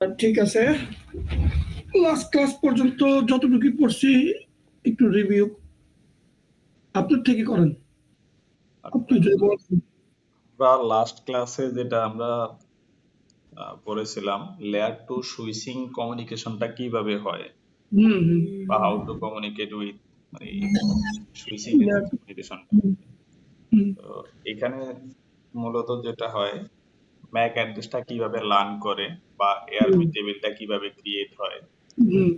ঠিক আছে। Last class পর্যন্ত যতটুকু পড়ছি একটু রিভিউ আপনার থেকে করেন। আচ্ছা, আপনি যদি বলেন। আমরা লাস্ট ক্লাসে যেটা আমরা পড়েছিলাম, লেয়ার টু সুইচিং কমিউনিকেশনটা কিভাবে হয় হুম হুম বা হাউ টু কমিউনিকেট উইথ মানে সুইচিং এর যে হুম কমিউনিকেশনটা। হুম তো এখানে মূলত যেটা হয়, ম্যাক অ্যাড্রেসটা কিভাবে লার্ন করে বা এআরপি হুম টেবিলটা কিভাবে ক্রিয়েট হয়। হুম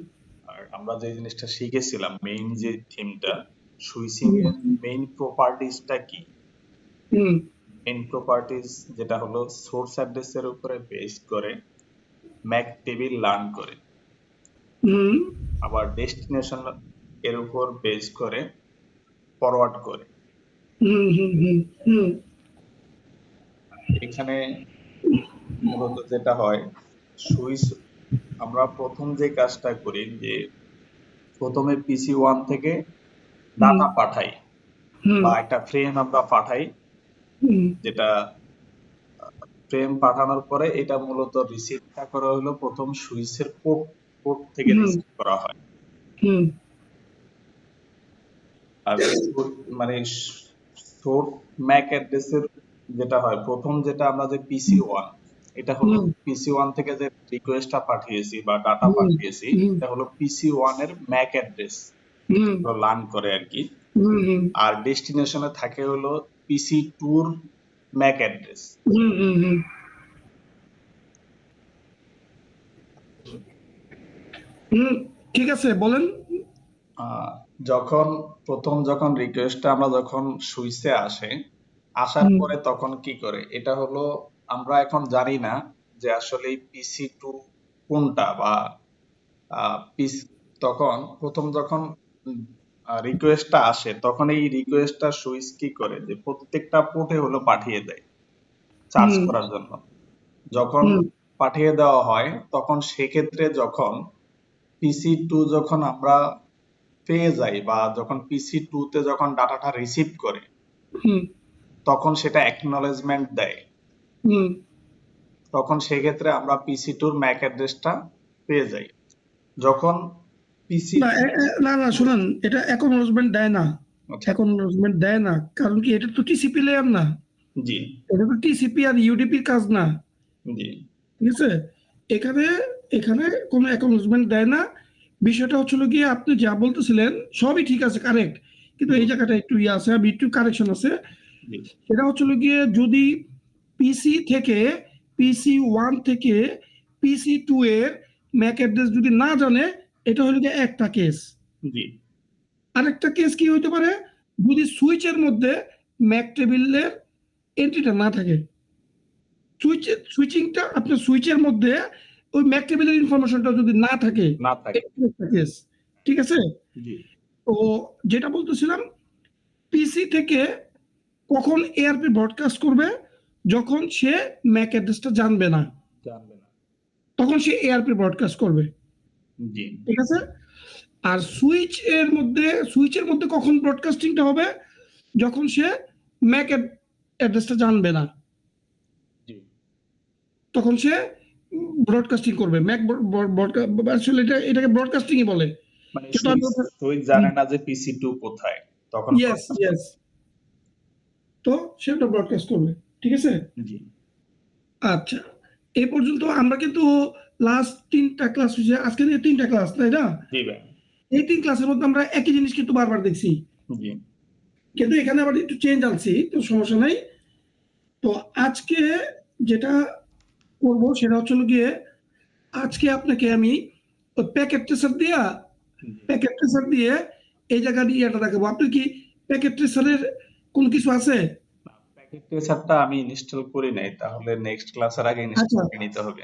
আর আমরা যে জিনিসটা শিখেছিলাম, মেইন যে থিমটা, সুইচিং হুম এর মেইন প্রপার্টিসটা কি। হুম মেইন প্রপার্টিস যেটা হলো সোর্স অ্যাড্রেসের উপরে বেস করে ম্যাক টেবিল লার্ন করে, হুম আবার ডেস্টিনেশন এর উপর বেস করে ফরওয়ার্ড করে। হুম হুম হুম হুম এখানে মূলত যেটা হয়, সুইচ আমরা প্রথম যে কাজটা করি যে প্রথমে পিসি ওয়ান থেকে হুম ডাটা পাঠাই হুম বা একটা ফ্রেম আমরা পাঠাই, হুম যেটা ফ্রেম পাঠানোর পরে এটা মূলত রিসিভটা করা হলো প্রথম সুইচের পোর্ট পোর্ট থেকে হুম রিসিভ করা হয়। হুম আর মানে সোর্স ম্যাক অ্যাড্রেসের যেটা হয়, প্রথম যেটা আমরা যে পিসি ওয়ান, এটা হলো হুম পিসি ওয়ান থেকে যে রিকোয়েস্টটা পাঠিয়েছি বা ডাটা হুম পাঠিয়েছি, হুম এটা হলো পিসি ওয়ান এর ম্যাক অ্যাড্রেস হুম লার্ন করে আর কি। হুম হুম আর ডেস্টিনেশনে থাকে হলো পিসি টুর ম্যাক অ্যাড্রেস। হুম হুম হুম হুম ঠিক আছে বলেন। আহ, যখন যখন রিকোয়েস্টটা আমরা যখন সুইচে আসে, আসার হুম পরে তখন কি করে, এটা হলো আমরা এখন জানি না যে আসলে পিসি টু কোনটা বা পিস তখন যখন রিকোয়েস্টটা আসে, তখন এই রিকোয়েস্টটা সুইচ কি করে যে প্রত্যেকটা পোর্টে হলো পাঠিয়ে দেয় চার্জ হুম করার জন্য। যখন হুম পাঠিয়ে দেওয়া হয়, তখন সেক্ষেত্রে যখন পিসি টু যখন আমরা পেয়ে যাই বা যখন পিসি টু তে যখন ডাটাটা রিসিভ করে, হুম তখন সেটা অ্যাকনলেজমেন্ট দেয়। হুম তখন সেক্ষেত্রে আমরা পিসি টুর ম্যাক অ্যাড্রেসটা পেয়ে যাই। যখন পিসি না টু না না শুনুন, এটা অ্যাকনলেজমেন্ট দেয় না। আচ্ছা, অ্যাকনলেজমেন্ট দেয় না কারণ কি এটা তো টিসিপি লেয়ার না। জি এটা তো টিসিপি আর ইউডিপির কাজ না। জি ঠিক আছে। এখানে এখানে কোনো অ্যাকনলেজমেন্ট দেয় না। বিষয়টা হচ্ছিল গিয়ে আপনি যা বলতেছিলেন সবই ঠিক আছে, কারেক্ট, কিন্তু জি এই জায়গাটা একটু ইয়ে আছে, আমি একটু কারেকশন আছে। জি সেটা হচ্ছিল গিয়ে যদি পিসি থেকে পিসি ওয়ান থেকে পিসি টু এর ম্যাক অ্যাড্রেস যদি না জানে, এটা হলো গিয়ে একটা কেস। জি আরেকটা কেস কি হইতে পারে, যদি সুইচের মধ্যে ম্যাক টেবিলের এন্ট্রিটা না থাকে, সুইচিংটা আপনার সুইচের মধ্যে ওই ম্যাক টেবিলের ইনফরমেশনটা যদি না থাকে, না থাকে। এটা একটা কেস। ঠিক আছে। জি তো যেটা বলতেছিলাম, পিসি থেকে কখন এআরপি ব্রডকাস্ট করবে, যখন সে ম্যাক অ্যাড্রেসটা জানবে না, জানবে না। তখন সে এআরপি ব্রডকাস্ট করবে। জি ঠিক আছে। আর সুইচের মধ্যে কখন ব্রডকাস্টিংটা হবে, যখন সে ম্যাক অ্যাড্রেসটা জানবে না, জি তখন সে ব্রডকাস্টিং করবে ম্যাক। আসলে এটাকে ব্রডকাস্টিংই বলে। মানে কিন্তু আমি সুইচ সুইচ জানে না যে পিসি টু কোথায়, তখন ইয়েস ব্রডকাস্ট ইয়েস, করবে। তো সে ওটা ব্রডকাস্ট করবে। ঠিক আছে। জি আচ্ছা, এই পর্যন্ত আমরা কিন্তু লাস্ট তিনটা ক্লাস হয়েছে, আজকে নিয়ে তিনটা ক্লাস, তাই না? জি ভাই। এই তিন ক্লাসের মধ্যে আমরা একই জিনিস কিন্তু বারবার দেখছি, জি কিন্তু এখানে আবার একটু চেঞ্জ আনছি, তো সমস্যা নাই। তো আজকে যেটা করবো সেটা হচ্ছে গিয়ে, আজকে আপনাকে আমি প্যাকেট ট্রেসার জি দিয়ে এই জায়গা দিয়ে এটা দেখাবো। আপনি কি প্যাকেট ট্রেসারের কোনো কিছু আছে? না, প্যাকেট ট্রেসারটা আমি ইনস্টল করি নাই, তাহলে নেক্সট ক্লাসের আগে ইনস্টল আচ্ছা করে নিতে হবে।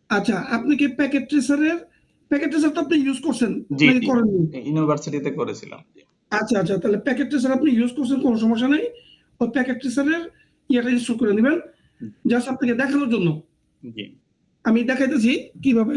আচ্ছা, আপনি কি প্যাকেট ট্রেসার তো আপনি ইউজ করছেন জি নাকি জি করেননি? ইউনিভার্সিটিতে করেছিলাম। জি আচ্ছা আচ্ছা, তাহলে প্যাকেট ট্রেসার আপনি ইউজ করছেন, কোনো সমস্যা নেই। ওই প্যাকেট ট্রেসারের ইয়েটা ইনস্টল করে নেবেন, জাস্ট আপনাকে দেখানোর জন্য জি আমি দেখাইতেছি কিভাবে।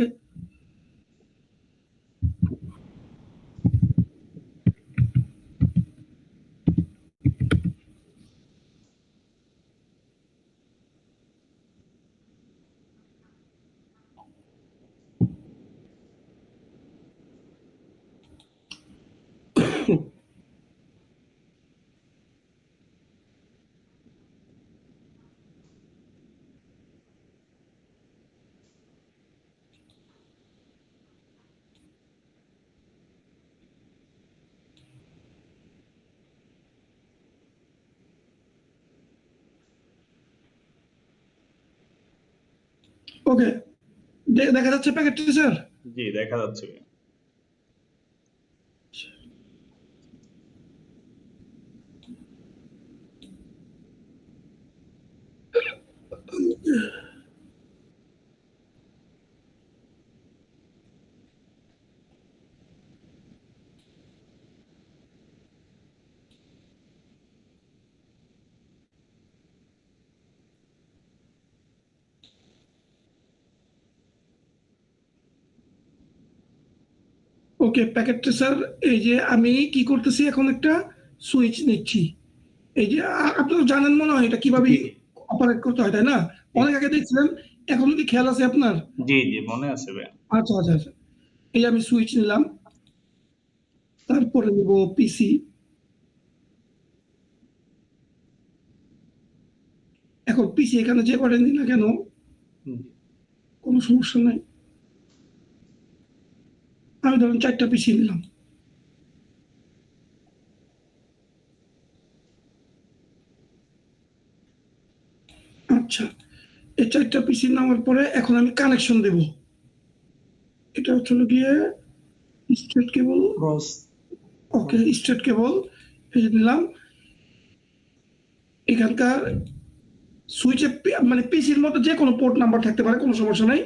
ওকে, দেখা যাচ্ছে প্যাকেটটি স্যার? জি, দেখা যাচ্ছে। ওকে, প্যাকেটটা স্যার, এই যে আমি কি করতেছি, এখন একটা সুইচ নিচ্ছি। এই যে আপনারা জানেন মনে হয় এটা কিভাবে জি, অপারেট করতে হয়, তাই না? জি, অনেক আগে দেখছিলেন, এখন কি খেয়াল আছে আপনার? জি, জি, মনে আছে ভাইয়া। আচ্ছা আচ্ছা আচ্ছা, এই আমি সুইচ নিলাম, তারপরে নিব পিসি। এখন পিসি এখানে যে কটা নিই না কেন, জি, কোনো সমস্যা নাই। আমি ধরুন 4টা পিসি নিলাম। আচ্ছা, এই 4টা পিসি নেওয়ার পরে এখন আমি কানেকশন দেব। এটা হচ্ছে হলো গিয়ে স্ট্রেট কেবল। ক্রস। ওকে, স্ট্রেট কেবল এই যে নিলাম। এখানকার সুইচে মানে পিসির মধ্যে যে কোনো পোর্ট নাম্বার থাকতে পারে, কোনো সমস্যা নাই।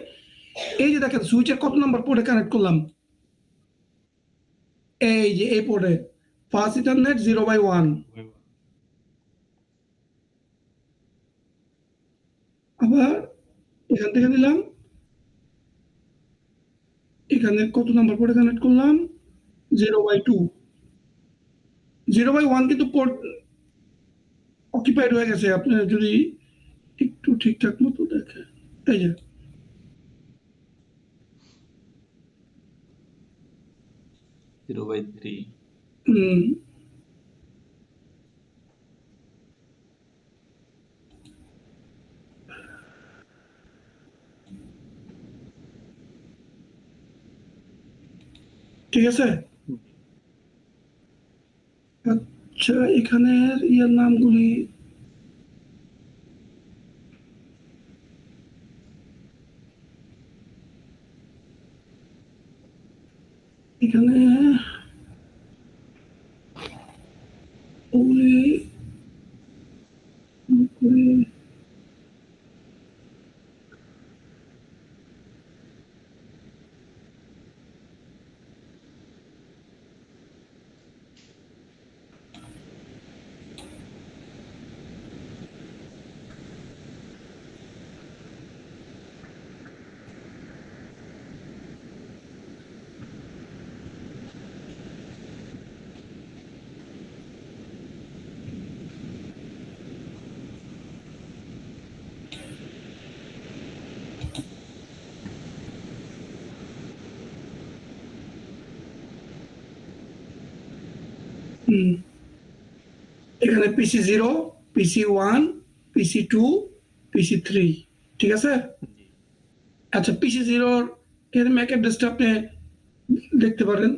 এই যে দেখেন সুইচের কত নাম্বার পোর্টে কানেক্ট করলাম, এই যে এই পোর্টে ফার্স্ট ইথারনেট 0/1। আবার এখান থেকে নিলাম, এখানে কত নাম্বার পোর্টে কানেক্ট করলাম, 0/2। 0/1 কিন্তু পোর্ট অকুপাইড হয়ে গেছে, আপনি যদি একটু ঠিকঠাক মতো দেখেন। এই যে 0/3। হুম, ঠিক আছে। আচ্ছা, এখানের ইয়ার নামগুলি এখানে ওগুলি করে হুম, এখানে PC0, PC1, PC2, PC3, ঠিক আছে। জি, আচ্ছা, PC0 এর ম্যাক অ্যাড্রেসটা আপনি দেখতে পারেন,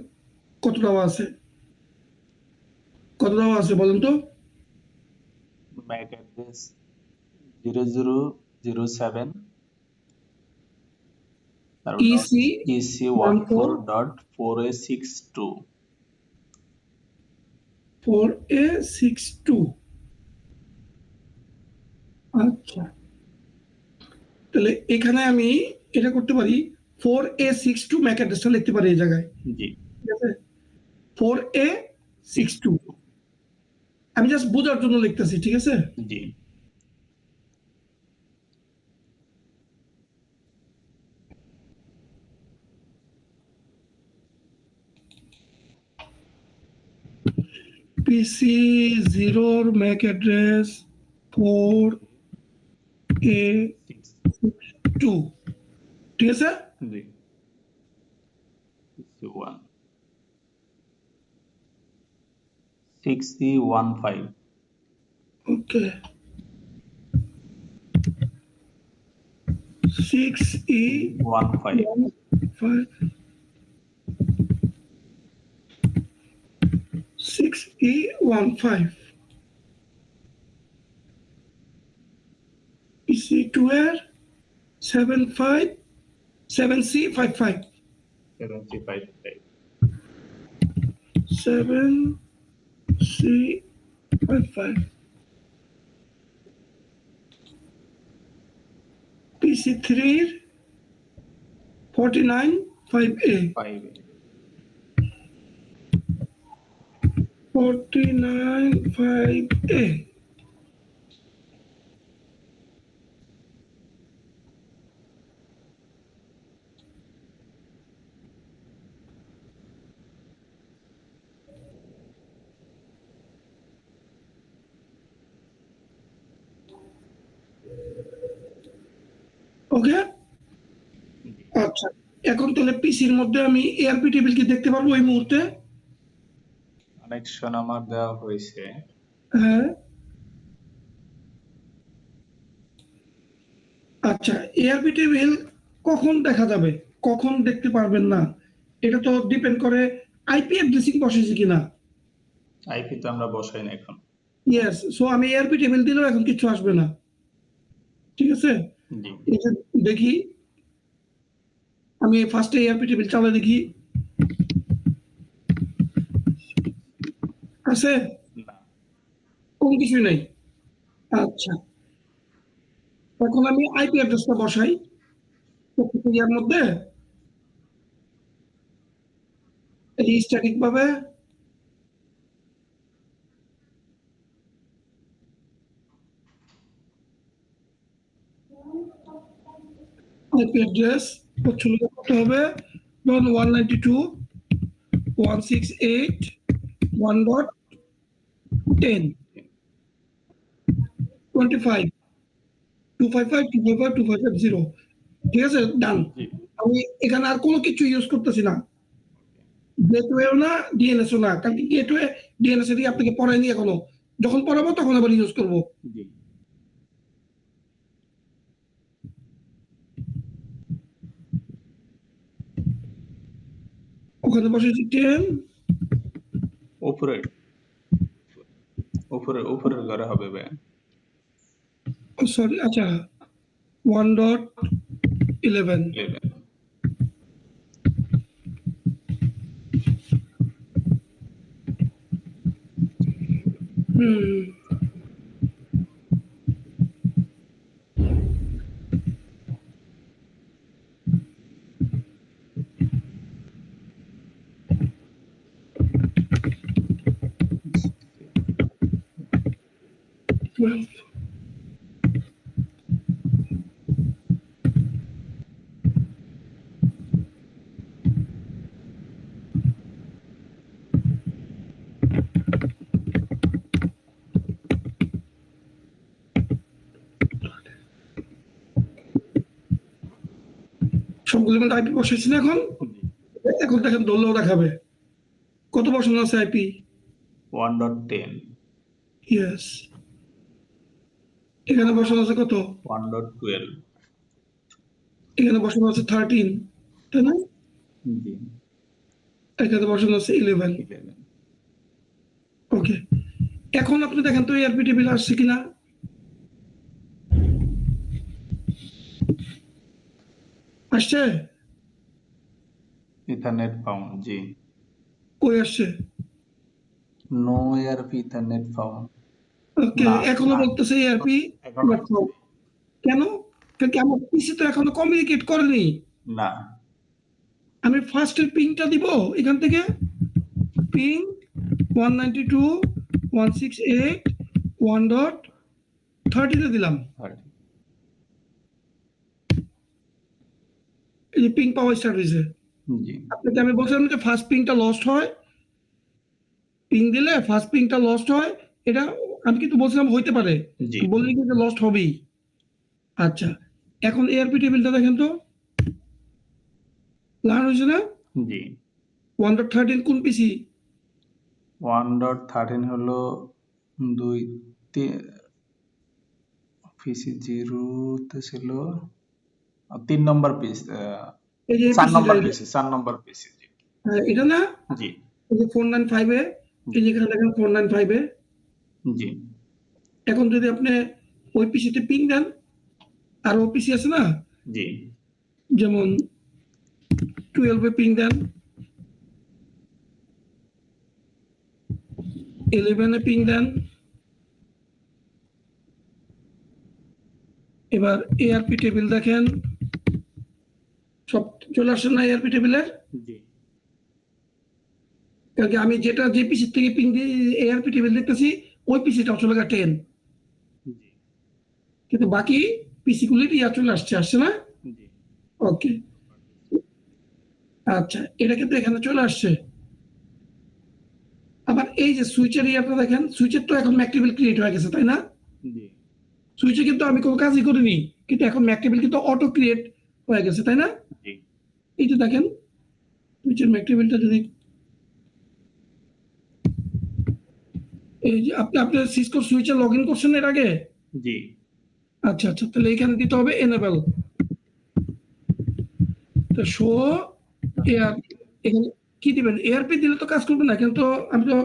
কত দেওয়া আছে, কত দেওয়া আছে বলেন তো? ম্যাক অ্যাড্রেস 0007, তারপর EC EC14 dot 4A62। 14A62। আচ্ছা, তাহলে এখানে আমি এটা করতে পারি, 4A62 ম্যাক অ্যাড্রেসটা লিখতে পারি এই জায়গায়, জি, ঠিক আছে। 4A62 62। আমি জাস্ট বোঝার জন্য লিখতেছি, ঠিক আছে। জি, PC0 ম্যাক অ্যাড্রেস 4A62, ঠিক আছে। জি, EC1 6E15। ওকে, 6E15, 6E15। PC2 এর 7C55 7C55 7C55 PC3 495A 5A 495A ওকে জি আচ্ছা এখন তাহলে পিসির মধ্যে আমি এআরপি টেবিল কি দেখতে পারবো এই মুহূর্তে কানেকশন আমার দেওয়া হয়েছে হ্যাঁ আচ্ছা এআরপি টেবিল কখন দেখা যাবে কখন দেখতে পারবেন না এটা তো ডিপেন্ড করে আইপি অ্যাড্রেসিং বসেছে কিনা আইপি তো আমরা বসাই না এখন ইয়েস সো আমি এআরপি টেবিল দিলেও এখন কিছু আসবে না ঠিক আছে জি এই যে দেখি আমি ফার্স্টে এআরপি টেবিল চালা দেখি আছে না কোনো কিছুই নাই আচ্ছা এখন আমি আইপি অ্যাড্রেসটা বসাই ইয়ার মধ্যে এই স্ট্যাটিক ভাবে আইপি অ্যাড্রেস পছন্দ করতে হবে ধরুন 192.168.1.10 25 255 255 255 ঠিক আছে ডান জি আমি এখানে আর কোনো কিছু ইউজ করতেছি না গেটওয়েও না ডিএনএসও না কারণ গেটওয়ে ডিএনএস এর আপনাকে পড়ায়নি এখনো যখন পড়াবো তখন আবার ইউজ করবো জি ওখানে বসেছি 10 উপরে উপরের ঘরে হবে ভাই সরি আচ্ছা 1.11 11 হুম 12 সবগুলো কিন্তু আইপি বসেছি না এখন জি এখন দেখেন ধরলেও দেখাবে কত বসানো আছে আইপি 1.10 ইয়েস এখানে বসানো আছে কত 1.12 এখানে বসানো আছে 13 তাই না জি এখানে বসানো আছে 11 11 ওকে এখন আপনি দেখেন তো এআরপি টেবিল আসছে কিনা আসছে ইথারনেট ফাউন্ড জি কই আসছে no ARP ethernet found okay না এখনো না বলতেছে এআরপি এখন কেন কারণ কি আমার পিসি তো এখনো কমিউনিকেট করেনি না আমি ফার্স্টের পিংটা দিব এখান থেকে পিং 192.168.1.30 দিলাম 30 এই যে পিং পাওয়া স্টার্ট হয়েছে জি আপনাকে আমি বলছিলাম যে ফার্স্ট পিংটা লস্ট হয় পিং দিলে ফার্স্ট পিংটা লস্ট হয় এটা আমি কিন্তু বলছিলাম হইতে পারে জি বললি কিন্তু লস্ট হবেই আচ্ছা এখন এআরপি টেবিলটা দেখেন তো লাগানো হয়েছে না জি 1.13 কোন পিসি 1.13 হলো 2 পিসি 0 তে ছিল 3 নম্বর পিস এই যে 4 পিসিটা নম্বর পিসি 4 নম্বর পিসি জি এটা না জি এই যে 495 এ এই যে এখানে দেখেন 495 এ জি এখন যদি আপনি ওই পিসিতে পিং দেন আর ও পিসি আছে না জি যেমন 12 এ পিং দেন, 11 এ পিং দেন। এবার এআরপি টেবিল দেখেন, সব চলে আসছে না এআরপি টেবিলের? জি কারণ কি আমি যেটা যে পিসি থেকে পিং দিয়ে এআরপি টেবিল দেখতেছি ওই পিসিটা চলে গেছে 10, জি কিন্তু বাকি পিসি গুলির ইয়া চলে আসছে না? জি ওকে, আচ্ছা, এটা কিন্তু এখানে চলে আসছে। আবার এই যে সুইচের ইয়াটা দেখেন, সুইচের তো এখন ম্যাক টেবিল ক্রিয়েট হয়ে গেছে, তাই না? জি সুইচে কিন্তু আমি কোনো কাজই করিনি, কিন্তু এখন ম্যাক টেবিল কিন্তু অটো ক্রিয়েট হয়ে গেছে, তাই না? জি এই যে দেখেন সুইচের ম্যাক টেবিলটা যদি এই যে আপনার সিসকো সুইচে লগ ইন করছেন এর আগে? জি আচ্ছা আচ্ছা, তাহলে এখানে দিতে হবে এনেবল। তো শো এয়ার, এখানে কি দিবেন? এআরপি দিলে তো কাজ করবে না, কিন্তু আমি তো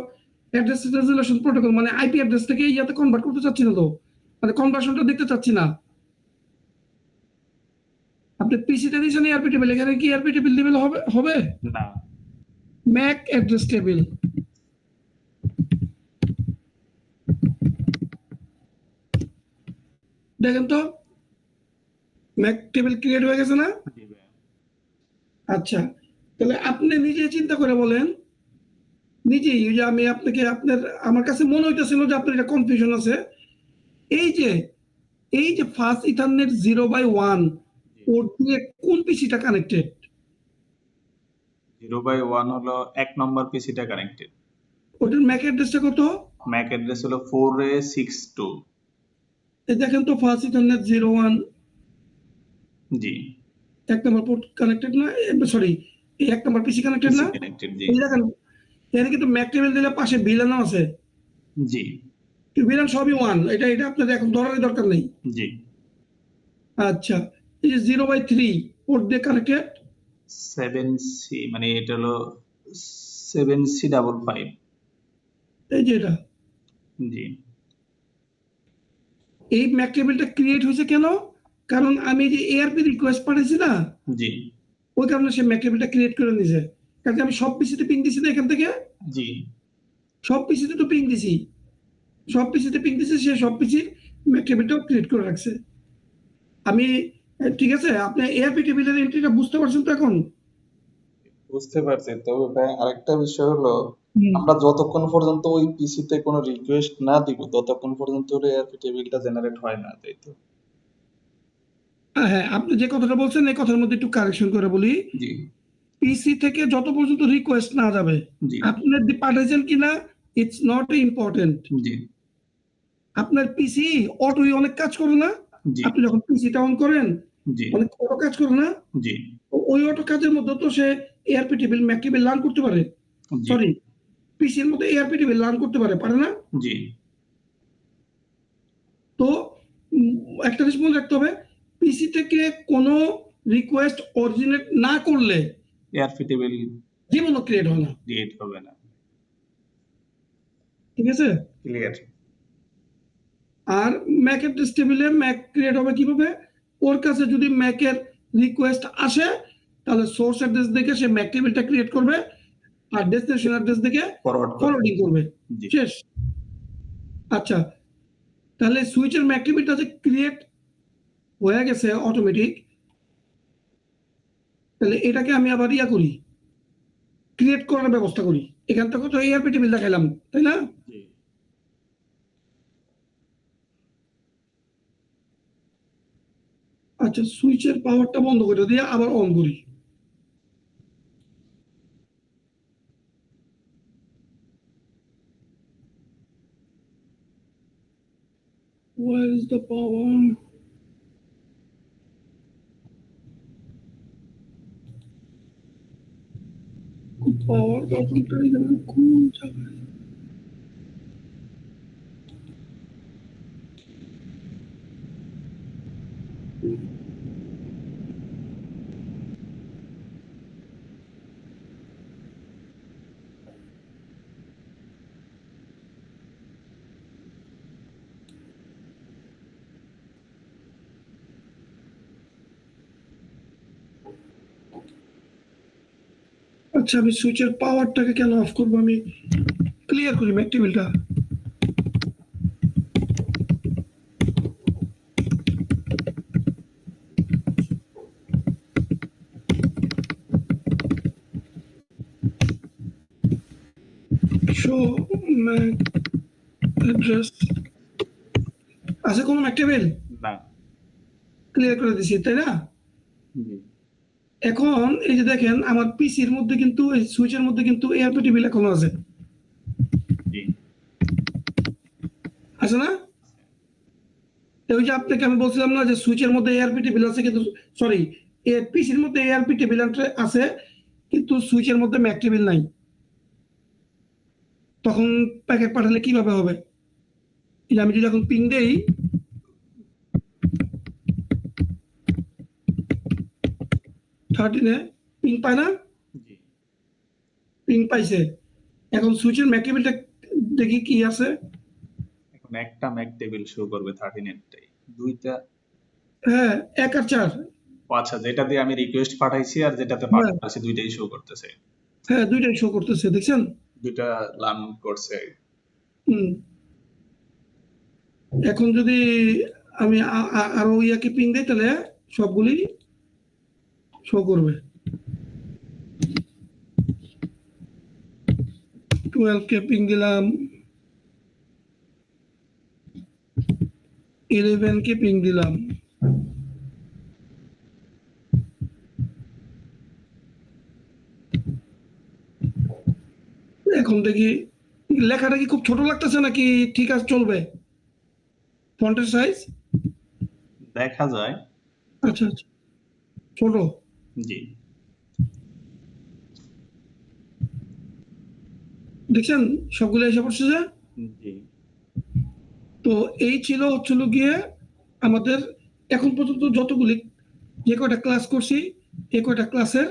অ্যাড্রেস রেজুলেশন প্রোটোকল মানে আইপি অ্যাড্রেস থেকে ইয়াতে কনভার্ট করতে চাচ্ছি না, তো মানে কনভার্সনটা দেখতে চাচ্ছি না। আপনি পিসিতে দিয়েছেন এআরপি টেবিল, এখানে কি এআরপি টেবিল দিবেন? হবে না ম্যাক অ্যাড্রেস টেবিল। দেখেন তো ম্যাক টেবিল ক্রিয়েট হয়ে গেছে না? জি ভাইয়া আচ্ছা, তাহলে আপনি নিজে চিন্তা করে বলেন, নিজেই যে আমি আপনাকে আপনার আমার কাছে মনে হইতেছিল যে আপনার এটা কনফিউশন আছে। এই যে এই যে ফার্স্ট ইথারনেট 0/1 জি পোর্ট দিয়ে কোন পিসিটা কানেক্টেড? 0/1 হলো 1 নম্বর পিসিটা কানেক্টেড। ওটার ম্যাক অ্যাড্রেসটা কত? ম্যাক অ্যাড্রেস হলো 4A62। এই দেখেন তো ফার্স্ট ইথারনেট 0/1 জি 1 নম্বর পোর্ট কানেক্টেড না? সরি, এই 1 নম্বর পিসি কানেক্টেড পিসি না? কানেক্টেড। জি এই দেখেন এখানে কিন্তু ম্যাক টেবিল দিলে পাশে ভিলানও আছে, জি ভিলান সবই 1, এটা আপনাদের এখন ধরারই দরকার নেই। জি আচ্ছা, এই যে 0/3 পোর্ট দিয়ে কানেক্টেড, 7C মানে এটা হলো 7C55। এই যে এটা, জি এই ম্যাক টেবিলটা ক্রিয়েট হয়েছে কেন? কারণ আমি যে এআরপি রিকোয়েস্ট পাঠাইছি না, জি ওই কারণে সে ম্যাক টেবিলটা ক্রিয়েট করে নিছে। কারণ আমি সব পিসিতে পিং দিছি না, এখান থেকে জি সব পিসিতে তো পিং দিছি, সব পিসিতে পিং দিছি, সে সব পিসির ম্যাক টেবিলটাও ক্রিয়েট করে রাখছে। আমি ঠিক আছে, আপনি এআরপি টেবিলের এন্ট্রিটা বুঝতে পারছেন তো এখন? বুঝতে পারছি। তবে ভাই আরেকটা বিষয় হলো, হুম। আমরা যতক্ষণ পর্যন্ত ওই পিসিতে কোনো রিকোয়েস্ট না দিব ততক্ষণ পর্যন্ত হলো এআরপি টেবিলটা জেনারেট হয় না, তাই তো? হ্যাঁ, আপনি যে কথাটা বলছেন এই কথার মধ্যে একটু কারেকশন করে বলি। জি পিসি থেকে যত পর্যন্ত রিকোয়েস্ট না যাবে, জি আপনি পাঠাইছেন কিনা ইটস নট ইম্পর্টেন্ট। জি আপনার পিসি অটোই অনেক কাজ করে না? জি আপনি যখন পিসিটা অন করেন জি অনেক অটো কাজ করে না? জি ওই অটো কাজের মধ্যে তো সে ARP table MAC table learn করতে পারে। জি সরি, পিসির মধ্যে এআরপি টেবিল লার্ন করতে পারে না? জি তো একটা জিনিস মনে রাখতে হবে, পিসি থেকে কোনো রিকোয়েস্ট অরিজিনেট না করলে এআরপি টেবিল জীবনও ক্রিয়েট হয় না। ক্রিয়েট হবে না। ঠিক আছে? ক্লিয়ার। আর ম্যাক অ্যাড্রেস টেবিলে ম্যাক ক্রিয়েট হবে কিভাবে? ওর কাছে যদি ম্যাকের রিকোয়েস্ট আসে তাহলে সোর্স অ্যাড্রেস দেখে সে ম্যাক টেবিলটা ক্রিয়েট করবে, আর ডেস্টিনেশন অ্যাড্রেস দেখে ফরওয়ার্ড করবে। ফরওয়ার্ডিং করবে। জি শেষ। আচ্ছা, তাহলে সুইচের ম্যাক টেবিলটা যে ক্রিয়েট হয়ে গেছে অটোমেটিক, তাহলে এটাকে আমি আবার ইয়া করি, ক্রিয়েট করার ব্যবস্থা করি। এখান থেকে তো এআরপি টেবিল দেখাইলাম, তাই না? জি আচ্ছা, সুইচের পাওয়ারটা বন্ধ করে দিয়ে আবার অন করি। Where is the power? পাওয়ার বাটনটা এখানে কোন জায়গায়? আচ্ছা, আমি সুইচের পাওয়ারটাকে কেন অফ করবো? আমি ক্লিয়ার করি ম্যাক টেবিলটা। শো ম্যাক অ্যাড্রেস আছে কোনো ম্যাক টেবিল? না। ক্লিয়ার করে দিছি, তাই না? জি এখন এই যে দেখেন আমার পিসির মধ্যে কিন্তু এই সুইচের মধ্যে কিন্তু এআরপি টেবিল এখনো আছে, জি আছে না? ওই যে আপনাকে আমি বলছিলাম না যে সুইচের মধ্যে এআরপি টেবিল আছে, কিন্তু সরি, পিসির মধ্যে এআরপি টেবিল আছে কিন্তু সুইচের মধ্যে ম্যাক টেবিল নাই। তখন প্যাকেট পাঠালে কিভাবে হবে? এই যে আমি যদি এখন পিং দেই, 13 পিং পায় না? জি পিং পাইছে। এখন সুইচের ম্যাক টেবিলটা দেখি কি আছে। এখন একটা ম্যাক টেবিল শো করবে 13 টাই। দুইটা? হ্যাঁ, 1 আর 4। আচ্ছা, যেটা দিয়ে আমি রিকোয়েস্ট পাঠাইছি আর যেটাতে হ্যাঁ, পাঠাচ্ছি দুইটাই শো করতেছে। হ্যাঁ, দুইটাই শো করতেছে, দেখছেন? দুইটা লার্ন করছে। হুম। এখন যদি আমি আরো ইয়াকে পিং দিই তাহলে সবগুলি শো করবে। 12 কে পিং দিলাম, 11 কে পিং দিলাম। এখন দেখি লেখাটা কি খুব ছোট লাগতেছে নাকি ঠিক আছে চলবে? ফন্টের সাইজ? দেখা যায়। আচ্ছা আচ্ছা, ছোট। জি দেখছেন সবগুলো এসে পড়ছে যে। জি তো এই ছিল হচ্ছিল গিয়ে আমাদের এখন পর্যন্ত যতগুলি যে কয়টা ক্লাস করছি এই কয়টা ক্লাসের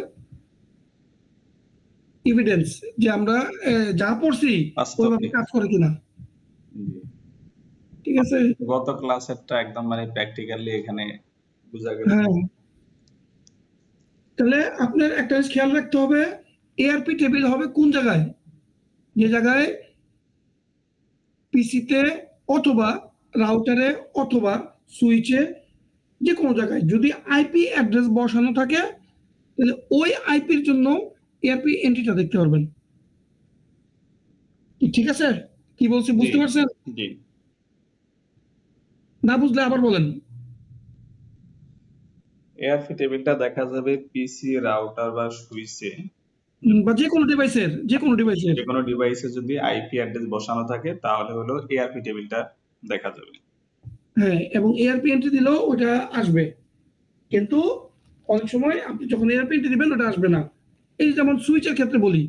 এভিডেন্স যে আমরা যা পড়ছি ওইভাবে বাস্তবে। কাজ করে কিনা। জি ঠিক আছে? গত ক্লাসেরটা একদম মানে প্র্যাকটিক্যালি এখানে বোঝা গেল। হ্যাঁ, তাহলে আপনার একটা জিনিস খেয়াল রাখতে হবে, এআরপি টেবিল হবে কোন জায়গায়? যে জায়গায় পিসিতে অথবা রাউটারে অথবা সুইচে, যে কোনো জায়গায় যদি আইপি অ্যাড্রেস বসানো থাকে তাহলে ওই আইপির জন্য এআরপি এন্ট্রিটা দেখতে পারবেন। কি ঠিক আছে? কি বলছি জি বুঝতে পারছেন? জি না বুঝলে আবার বলেন। এআরপি টেবিলটা দেখা যাবে পিসি, রাউটার বা সুইচে। বা যে কোনো ডিভাইসের, যে কোনো ডিভাইসের। যে কোনো ডিভাইসে যদি আইপি অ্যাড্রেস বসানো থাকে তাহলে হলো এআরপি টেবিলটা দেখা যাবে। হ্যাঁ, এবং এআরপি এন্ট্রি দিলেও ওটা আসবে, কিন্তু অনেক সময় আপনি যখন এআরপি এন্ট্রি দিবেন ওটা আসবে না। এই যেমন সুইচের ক্ষেত্রে বলি,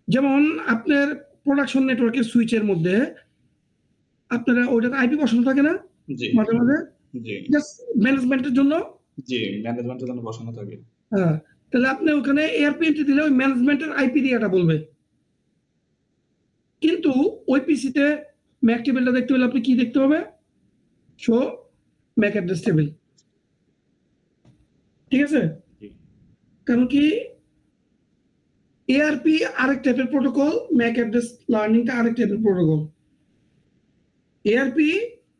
যেমন আপনার প্রোডাকশন নেটওয়ার্কের সুইচের মধ্যে আপনারা ওইটাতে আইপি বসানো থাকে না জি মাঝে মাঝে, জি জাস্ট ম্যানেজমেন্টের জন্য। জি ম্যানেজমেন্টের জন্য বসানো থাকে। হ্যাঁ, তাহলে আপনি ওখানে এআরপি এন্ট্রি দিলে ওই ম্যানেজমেন্টের আইপি দিয়ে এটা বলবে। কিন্তু ওই পিসিতে ম্যাক টেবিলটা দেখতে হলে আপনি কি দেখতে হবে? Show Mac address table. ঠিক আছে? জি কারণ কি এআরপি আরেক টাইপের প্রোটোকল, ম্যাক অ্যাড্রেস লার্নিংটা আরেক টাইপের প্রোটোকল। এআরপি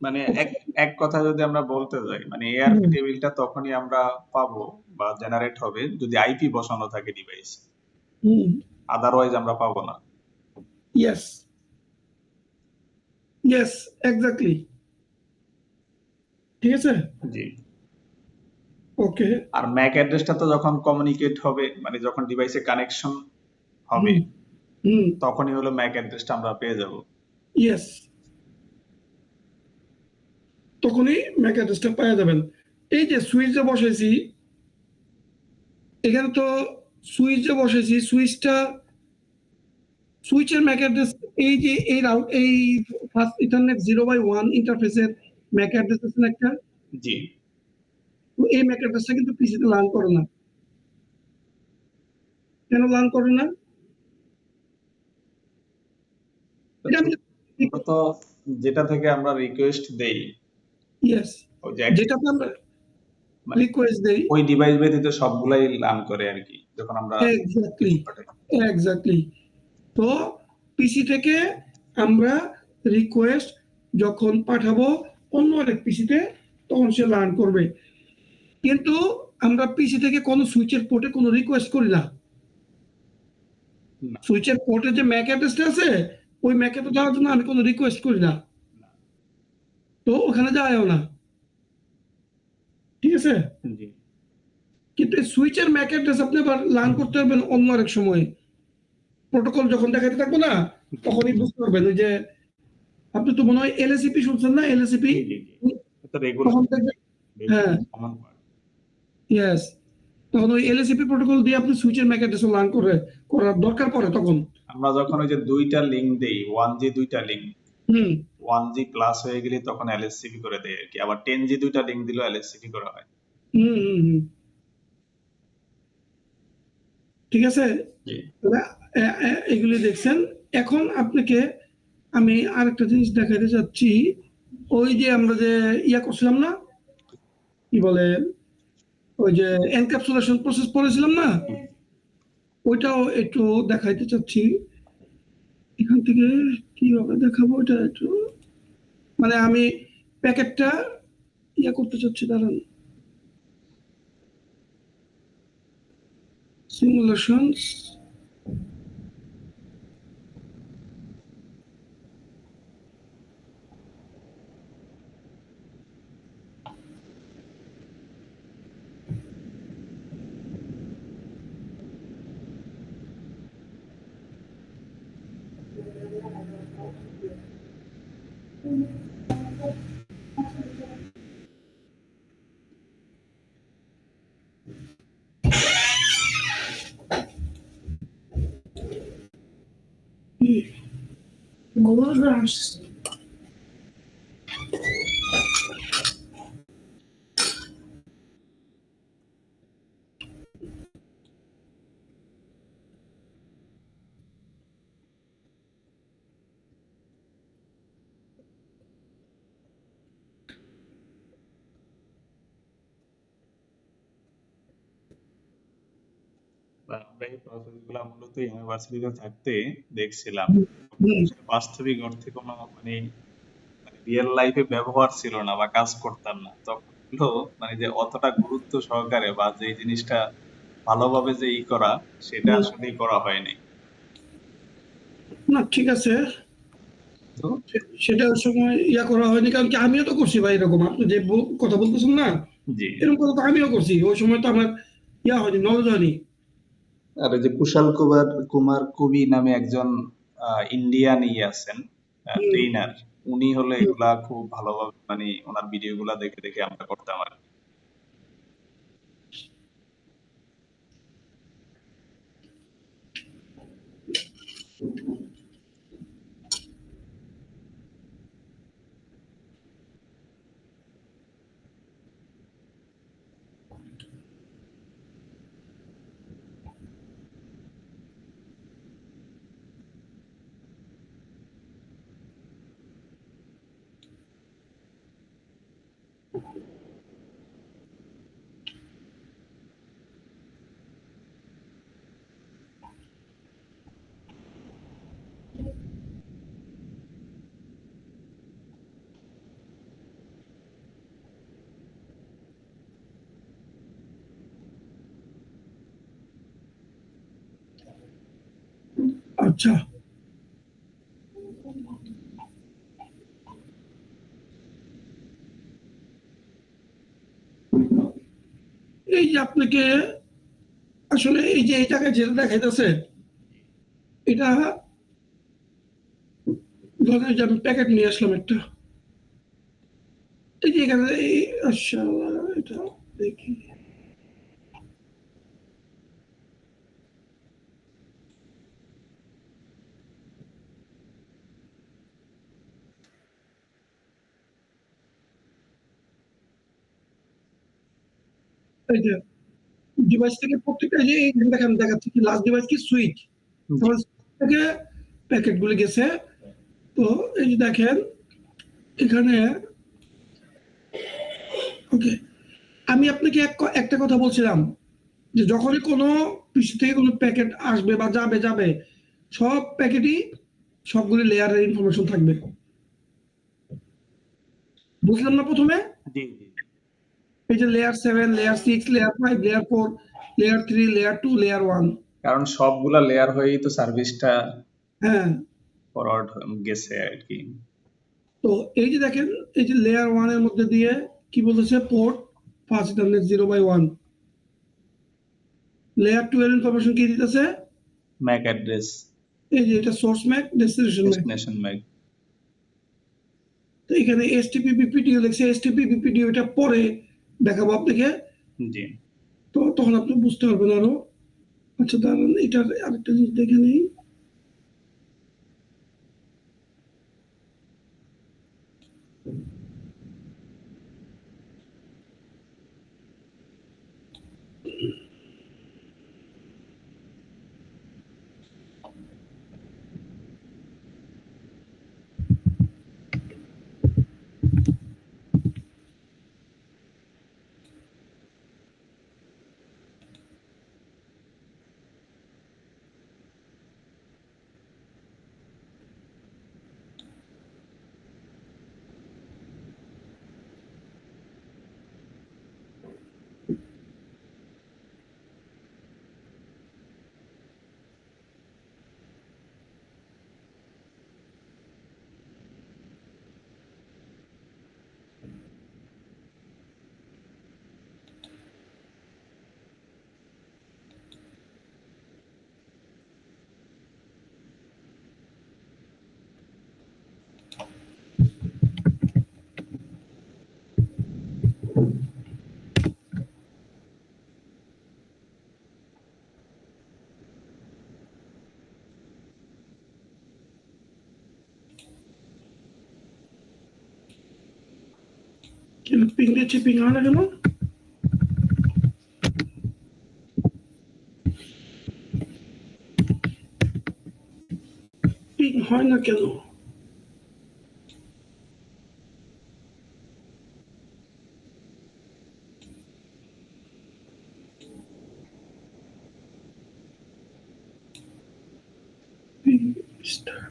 মানে এক এক কথা যদি আমরা বলতে যাই, মানে এআরপি টেবিলটা তখনই আমরা পাবো বা জেনারেট হবে যদি আইপি বসানো থাকে ডিভাইস, আদারওয়াইজ আমরা পাবো না। Yes yes, exactly. ঠিক আছে? জি ওকে। আর ম্যাক অ্যাড্রেসটা তো যখন কমিউনিকেট হবে, মানে যখন ডিভাইসে কানেকশন হবে হুম, তখনই হলো ম্যাক অ্যাড্রেসটা আমরা পেয়ে যাব। ইয়েস, তখনই ম্যাক অ্যাড্রেসটা পাওয়া যাবেন। এই যে সুইচে বসাইছি, এখানে তো সুইচে বসাইছি, সুইচের ম্যাক অ্যাড্রেস, এই যে এই রাউট, এই ফার্স্ট ইথারনেট 0/1 ইন্টারফেসের ম্যাক অ্যাড্রেস আছে না একটা, জি তো এই ম্যাক অ্যাড্রেসটা কিন্তু পিসিতে লার্ন করে না। কেন লার্ন করে না? এটা আমি মূলত যেটা থেকে আমরা রিকোয়েস্ট দেই, ইয়েস, ওই যে যেটাতে আমরা মানে রিকোয়েস্ট দেই। ওই ডিভাইস ব্যতীত সবগুলাই রান করে আর কি যখন আমরা এক্স্যাক্টলি, কিছু পাঠাই। এক্স্যাক্টলি। তো পিসি থেকে আমরা রিকোয়েস্ট যখন পাঠাবো অন্য আরেক পিসিতে, তখন সে রান করবে। কিন্তু আমরা পিসি থেকে কোনো সুইচের পোর্টে কোনো রিকোয়েস্ট করি না। না, সুইচের পোর্টে যে ম্যাক অ্যাড্রেসটা আছে, ওই ম্যাকে তো যাওয়ার জন্য আমি কোনো রিকোয়েস্ট করি না। না। তো ওখানে যায়ও না। ঠিক আছে? জি, কিন্তু এই সুইচের ম্যাক অ্যাড্রেস আপনি আবার লার্ন করতে পারবেন অন্য আরেক সময়। প্রোটোকল যখন দেখাতে থাকবো না, তখনই বুঝতে পারবেন। ওই যে আপনি তো মনে হয় এলএসিপি শুনছেন না? এলএসিপি? জি, জি, জি। এটা রেগুলার তখন দেখবেন, হ্যাঁ, কমন পার্ট। ইয়েস। তখন ওই এলএসিপি প্রোটোকল দিয়ে আপনি সুইচের ম্যাক অ্যাড্রেসও লার্ন করার দরকার পড়ে তখন। আমরা যখন ওই যে দুইটা লিংক দেই 1G দুইটা লিংক, হুম, 1G প্লাস হয়ে গেলে তখন এলএসসিপি করে দেয় আর কি। আবার 10G দুইটা লিংক দিলেও এলএসসিপি করা হয়। হুম, হুম, হুম। ঠিক আছে? জি, তাহলে এগুলি দেখছেন। এখন আপনাকে আমি আরেকটা জিনিস দেখাতে চাচ্ছি। ওই যে আমরা যে করছিলাম না? কি বলে? ওই যে এনক্যাপসুলেশন প্রসেস পড়েছিলাম না? ওইটাও একটু দেখাইতে চাচ্ছি। এখান থেকে কিভাবে দেখাবো এটা একটু, মানে আমি প্যাকেটটা করতে চাচ্ছি, দাঁড়ান। সিমুলেশনস, Google Drive. আমরা এই প্রসেস গুলা মূলত ইউনিভার্সিটিতে থাকতে দেখছিলাম। হুম, আসলে বাস্তবিক অর্থে কোনো মানে রিয়েল লাইফে ব্যবহার ছিল না বা কাজ করতাম না তখন হলো, মানে যে অতটা গুরুত্ব সহকারে বা যে জিনিসটা ভালোভাবে যে করা, সেটা হুম। আসলেই করা হয়নি। না, ঠিক আছে। তো সেটা ওই সময় করা হয়নি, কারণ কি আমিও তো করছি ভাই এরকম। আপনি যে কথা বলতেছেন না, জি, এরকম কথা তো আমিও করছি। ওই সময় তো আমার হয়নি, নলেজ হয়নি। আর ওই যে কুশাল কুমার কুমার কবি নামে একজন ইন্ডিয়ান আছেন, হুম, ট্রেনার। উনি হলে হুম। এগুলা খুব ভালোভাবে মানে ওনার ভিডিও গুলা দেখে দেখে আমরা করতাম আর কি। আচ্ছা, এই যে আপনাকে আসলে এই যে এই জায়গায় যেটা দেখাইতেছে, এটা ধরেন যে আমি প্যাকেট নিয়ে আসলাম একটা। এই যে এখানে আচ্ছা, এটা দেখি। এই যে ডিভাইস থেকে প্রত্যেকটা, যে এখানে দেখেন দেখাচ্ছে কি লাস্ট ডিভাইস কি সুইচ, জি, আমার থেকে প্যাকেট গুলো গেছে। তো এই যে দেখেন এখানে, ওকে, আমি আপনাকে একটা কথা বলছিলাম যে যখনই কোনো পিসি থেকে কোনো প্যাকেট আসবে বা যাবে সব প্যাকেটই সবগুলি লেয়ারের ইনফরমেশন থাকবে। বুঝলাম না প্রথমে? জি জি এই যে layer 7, layer 6, layer 5, layer 4, layer 3, layer 2, layer 1। কারণ সবগুলা লেয়ার হয়েই তো সার্ভিসটা হ্যাঁ, ফরওয়ার্ড গেছে আর কি। তো এই যে দেখেন এই যে লেয়ার 1 এর মধ্যে দিয়ে কি বলতেছে পোর্ট 5.0/1। লেয়ার 2 এর ইনফরমেশন কি দিতেছে? ম্যাক অ্যাড্রেস, এই যে এটা source Mac, destination Mac. Destination Mac. তো এখানে এসটিপি বিপিডিও লিখছে, এসটিপি বিপিডিও এটা পরে দেখাবো আপনাকে। জি তো তখন আপনি বুঝতে পারবেন আরো। আচ্ছা দাঁড়ান, এটার আরেকটা জিনিস দেখে নিই। পিং দিচ্ছি, পিং হয় না কেন? পিং হয় না কেন? Ping star.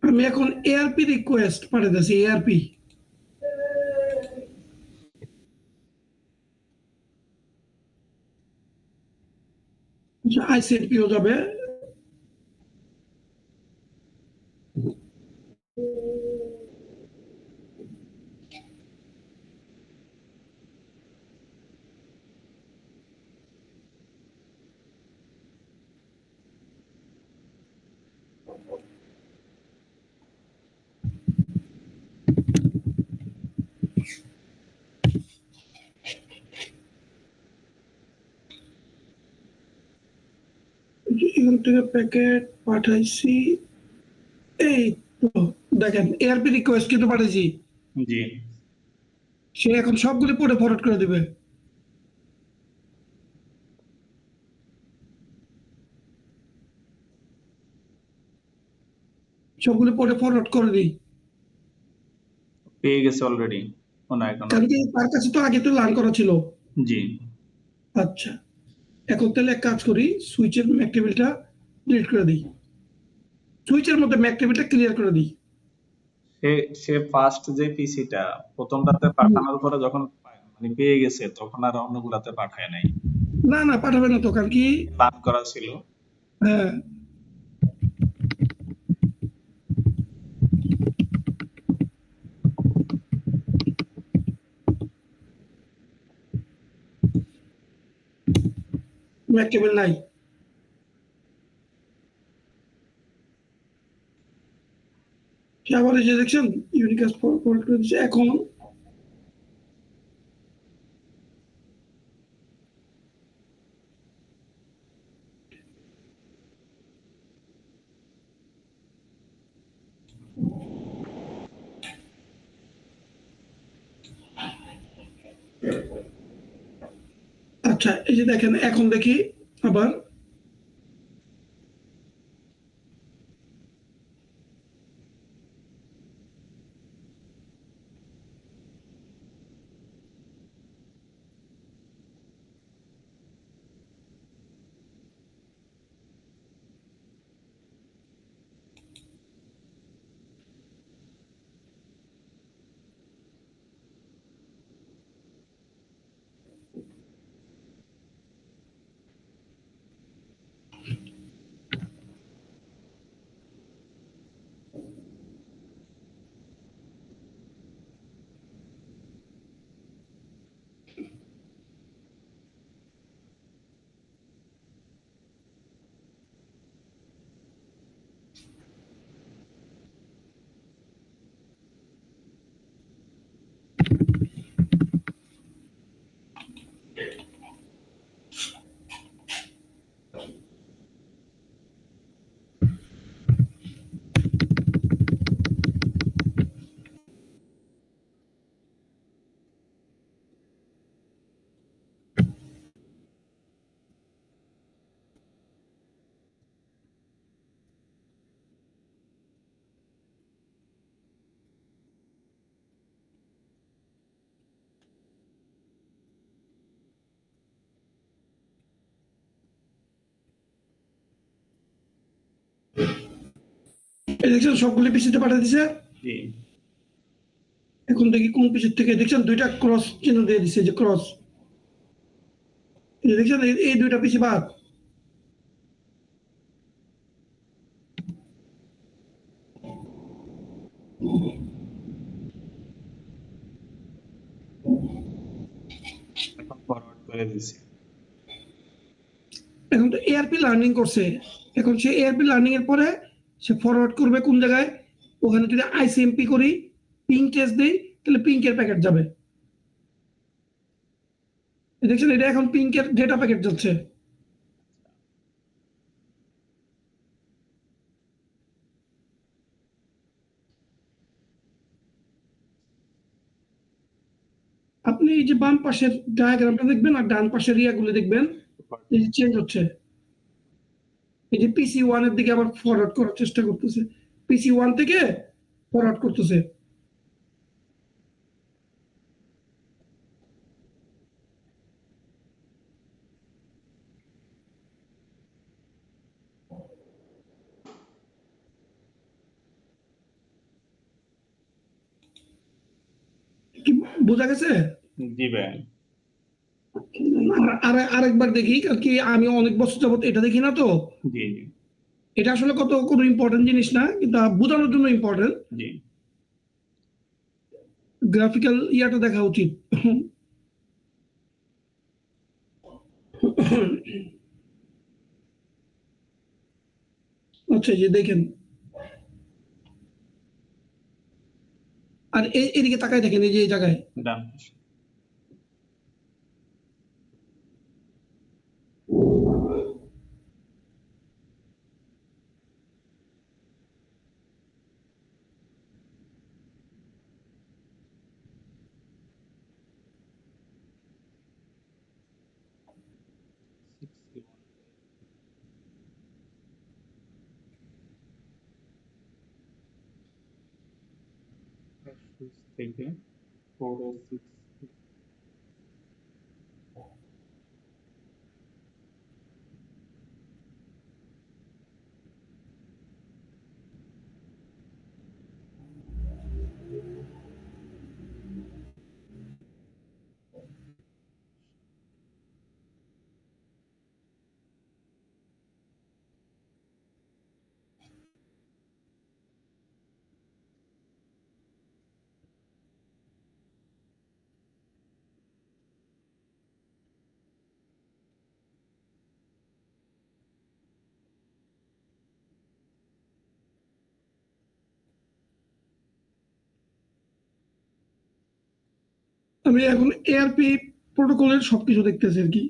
আমি এখন এআরপি রিকোয়েস্ট পাঠাতেছি, এআরপি। আইসিএনপিও যাবে। এখান থেকে প্যাকেট পাঠাইছি। এই তো দেখেন এআরপি রিকোয়েস্ট কিন্তু পাঠাইছি। জি সে এখন সবগুলি পড়ে ফরওয়ার্ড করে দিবে। সবগুলি পড়ে ফরওয়ার্ড করে দিই। পেয়ে গেছে অলরেডি, মনে হয় এখনো। কারণ কি তার কাছে তো আগে তো লার্ন করা ছিল। জি আচ্ছা, এখন তাহলে এক কাজ করি, সুইচের ম্যাক টেবিলটা ডিলিট করে দিই। সুইচের মধ্যে ম্যাক টেবিলটা ক্লিয়ার করে দিই। সে সে ফার্স্ট যে পিসিটা প্রথমটাতে পাঠানোর পরে যখন মানে পেয়ে গেছে তখন আর অন্যগুলাতে পাঠায় নাই, না না পাঠাবে না তো, কারণ কি প্ল্যান করা ছিল। হ্যাঁ, ম্যাক টেবিল নাই। সে আবার এই যে দেখছেন ইউনিকাস ফরওয়ার্ড করে দিচ্ছে এখন। আচ্ছা, এই যে দেখেন এখন দেখি আবার এই দেখছেন সবগুলি পিসিতে পাঠিয়ে দিছে। জি এখন দেখি কোন পিসির থেকে দেখছেন দুইটা ক্রস চিহ্ন দিয়ে দিছে, যে ক্রস, এই যে দেখছেন এই দুইটা পিসি বাদ। এখন ফরওয়ার্ড করে দিছি। এখন তো এআরপি লার্নিং করছে, এখন সে এআরপি লার্নিং এর পরে সে ফরওয়ার্ড করবে কোন জায়গায়, ওখানে যদি আইসিএমপি করি, পিং টেস্ট দেই, তাহলে পিঙ্কের প্যাকেট যাবে। দেখছেন এটা এখন পিঙ্কের ডেটা প্যাকেট যাচ্ছে। আপনি এই যে বাম পাশের ডায়াগ্রামটা দেখবেন আর ডান পাশের ইয়াগুলো দেখবেন, এই যে চেঞ্জ হচ্ছে। এই যে পিসি ওয়ান এর দিকে আবার ফরওয়ার্ড করার চেষ্টা করতেছে, পিসি ওয়ান থেকে ফরওয়ার্ড করতেছে। কি বোঝা গেছে? জি ভাই। আরেকবার দেখি, কারণ কি আমি অনেক বছর যাবত এটা দেখি না তো। জি জি এটা আসলে কত কোনো ইম্পর্টেন্ট জিনিস না, কিন্তু বোঝানোর জন্য ইম্পর্টেন্ট। জি গ্রাফিক্যাল ইয়াটা দেখা উচিত। আচ্ছা, এই যে দেখেন, আর এদিকে তাকায় দেখেন, এই যে এই জায়গায় ডান পাশে। থেকে 406 আমি এখন এআরপি প্রোটোকলের সবকিছু দেখতেছি আর কি।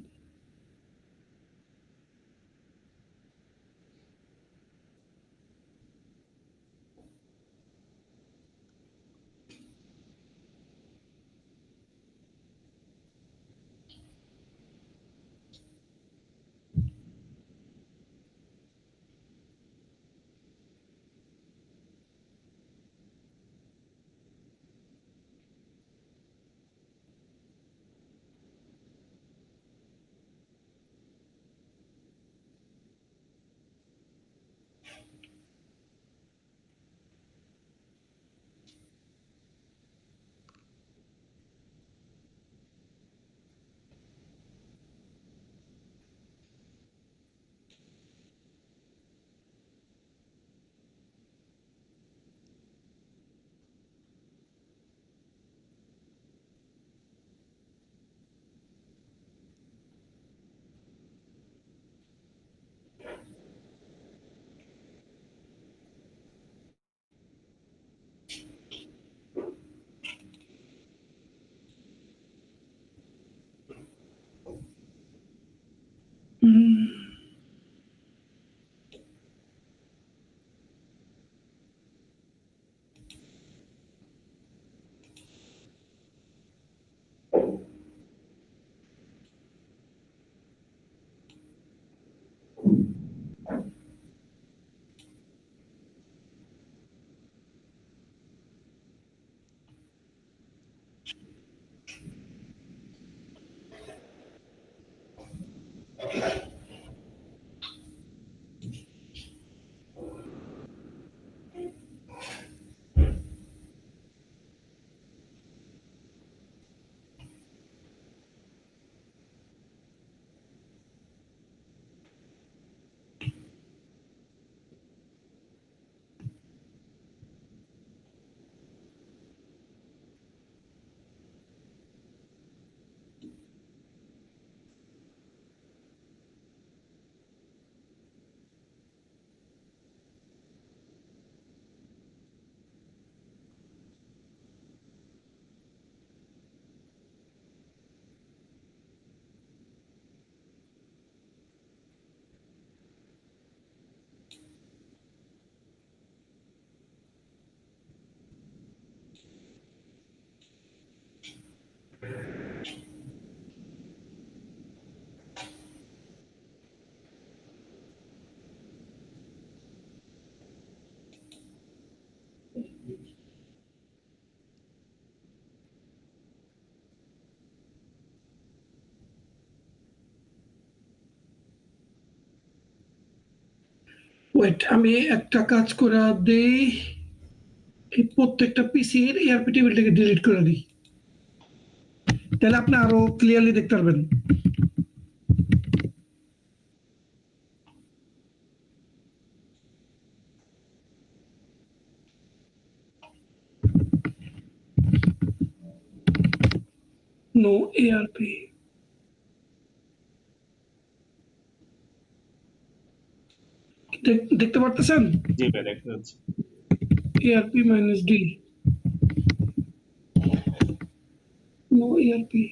ওয়েট, আমি একটা কাজ করে দেই, এই প্রত্যেকটা পিসির এআরপি টেবিলটাকে ডিলিট করে দিই, তাহলে আপনি আরো ক্লিয়ারলি দেখতে পারবেন। নো এআরপি, দেখতে পারতেছেন? জি ভাই, দেখতে পাচ্ছি। ARP minus D, no ARP.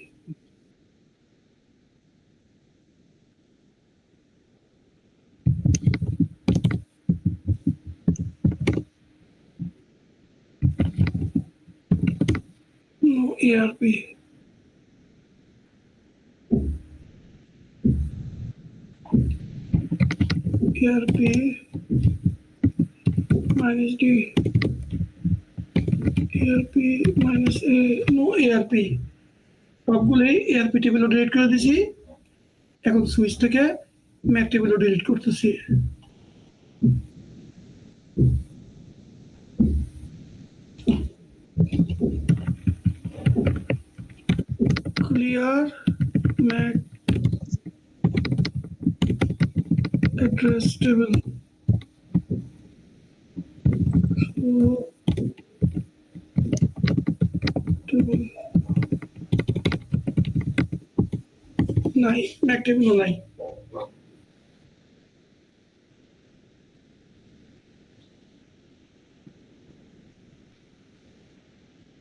No ARP, ARP minus D, ARP minus A, no ARP, সবগুলোই ARP টেবিলও ডিলিট করে দিছি। এখন সুইচ থেকে ম্যাক টেবিলও ডিলিট করতেছি। Clear Mac address table, table নাই, ম্যাক টেবিলও নাই।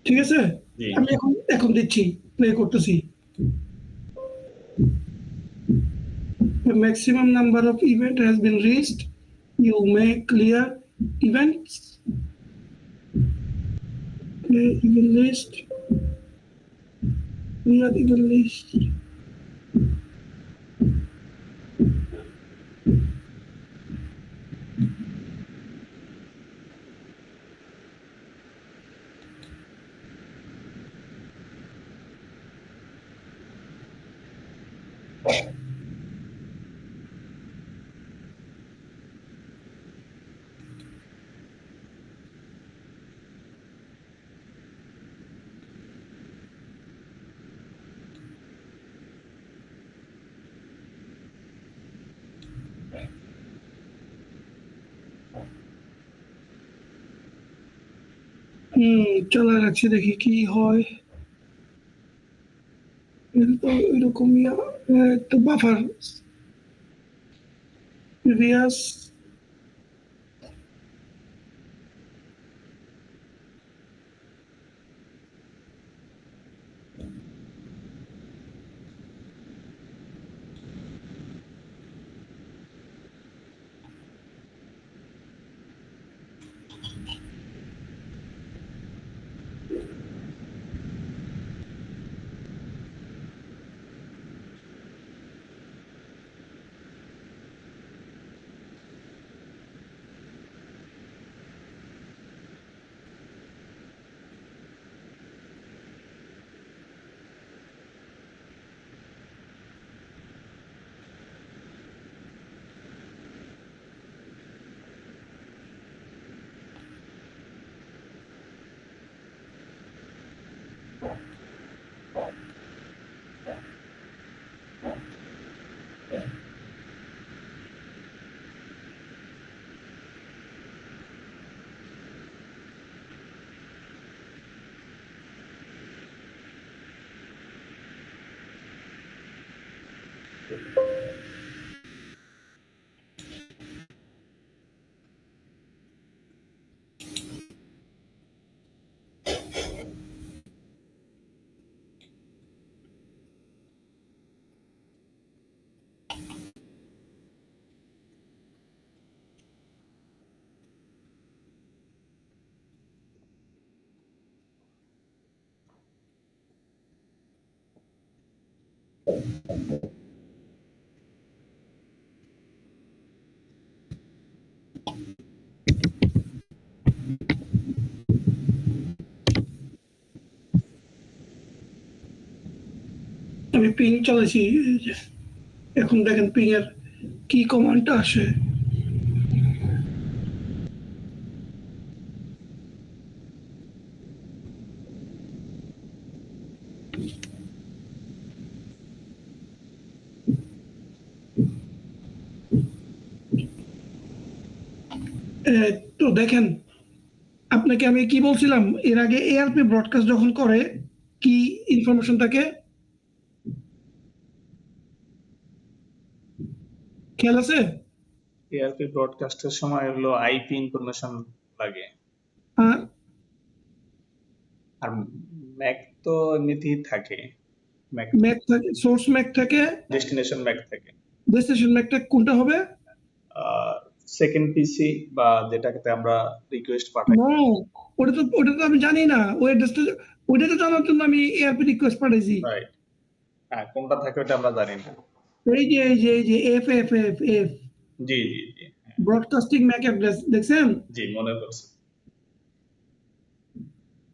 ঠিক আছে, জি। আমি এখন দিচ্ছি, প্লে করতেছি। The maximum number of event has been reached. You may clear events. Clear event list. Clear event list. চলে রাখছি, দেখি কি হয়। এটা তো এরকমই, তো বাফার প্রিভিয়াস আমি পিং চালাইছি, এই যে এখন দেখেন পিং এর কি কমান্ডটা আসে। তো দেখেন, আপনাকে আমি কি বলছিলাম এর আগে, এআরপি ব্রডকাস্ট যখন করে কি ইনফরমেশন থাকে খেয়াল আছে? এআরপি ব্রডকাস্টের সময় হলো আইপি ইনফরমেশন লাগে, আর আর ম্যাক তো এমনিতেই থাকে, ম্যাক ম্যাক থাকে, সোর্স ম্যাক থাকে, ডেস্টিনেশন ম্যাক থাকে, ডেস্টিনেশন ম্যাকটা কোনটা হবে? সেকেন্ড পিসি বা যেটাকে আমরা রিকোয়েস্ট পাঠাই। নো, ওটা তো আমি জানি না, ওই অ্যাড্রেসটা, ওইটা তো জানার জন্য আমি এআরপি রিকোয়েস্ট পাঠাইছি। রাইট, হ্যাঁ কোনটা থাকে ওটা আমরা জানি না। এই যে F F F F G G G, হ্যাঁ, ব্রডকাস্টিং ম্যাক অ্যাড্রেস দেখছেন? জি মনে পড়ছে,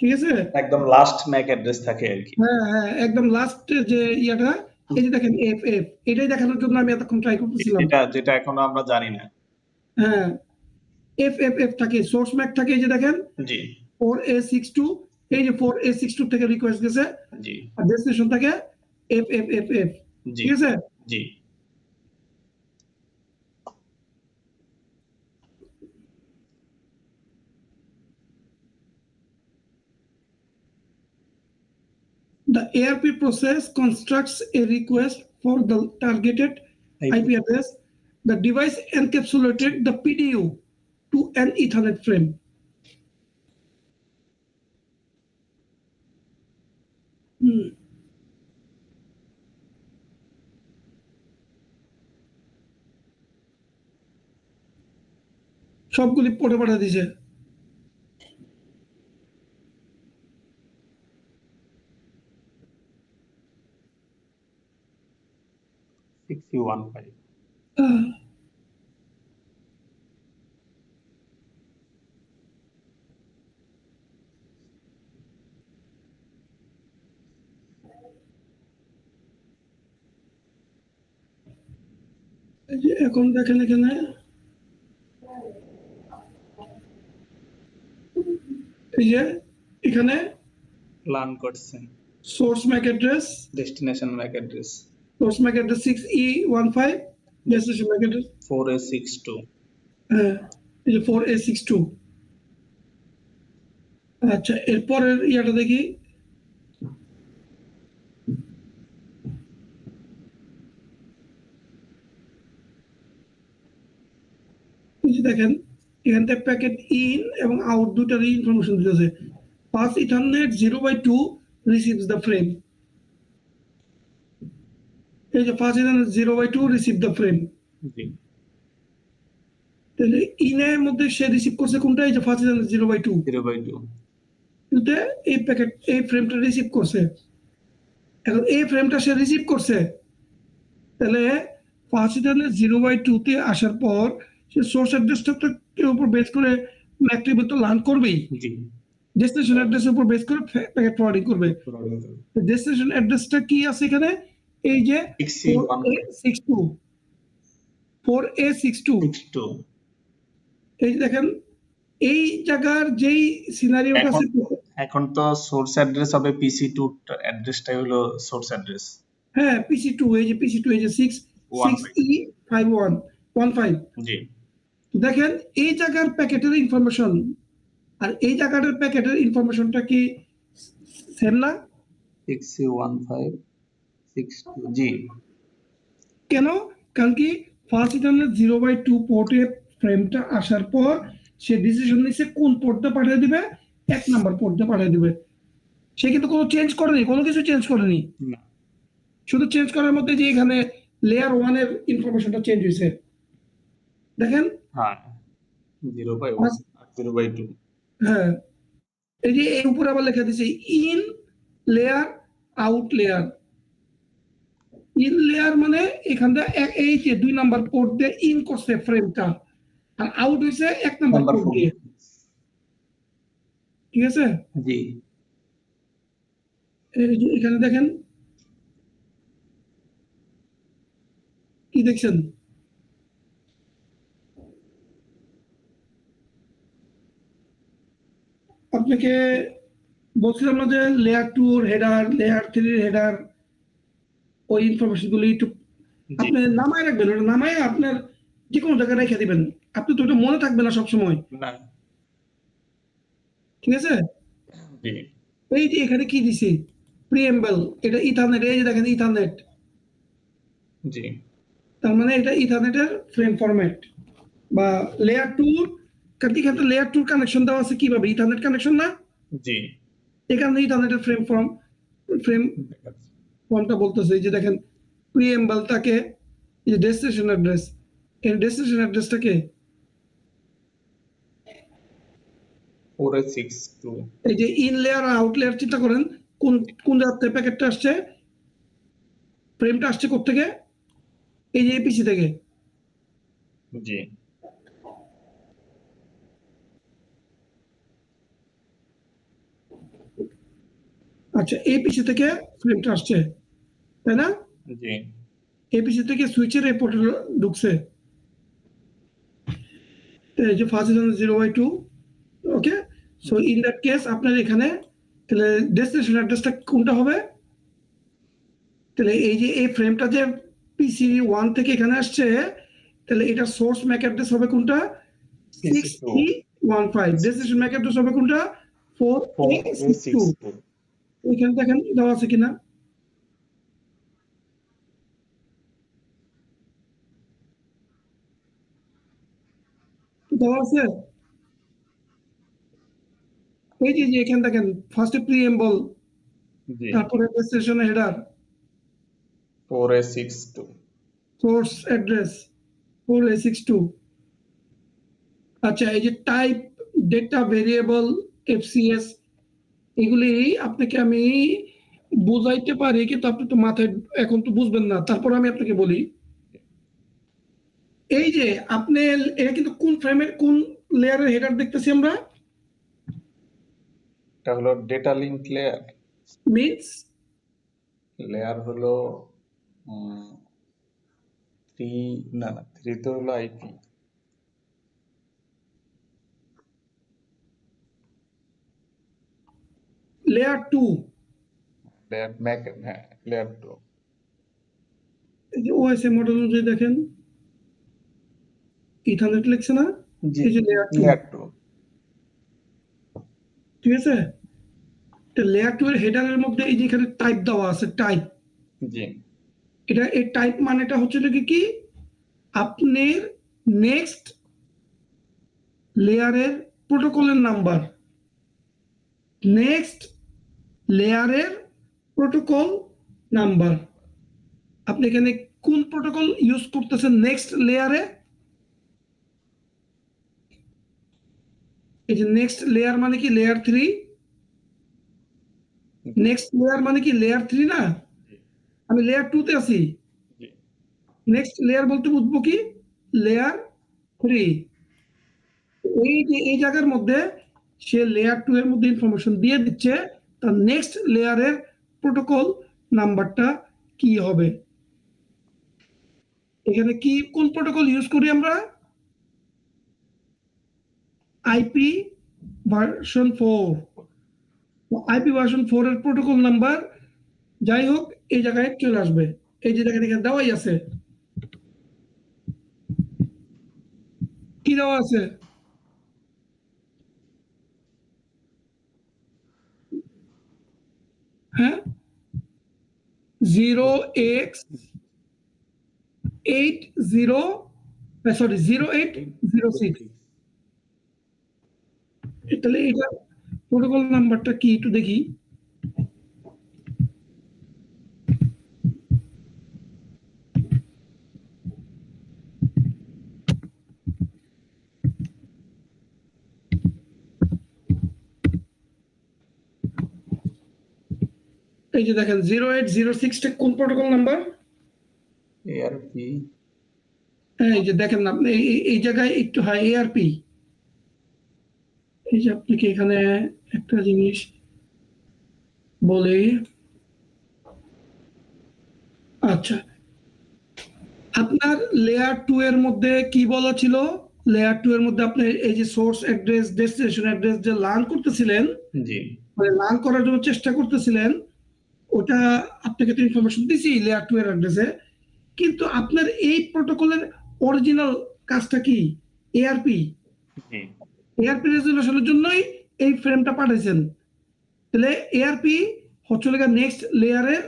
ঠিক আছে, একদম লাস্ট ম্যাক অ্যাড্রেস থাকে আর কি। হ্যাঁ হ্যাঁ, একদম লাস্ট যে ইয়াটা, এই যে দেখেন এফ এফ, এটাই দেখানোর জন্য আমি এতক্ষণ ট্রাই করতেছিলাম। যেটা যেটা এখনো আমরা জানি না। হ্যাঁ, এফ এফ এফ থাকে, সোর্স ম্যাক থাকে, এই যে দেখেন জি 4A62, এই যে 4A62 থেকে রিকোয়েস্ট গেছে, জি আর ডেস্টিনেশন থাকে এফ এফ এফ এফ, জি ঠিক আছে? জি। The ARP process constructs a request for the targeted IP address. The device encapsulated the PDU to an Ethernet frame. সবগুলি পড়ে পাঠা দিছে। এই যে এখন দেখেন এখানে, এই যে এখানে প্ল্যান করছেন source Mac address, destination Mac address source Mac address 6E15, destination Mac address 4A62। হ্যাঁ, এই যে 4A62। আচ্ছা, এরপরের ইয়াটা দেখি। এই যে দেখেন এখান থেকে প্যাকেট ইন এবং আউট দুটারই ইনফরমেশন দিতেছে। Pass ethernet 0/2 receives the frame, এই যে pass ethernet 0/2 receive the frame। জি তাহলে ইনের মধ্যে সে রিসিভ করছে কোনটা? এই যে পাস ইথারনেট 0/2, 0/2। কিন্তু এই প্যাকেট, এই ফ্রেমটা রিসিভ করছে। এখন এই ফ্রেমটা সে রিসিভ করছে, তাহলে পাস ইথারনেট 0/2 তে আসার পর সে সোর্স অ্যাড্রেসটাকে উপর বেস করে ম্যাক টেবিল তো লার্ন করবেই, জি ডেস্টিনেশন অ্যাড্রেসের উপর বেস করে প্যাকেট ফরওয়ার্ডিং করবে। ডেস্টিনেশন অ্যাড্রেসটা কি আছে এখানে? এই যে 4A62, 4A62, এই যে দেখেন এই জায়গার যেই সিনারিওটা আছে, এখন তো সোর্স অ্যাড্রেস হবে PC2, অ্যাড্রেসটাই হলো সোর্স অ্যাড্রেস। হ্যাঁ PC2, এই যে PC2, এই যে 6E15 জি দেখেন এই জায়গার প্যাকেটের ইনফরমেশন আর এই জায়গাটার প্যাকেটের ইনফরমেশনটা কি সেম না? 6E1562 জি কেন? কারণ কি ফার্স্ট ইথারনেট 0/2 পোর্টে ফ্রেমটা আসার পর সে ডিসিশন নিচ্ছে কোন পোর্টটা পাঠিয়ে দিবে, 1 নাম্বার পোর্টটা পাঠিয়ে দিবে। সে কিন্তু কোনো চেঞ্জ করেনি, কোনো কিছু চেঞ্জ করেনি, না শুধু চেঞ্জ করার মধ্যে যে এখানে লেয়ার 1 এর ইনফরমেশনটা চেঞ্জ হয়েছে। দেখেন, হ্যাঁ 0/1 আর 0/2। হ্যাঁ, এই যে এর উপরে আবার লেখা দিয়েছে in layer, out layer. In layer মানে এখানটা এই যে 2 নাম্বার পোর্ট দিয়ে ইন করছে ফ্রেমটা, আর আউট হয়েছে 1 নাম্বার পোর্ট দিয়ে, ঠিক আছে? জি এই যে এখানে দেখেন কি দেখছেন? আপনাকে বলছিলাম না যে লেয়ার 2 এর হেডার, লেয়ার 3 এর হেডার, ওই ইনফরমেশন গুলো একটু জি আপনি নামায় রাখবেন, ওটা নামায় আপনার যে কোনো জায়গায় রেখে দিবেন। আপনি তো ওটা মনে থাকবে না সবসময়, না ঠিক আছে? জি এই যে এখানে কি দিছি, প্রিএমবেল, এটা ইথারনেট, এই যে দেখেন ইথারনেট, জি তার মানে এটা ইথারনেটের ফ্রেম ফরম্যাট বা লেয়ার 2 এখানে লেয়ার 2 কানেকশন দেওয়া আছে কিভাবে, ইথারনেট কানেকশন না, জি এখানে ইথারনেটের ফ্রেম দেখাচ্ছি ফর্মটা বলতেছে, এই যে দেখেন প্রিএমবেলটাকে, এই যে ডেস্টিনেশন অ্যাড্রেস, এই ডেস্টিনেশন অ্যাড্রেসটাকে, 4862 এই যে ইন লেয়ার আর আউট লেয়ার চিন্তা করেন, কোন কোন জায়গা থেকে প্যাকেটটা আসছে, ফ্রেমটা আসছে কোত্থেকে, এই যে এপিসি থেকে। জি আচ্ছা, এপিসি থেকে ফ্রেমটা আসছে, তাই না? জি এপিসি থেকে সুইচের এই পোর্টে ঢুকছে, এই যে first 0/2, okay. So in that case আপনার এখানে তাহলে ডেস্টিনেশন অ্যাড্রেসটা কোনটা হবে, তাহলে এই যে এই ফ্রেমটা যে পিসি 1 থেকে এখানে আসছে, তাহলে এটা সোর্স ম্যাক অ্যাড্রেস হবে কোনটা, PC2 6315, ডেস্টিনেশন ম্যাক অ্যাড্রেস হবে কোনটা, 4A62। 4A62 এখানে দেখেন দেওয়া আছে কিনা, দেওয়া আছে, এই যে এখানে দেখেন ফার্স্টে প্রিএমবল, জি তারপরে destination header, 4A62 source address 4A62। আচ্ছা, এই যে টাইপ, ডেটা ভেরিয়েবল, এফসিএস, এগুলি আপনাকে আমি বুঝাইতে পারি, কিন্তু আপনি তো মাথায় এখন তো বুঝবেন না, তারপর আমি আপনাকে বলি। এই যে আপনি, এটা কিন্তু কোন ফ্রেমের কোন লেয়ারের হেডার দেখতেছি আমরা, এটা হলো data link layer means layer হলো 3 না না 3 তো হলো আইপি লেয়ার 2, লেয়ার ম্যাক হ্যাঁ লেয়ার 2 এই যে ওএসএ মডেল অনুযায়ী দেখেন ইথারনেট লিখছে না, জি এই যে লেয়ার 2, লেয়ার 2 ঠিক আছে? লেয়ার 2 এর হেডারের মধ্যে এই যে এখানে টাইপ দেওয়া আছে, টাইপ, জি এটা এই টাইপ মানেটা হচ্ছে কি আপনার নেক্সট লেয়ারের প্রোটোকলের নাম্বার, নেক্সট লেয়ারের প্রোটোকল নাম্বার। আপনি এখানে কোন প্রোটোকল ইউজ করতেছেন নেক্সট লেয়ারে, এই যে নেক্সট লেয়ার মানে কি লেয়ার 3, নেক্সট লেয়ার মানে কি লেয়ার 3 না, জি আমি লেয়ার 2 তে আছি, জি নেক্সট লেয়ার বলতে বুঝবো কি লেয়ার 3। এই যে এই জায়গার মধ্যে সে লেয়ার 2 এর মধ্যে ইনফরমেশন দিয়ে দিচ্ছে তার নেক্সট লেয়ারের প্রোটোকল নাম্বারটা কি হবে। এখানে কি কোন প্রোটোকল ইউজ করি আমরা, আইপি ভার্সন 4, আইপি ভার্সন 4 এর প্রোটোকল নাম্বার যাই হোক এই জায়গায় চলে আসবে, এই যে দেখেন এখানে দেওয়াই আছে, কি দেওয়া আছে, হ্যাঁ, 0x80, সরি 0806, তাহলে এটা প্রোটোকল নাম্বারটা কি একটু দেখি, এই যে দেখেন 0806টা কোন প্রোটোকল নাম্বার, এআরপি এই যে দেখেন আপনি এই জায়গায় একটু হয় এআরপি, এই যে আপনাকে এখানে একটা জিনিস বলি, আচ্ছা আপনার লেয়ার 2 এর মধ্যে কি বলা ছিল? লেয়ার 2 এর মধ্যে আপনি এই যে সোর্স অ্যাড্রেস, ডেস্টিনেশন অ্যাড্রেস যে লার্ন করতেছিলেন, জি মানে লার্ন করার জন্য চেষ্টা করতেছিলেন, ওটা আপনাকে তো ইনফরমেশন দিছি লেয়ার 2 এর অ্যাড্রেসে। কিন্তু আপনার এই প্রোটোকলের অরিজিনাল কাজটা কি? এআরপি। জি এআরপি রেজলিউশনের জন্যই এই ফ্রেমটা পাঠাইছেন। তাহলে এআরপি হচ্ছে নেক্সট লেয়ারের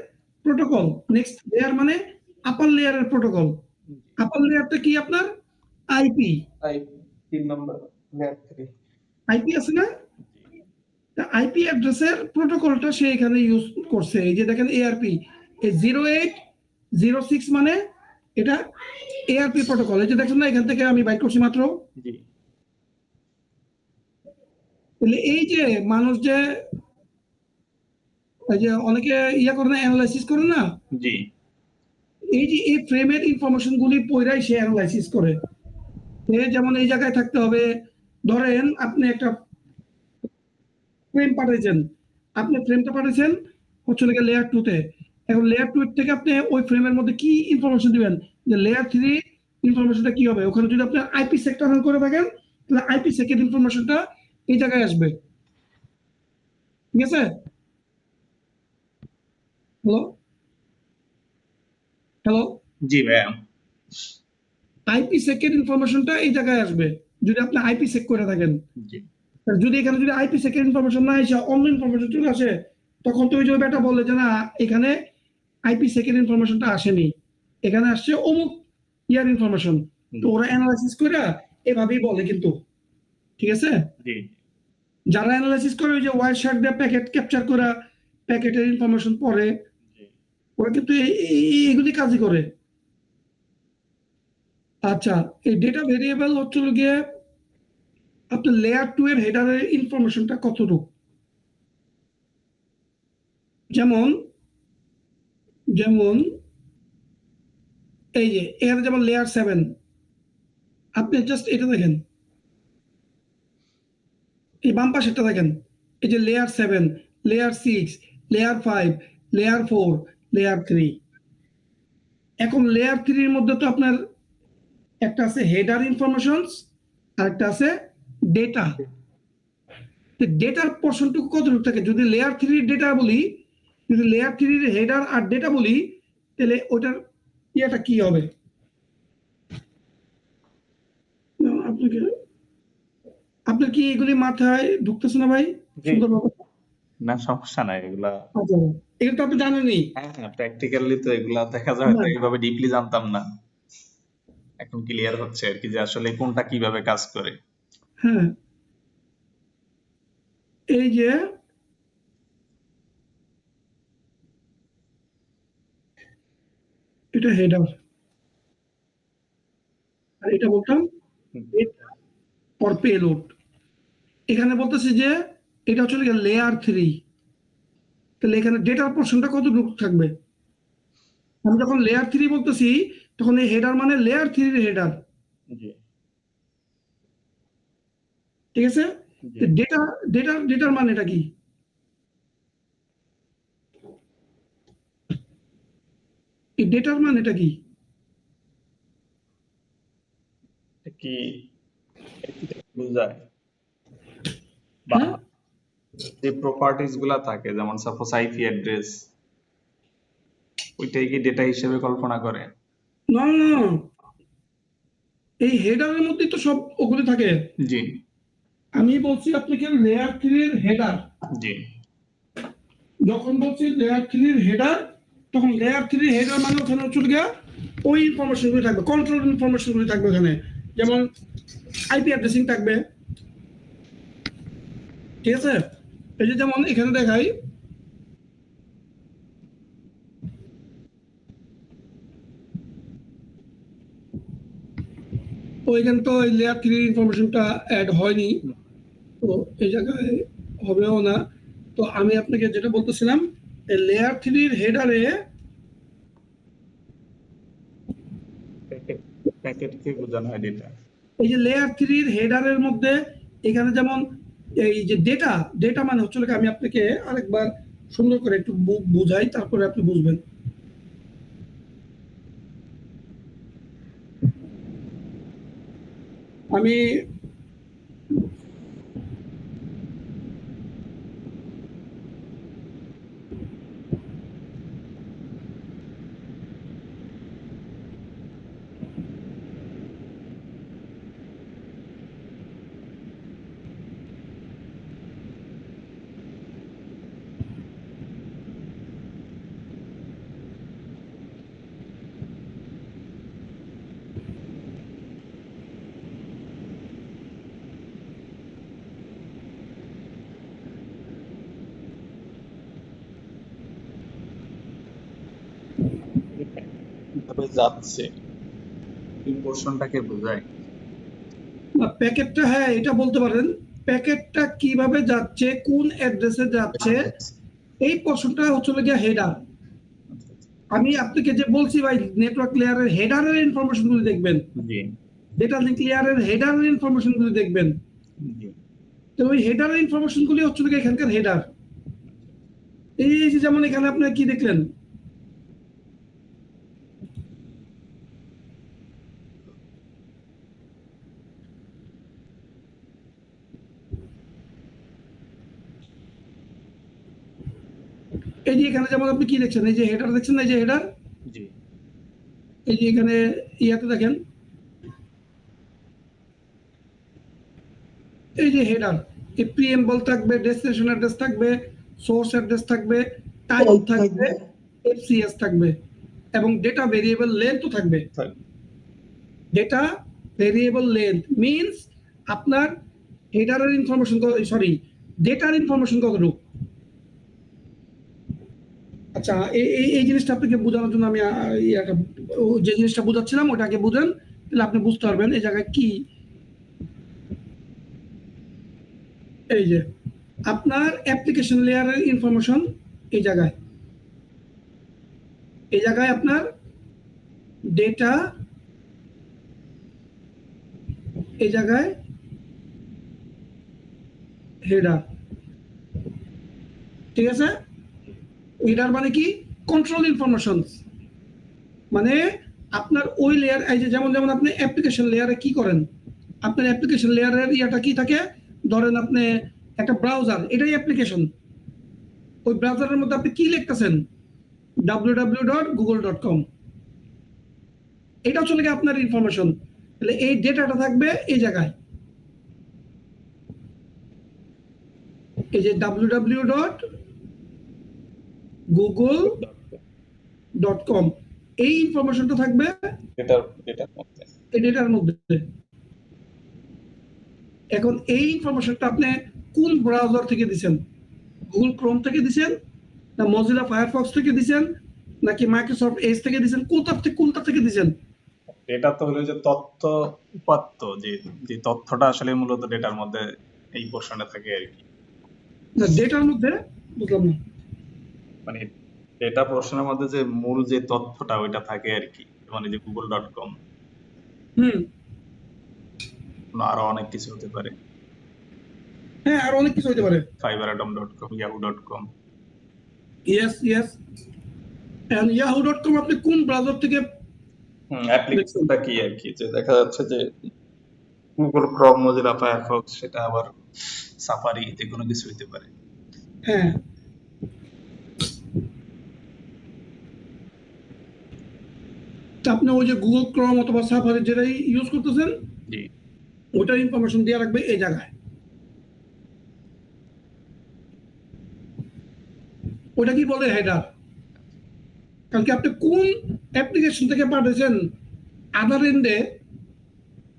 প্রোটোকল। নেক্সট লেয়ার মানে আপার লেয়ারের প্রোটোকল। আপার লেয়ারটা কি আপনার? আইপি। তাই 3 নম্বর লেয়ার 3 আইপি আছে না? আইপি অ্যাড্রেসের প্রোটোকলটা সে এখানে ইউজ করছে। এই যে দেখেন এআরপি, এই 0806 মানে এটা এআরপি প্রোটোকল। এই যে দেখেন না, এখান থেকে আমি বাইট করছি মাত্র। জি তাহলে এই যে মানুষ যে এই যে অনেকে ইয়া করে না, অ্যানালাইসিস করে না, জি এই যে এই ফ্রেমের ইনফরমেশন গুলি পড়াই সে অ্যানালাইসিস করে। যেমন এই জায়গায় থাকতে হবে, ধরেন আপনি একটা ফ্রেম পাঠিয়েছেন, আপনি ফ্রেমটা পাঠিয়েছেন হচ্ছে লেয়ার 2 তে। এখন লেয়ার 2 থেকে আপনি ওই ফ্রেমের মধ্যে কি ইনফরমেশন দিবেন, যে লেয়ার 3 ইনফরমেশনটা কি হবে? ওখানে যদি আপনি আইপি সেক টার্ন করে থাকেন, তাহলে আইপি সেকের ইনফরমেশনটা এই জায়গায় আসবে। ঠিক আছে? হ্যালো হ্যালো জি ভাইয়া আইপি সেকের ইনফরমেশনটা এই জায়গায় আসবে যদি আপনি আইপি সেক করে থাকেন। জি যদি এখানে যদি আইপি সেকের ইনফরমেশন না এসে অন্য ইনফরমেশন চলে আসে, তখন তো ওই যে ব্যাটা বলে যে না, এখানে আইপি সেকের ইনফরমেশনটা আসেনি, এখানে আসছে অমুক ইয়ার ইনফরমেশন। তো ওরা অ্যানালাইসিস করে এভাবেই বলে কিন্তু। ঠিক আছে? জি যারা অ্যানালাইসিস করে ওই যে ওয়াইড শার্ট দিয়ে প্যাকেট ক্যাপচার করা, প্যাকেটের ইনফরমেশন পড়ে, জি ওরা কিন্তু এইগুলি কাজই করে। আচ্ছা, এই ডেটা ভেরিয়েবল হচ্ছে গিয়ে আপনার লেয়ার 2 এর হেডারের ইনফরমেশনটা কতটুকু? যেমন যেমন এই যে এখানে যেমন লেয়ার 7, আপনি জাস্ট এটা দেখেন, এই বাম পাশেরটা দেখেন, এই যে layer 7, layer 6, layer 5, layer 4, layer 3। এখন লেয়ার 3 এর মধ্যে তো আপনার একটা আছে হেডার ইনফরমেশনস, আর একটা আছে ডেটা। ডেটার পোর্শনটুকু কতটুকু থাকে? যদি লেয়ার 3 ডেটা বলি, যদি লেয়ার 3 হেডার আর ডেটা বলি, তাহলে ওটার ইয়েটা কি হবে? আপনাকে আপনার কি এগুলি মাথায় ঢুকতেছে না ভাই? জি সুন্দরভাবে? না সমস্যা নাই এগুলা আচ্ছা, এগুলো তো আপনি জানেনই। হ্যাঁ হ্যাঁ প্র্যাকটিক্যালি তো এগুলা দেখা যায়, হয়তো না, এইভাবে ডিপলি জানতাম না, এখন ক্লিয়ার হচ্ছে আর কি যে আসলে কোনটা কিভাবে কাজ করে। হ্যাঁ, এই যে এটা হেডার, আর এটা বলতাম ডেটা অর পেলোড। এখানে বলতেছে যে এটা হচ্ছে লেয়ার 3, তাহলে এখানে ডেটার পোর্শনটা কতটুকু থাকবে? আমি যখন লেয়ার 3 বলতেছি, তখন এই হেডার মানে লেয়ার 3 এর হেডার। জি ঠিক আছে? জি ডেটা ডেটার মানে এটা কি? এই ডেটার মানে এটা কি? এটা কি বোঝায় বা হ্যাঁ, যে প্রপার্টিজ গুলা থাকে, যেমন সাপোজ আইপি অ্যাড্রেস, ওইটাই কি ডেটা হিসেবে কল্পনা করে? না না না, এই হেডারের মধ্যেই তো সব ওগুলো থাকে। জি আমি বলছি আপনাকে লেয়ার 3 এর হেডার। জি যখন বলছি লেয়ার 3 এর হেডার, তখন লেয়ার 3 এর হেডার মানে ওখানে চলে গিয়া ওই ইনফরমেশনগুলো থাকবে, কন্ট্রোল ইনফরমেশনগুলো থাকবে ওখানে। যেমন আইপি অ্যাড্রেসিং থাকবে। ঠিক আছে? এই যে যেমন এখানে দেখাই, ওইখানে তো লেয়ার 3 ইনফরমেশনটা অ্যাড হয়নি, তো এই জায়গায় হবেও না। তো আমি আপনাকে যেটা বলতেছিলাম, এই লেয়ার 3 এর হেডারে, প্যাকেট প্যাকেটকে বোঝানো হয় ডেটা। এই যে লেয়ার 3 এর হেডারের মধ্যে এখানে যেমন এই যে ডেটা, ডেটা মানে হচ্ছে আমি আপনাকে আরেকবার সুন্দর করে একটু বুঝাই, তারপরে আপনি বুঝবেন। আমি কিভাবে যাচ্ছে এই পোর্শনটাকে বোঝায়। প্যাকেটটা, হ্যাঁ এটা বলতে পারেন। প্যাকেটটা কিভাবে যাচ্ছে, কোন অ্যাড্রেসে যাচ্ছে, এই পোর্শনটা হচ্ছে গিয়ে হেডার। আমি আপনাকে যে বলছি ভাই, নেটওয়ার্ক লেয়ারের হেডারের ইনফরমেশন গুলো দেখবেন, জি ডেটা লিঙ্ক লেয়ারের হেডারের ইনফরমেশন গুলো দেখবেন। জি তো ওই হেডারের ইনফরমেশন গুলি হচ্ছে গিয়ে এখানকার হেডার। এই যে যেমন এখানে আপনার কি দেখলেন, এই যে এখানে যেমন আপনি কি দেখছেন, এই যে হেডার দেখছেন না, এই যে হেডার, জি এই যে এখানে ইয়াতে দেখেন, এই যে হেডার, এই প্রিএমবল থাকবে, ডেস্টিনেশন অ্যাড্রেস থাকবে, সোর্স অ্যাড্রেস থাকবে, টাইপ থাকবে, এফসিএস থাকবে, এবং ডেটা ভেরিয়েবল লেন্থও থাকবে। ডেটা ভেরিয়েবল লেন্থ মিনস আপনার হেডারের ইনফরমেশন, সরি ডেটার ইনফরমেশন কতটুকু। আচ্ছা, এই জিনিসটা আপনাকে বোঝানোর জন্য আমি যে জিনিসটা বোঝাচ্ছিলাম ওটাকে বুঝেন, তাহলে আপনি বুঝতে পারবেন এই জায়গায় কি। এই যে আপনার অ্যাপ্লিকেশন লেয়ারের ইনফরমেশন এই জায়গায়, এই জায়গায় আপনার ডেটা, এই জায়গায় হেডার। ঠিক আছে, হেডার মানে কি, কন্ট্রোল ইনফরমেশন। মানে আপনার ওই লেয়ার, এই যে যেমন যেমন আপনি অ্যাপ্লিকেশন লেয়ারে কি করেন, আপনার অ্যাপ্লিকেশন লেয়ারের ইয়াটা কি থাকে, ধরেন আপনি একটা ব্রাউজার, এটাই অ্যাপ্লিকেশন। ওই ব্রাউজারের মধ্যে আপনি কি লিখতেছেন, www.google.com, এটা চলে গিয়ে আপনার ইনফরমেশন। তাহলে এই ডেটাটা থাকবে এই জায়গায়, এই যে www.google.com, এই ইনফরমেশনটা থাকবে এটার এটার মধ্যে। এই ডেটার মধ্যে। এখন এই ইনফরমেশনটা আপনি কোন ব্রাউজার থেকে দিচ্ছেন, গুগল ক্রোম থেকে দিচ্ছেন, না মজিলা ফায়ারফক্স থেকে দিচ্ছেন, নাকি মাইক্রোসফট এজ থেকে দিচ্ছেন, কোনটা থেকে দিচ্ছেন? এটা তো হলো যে তথ্য উপাত্ত, যে যে তথ্যটা আসলে মূলত ডেটার মধ্যে এই পোর্শনে থাকে আর কি। না ডেটার মধ্যে, বুঝলাম না। মানে ডেটা পোর্শনের মধ্যে যে মূল যে তথ্যটা ওইটা থাকে আর কি, মানে যে google.com, হুম, আরো অনেক কিছু হতে পারে, হ্যাঁ আর অনেক কিছু হতে পারে। fiberatom.com, yahoo.com। Yes yes, and yahoo.com আপনি কোন ব্রাউজার থেকে দেখছেন? অ্যাপ্লিকেশনটা কি আর কি, যে দেখা যাচ্ছে যে গুগল ক্রোম, মজিলা ফায়ারফক্স, সেটা আবার সাফারি, যে কোনো কিছু হইতে পারে। হ্যাঁ, তা আপনি ওই যে গুগল ক্রোম অথবা সাফারি যেটাই ইউজ করতেছেন, জি ওটার ইনফরমেশন দিয়ে রাখবে এই জায়গায়। ওটা কি বলে, হেডার। কারণ কি আপনি কোন অ্যাপ্লিকেশন থেকে পাঠিয়েছেন, আদার এন্ডে,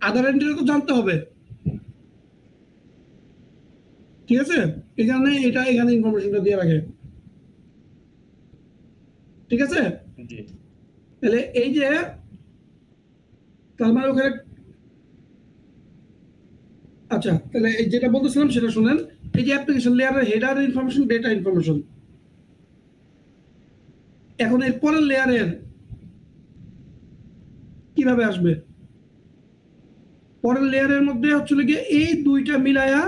আদার এন্ডে তো জানতে হবে। ঠিক আছে, এই কারণে এটা এখানে ইনফরমেশনটা দিয়ে রাখে। ঠিক আছে, জি তাহলে এই যে, তার মানে ওখানে, আচ্ছা তাহলে এই যেটা বলতেছিলাম সেটা শুনেন। এই যে অ্যাপ্লিকেশন লেয়ারের হেডার ইনফরমেশন, ডেটা ইনফরমেশন, এখন এর পরের লেয়ারের কিভাবে আসবে, পরের লেয়ারের মধ্যে হচ্ছে গিয়ে এই দুইটা মিলায়া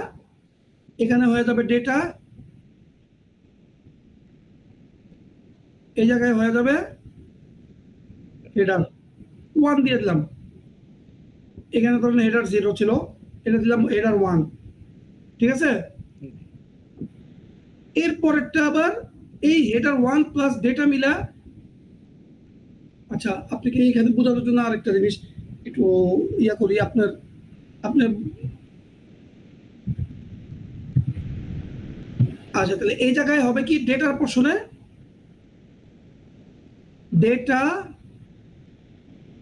এখানে হয়ে যাবে ডেটা, এই জায়গায় হয়ে যাবে হেডার। ওয়ান দিয়ে দিলাম, এখানে ধরেন হেডার 0 ছিল, এটা দিলাম হেডার 1, ঠিক আছে? এরপরেরটা আবার এই হেডার 1 প্লাস ডেটা মিলা। আচ্ছা, আপনাকে এইখানে বোঝানোর জন্য আরেকটা জিনিস একটু ইয়া করি। আপনার আপনার আচ্ছা, তাহলে এই জায়গায় হবে কি, ডেটার পোর্শনে ডেটা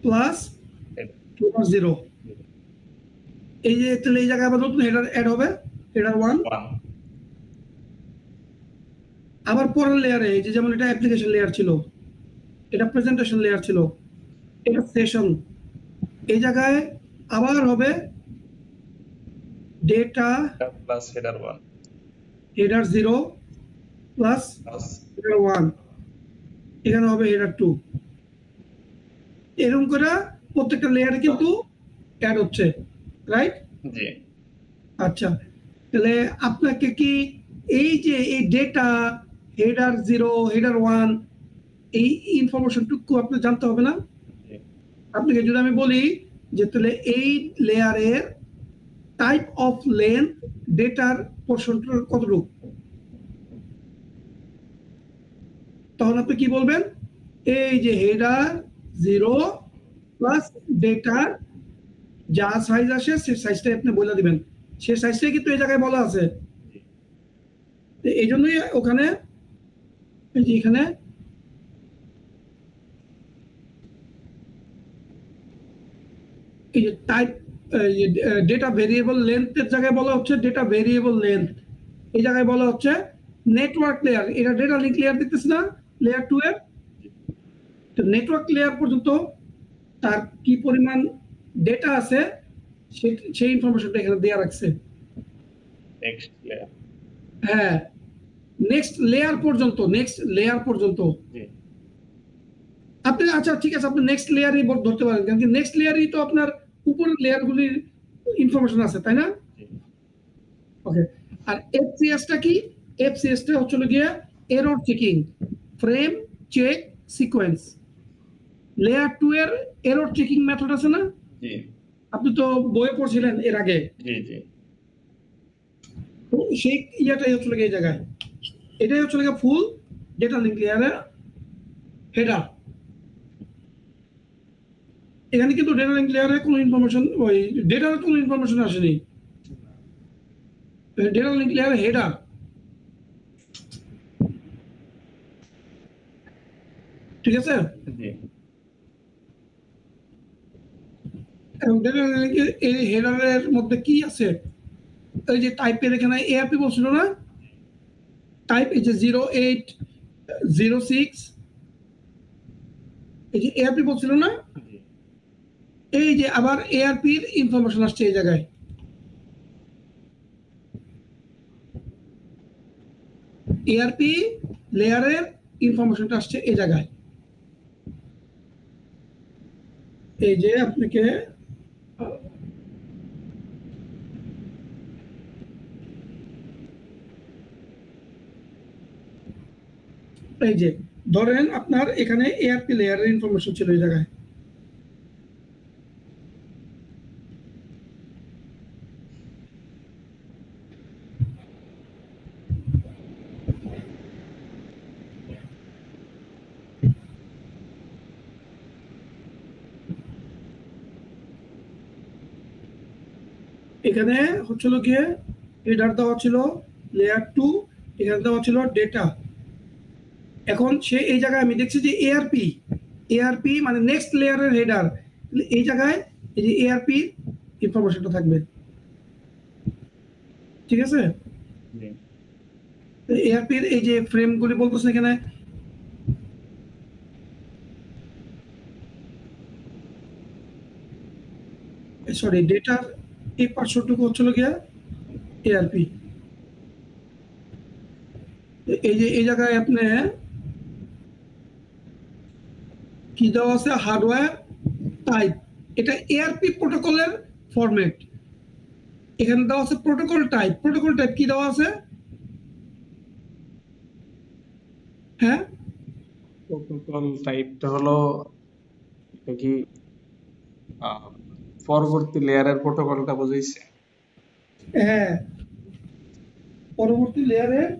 প্লাস হেডার 0, এই যে তাহলে এই জায়গায় আবার নতুন হেডার অ্যাড হবে, হেডার 1। 1 আবার পরের লেয়ারে এই যে যেমন এটা অ্যাপ্লিকেশন লেয়ার ছিল, এটা প্রেজেন্টেশন লেয়ার ছিল, এটা সেশন, এই জায়গায় আবার হবে data plus header 1 header 0 plus plus header 1, এখানে হবে হেডার 2। এরকম করে প্রত্যেকটা লেয়ারে কিন্তু অ্যাড হচ্ছে, রাইট? জি আচ্ছা, তাহলে আপনাকে কি এই যে এই ডেটা হেডার 0 হেডার 1 এই ইনফরমেশনটুকু আপনার জানতে হবে না? জি আপনাকে যদি আমি বলি যে তাহলে এই লেয়ারের টাইপ অফ লেন্থ ডেটার পোর্শনটার কতটুকু, তখন আপনি কি বলবেন? এই যে হেডার 0 প্লাস ডেটার যা সাইজ আসে সে সাইজটাই আপনি বলে দিবেন, সে সাইজটাই কিন্তু এই জায়গায় বলা আছে। জি তো এই জন্যই ওখানে এই যে এখানে এই যে টাইপ ডেটা ভেরিয়েবল লেন্থের জায়গায় বলা হচ্ছে ডেটা ভেরিয়েবল লেন্থ, এই জায়গায় বলা হচ্ছে নেটওয়ার্ক লেয়ার। এটা ডেটা লিঙ্ক লেয়ার দেখতেছি না, লেয়ার 2 এর। জি তো নেটওয়ার্ক লেয়ার পর্যন্ত তার কি পরিমাণ ডেটা আছে সেই ইনফরমেশনটা এখানে দেওয়া রাখছে। নেক্সট লেয়ার হ্যাঁ, নেক্সট লেয়ার পর্যন্ত, নেক্সট লেয়ার পর্যন্ত জি আপনি, আচ্ছা ঠিক আছে, আপনি নেক্সট লেয়ারই ধরতে পারেন, কারণ কি নেক্সট লেয়ারই তো আপনার উপরের লেয়ারগুলির ইনফরমেশন আছে, তাই না? জি ওকে। আর এফসিএসটা কি? এফসিএসটা হচ্ছে গিয়ে error checking, frame check sequence. Layer 2 এর এরর চেকিং মেথড আছে না? জি আপনি তো বইয়ে পড়ছিলেন এর আগে। জি জি তো সেই ইয়াটাই হচ্ছে এই জায়গায়, এটাই হচ্ছে ফুল ডেটা লিঙ্ক লেয়ারের হেডার। এখানে কিন্তু ডেটা লিঙ্ক লেয়ারে কোনো ইনফরমেশন, ওই ডেটার কোনো ইনফরমেশন আসেনি, ডেটা লিঙ্ক লেয়ারে হেডার। ঠিক আছে? জি এবং ডেটা লিঙ্কের এই হেডারের মধ্যে কি আছে? এই যে টাইপের এখানে এআরপি বলছিল না, টাইপ এই যে 0806, এই যে এআরপি বলছিল না, জি এই যে আবার এআরপির ইনফরমেশন আসছে এই জায়গায়। এআরপি লেয়ারের ইনফরমেশনটা আসছে এই জায়গায়। এই যে আপনাকে এই যে ধরেন আপনার এখানে এআরপি লেয়ারের ইনফরমেশন ছিল এই জায়গায়, এখানে হচ্ছিল গিয়ে হেডার দেওয়া ছিল লেয়ার 2, এখানে দেওয়া ছিল ডেটা। এখন সে এই জায়গায় আমি দেখছি যে এআরপি, এআরপি মানে নেক্সট লেয়ারের হেডার, এই জায়গায় এই যে এআরপি ইনফরমেশনটা থাকবে, ঠিক আছে? জি এআরপির এই যে ফ্রেমগুলি বলতেছে এখানে, সরি ডেটার এই পার্শ্বটুকু হচ্ছিল গিয়া এআরপি। এই যে এই জায়গায় আপনি কি দেওয়া আছে, হার্ডওয়্যার টাইপ, এটা এআরপি প্রোটোকলের ফরম্যাট। এখানে দেওয়া আছে প্রোটোকল টাইপ, প্রোটোকল টাইপ কি দেওয়া আছে? হ্যাঁ, প্রোটোকল টাইপটা হলো এটা কি পরবর্তী লেয়ারের প্রোটোকলটা বুঝাইছে? হ্যাঁ, পরবর্তী লেয়ারের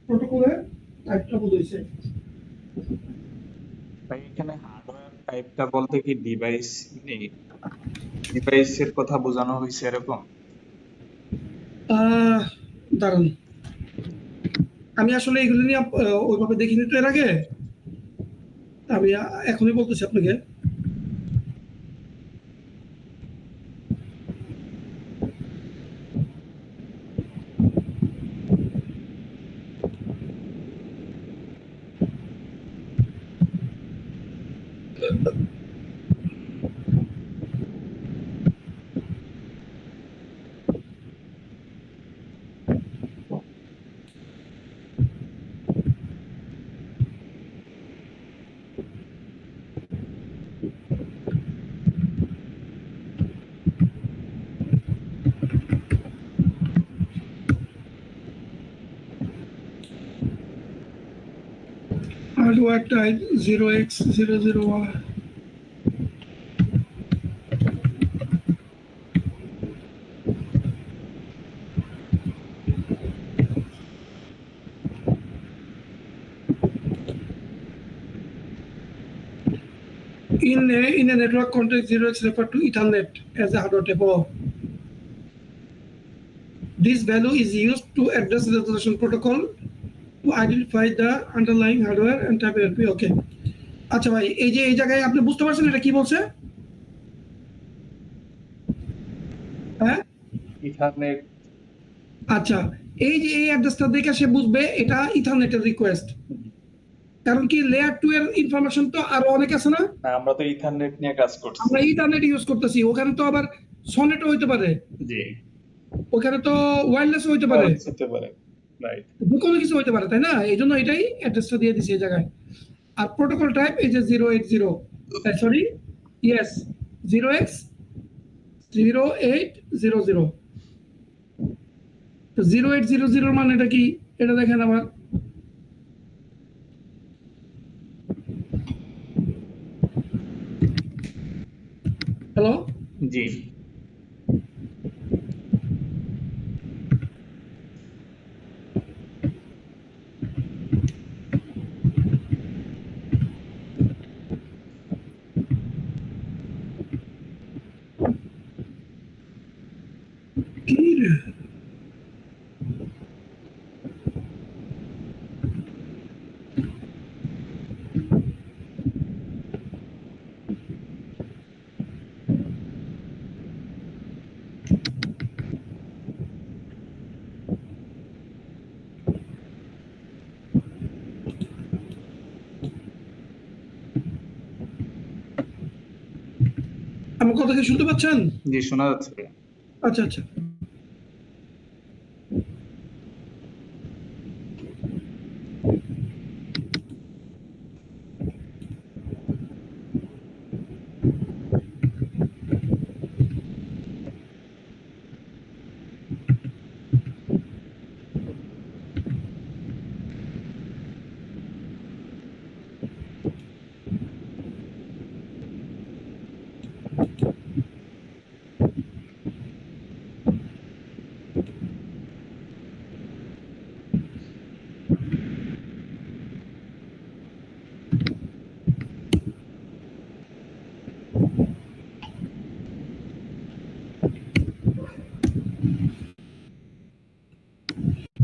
প্রোটোকলের টাইপটা বুঝাইছে। ভাই এখানে হার্ডওয়্যার টাইপটা বলতে কি ডিভাইস, মানে ডিভাইসের কথা বোঝানো হয়েছে এরকম? দাঁড়ান, আমি আসলে এগুলো নিয়ে ওইভাবে দেখিনি তো এর আগে। আমি এখনই বলতেছি আপনাকে। Hardware type 0x001। In a network context, 0x refer to Ethernet as a hardware type. This value is used to address the resolution protocol to identify the underlying hardware and type LP. Okay. আচ্ছা ভাই, এই যে এই জায়গায় আপনি বুঝতে পারছেন এটা কি বলছে? হ্যাঁ, ইথারনেট। আচ্ছা, এই যে এই অ্যাড্রেসটা দেখে সে বুঝবে এটা ইথারনেটের রিকোয়েস্ট। কারণ কি লেয়ার 2 এর ইনফরমেশন তো আরো অনেক আছে না? না, আমরা তো ইথারনেট নিয়ে কাজ করছি। আমরা ইথারনেট ইউজ করতেছি, ওখানে তো আবার সনেটও হইতে পারে, জি, ওখানে তো ওয়্যারলেসও হইতে পারে, হতে পারে, রাইট। যে কোনো কিছু হইতে পারে, তাই না? এই জন্য এটাই অ্যাড্রেসটা দিয়ে দিছি এই জায়গায়। আর প্রোটোকল টাইপ এই যে 080, সরি, ইয়েস, 0x0800। তো 0800 মানে এটা কি? এটা দেখেন আবার। হ্যালো, জি, কি রে? আমার কথা কি শুনতে পাচ্ছেন? জি, শোনা যাচ্ছে। আচ্ছা আচ্ছা।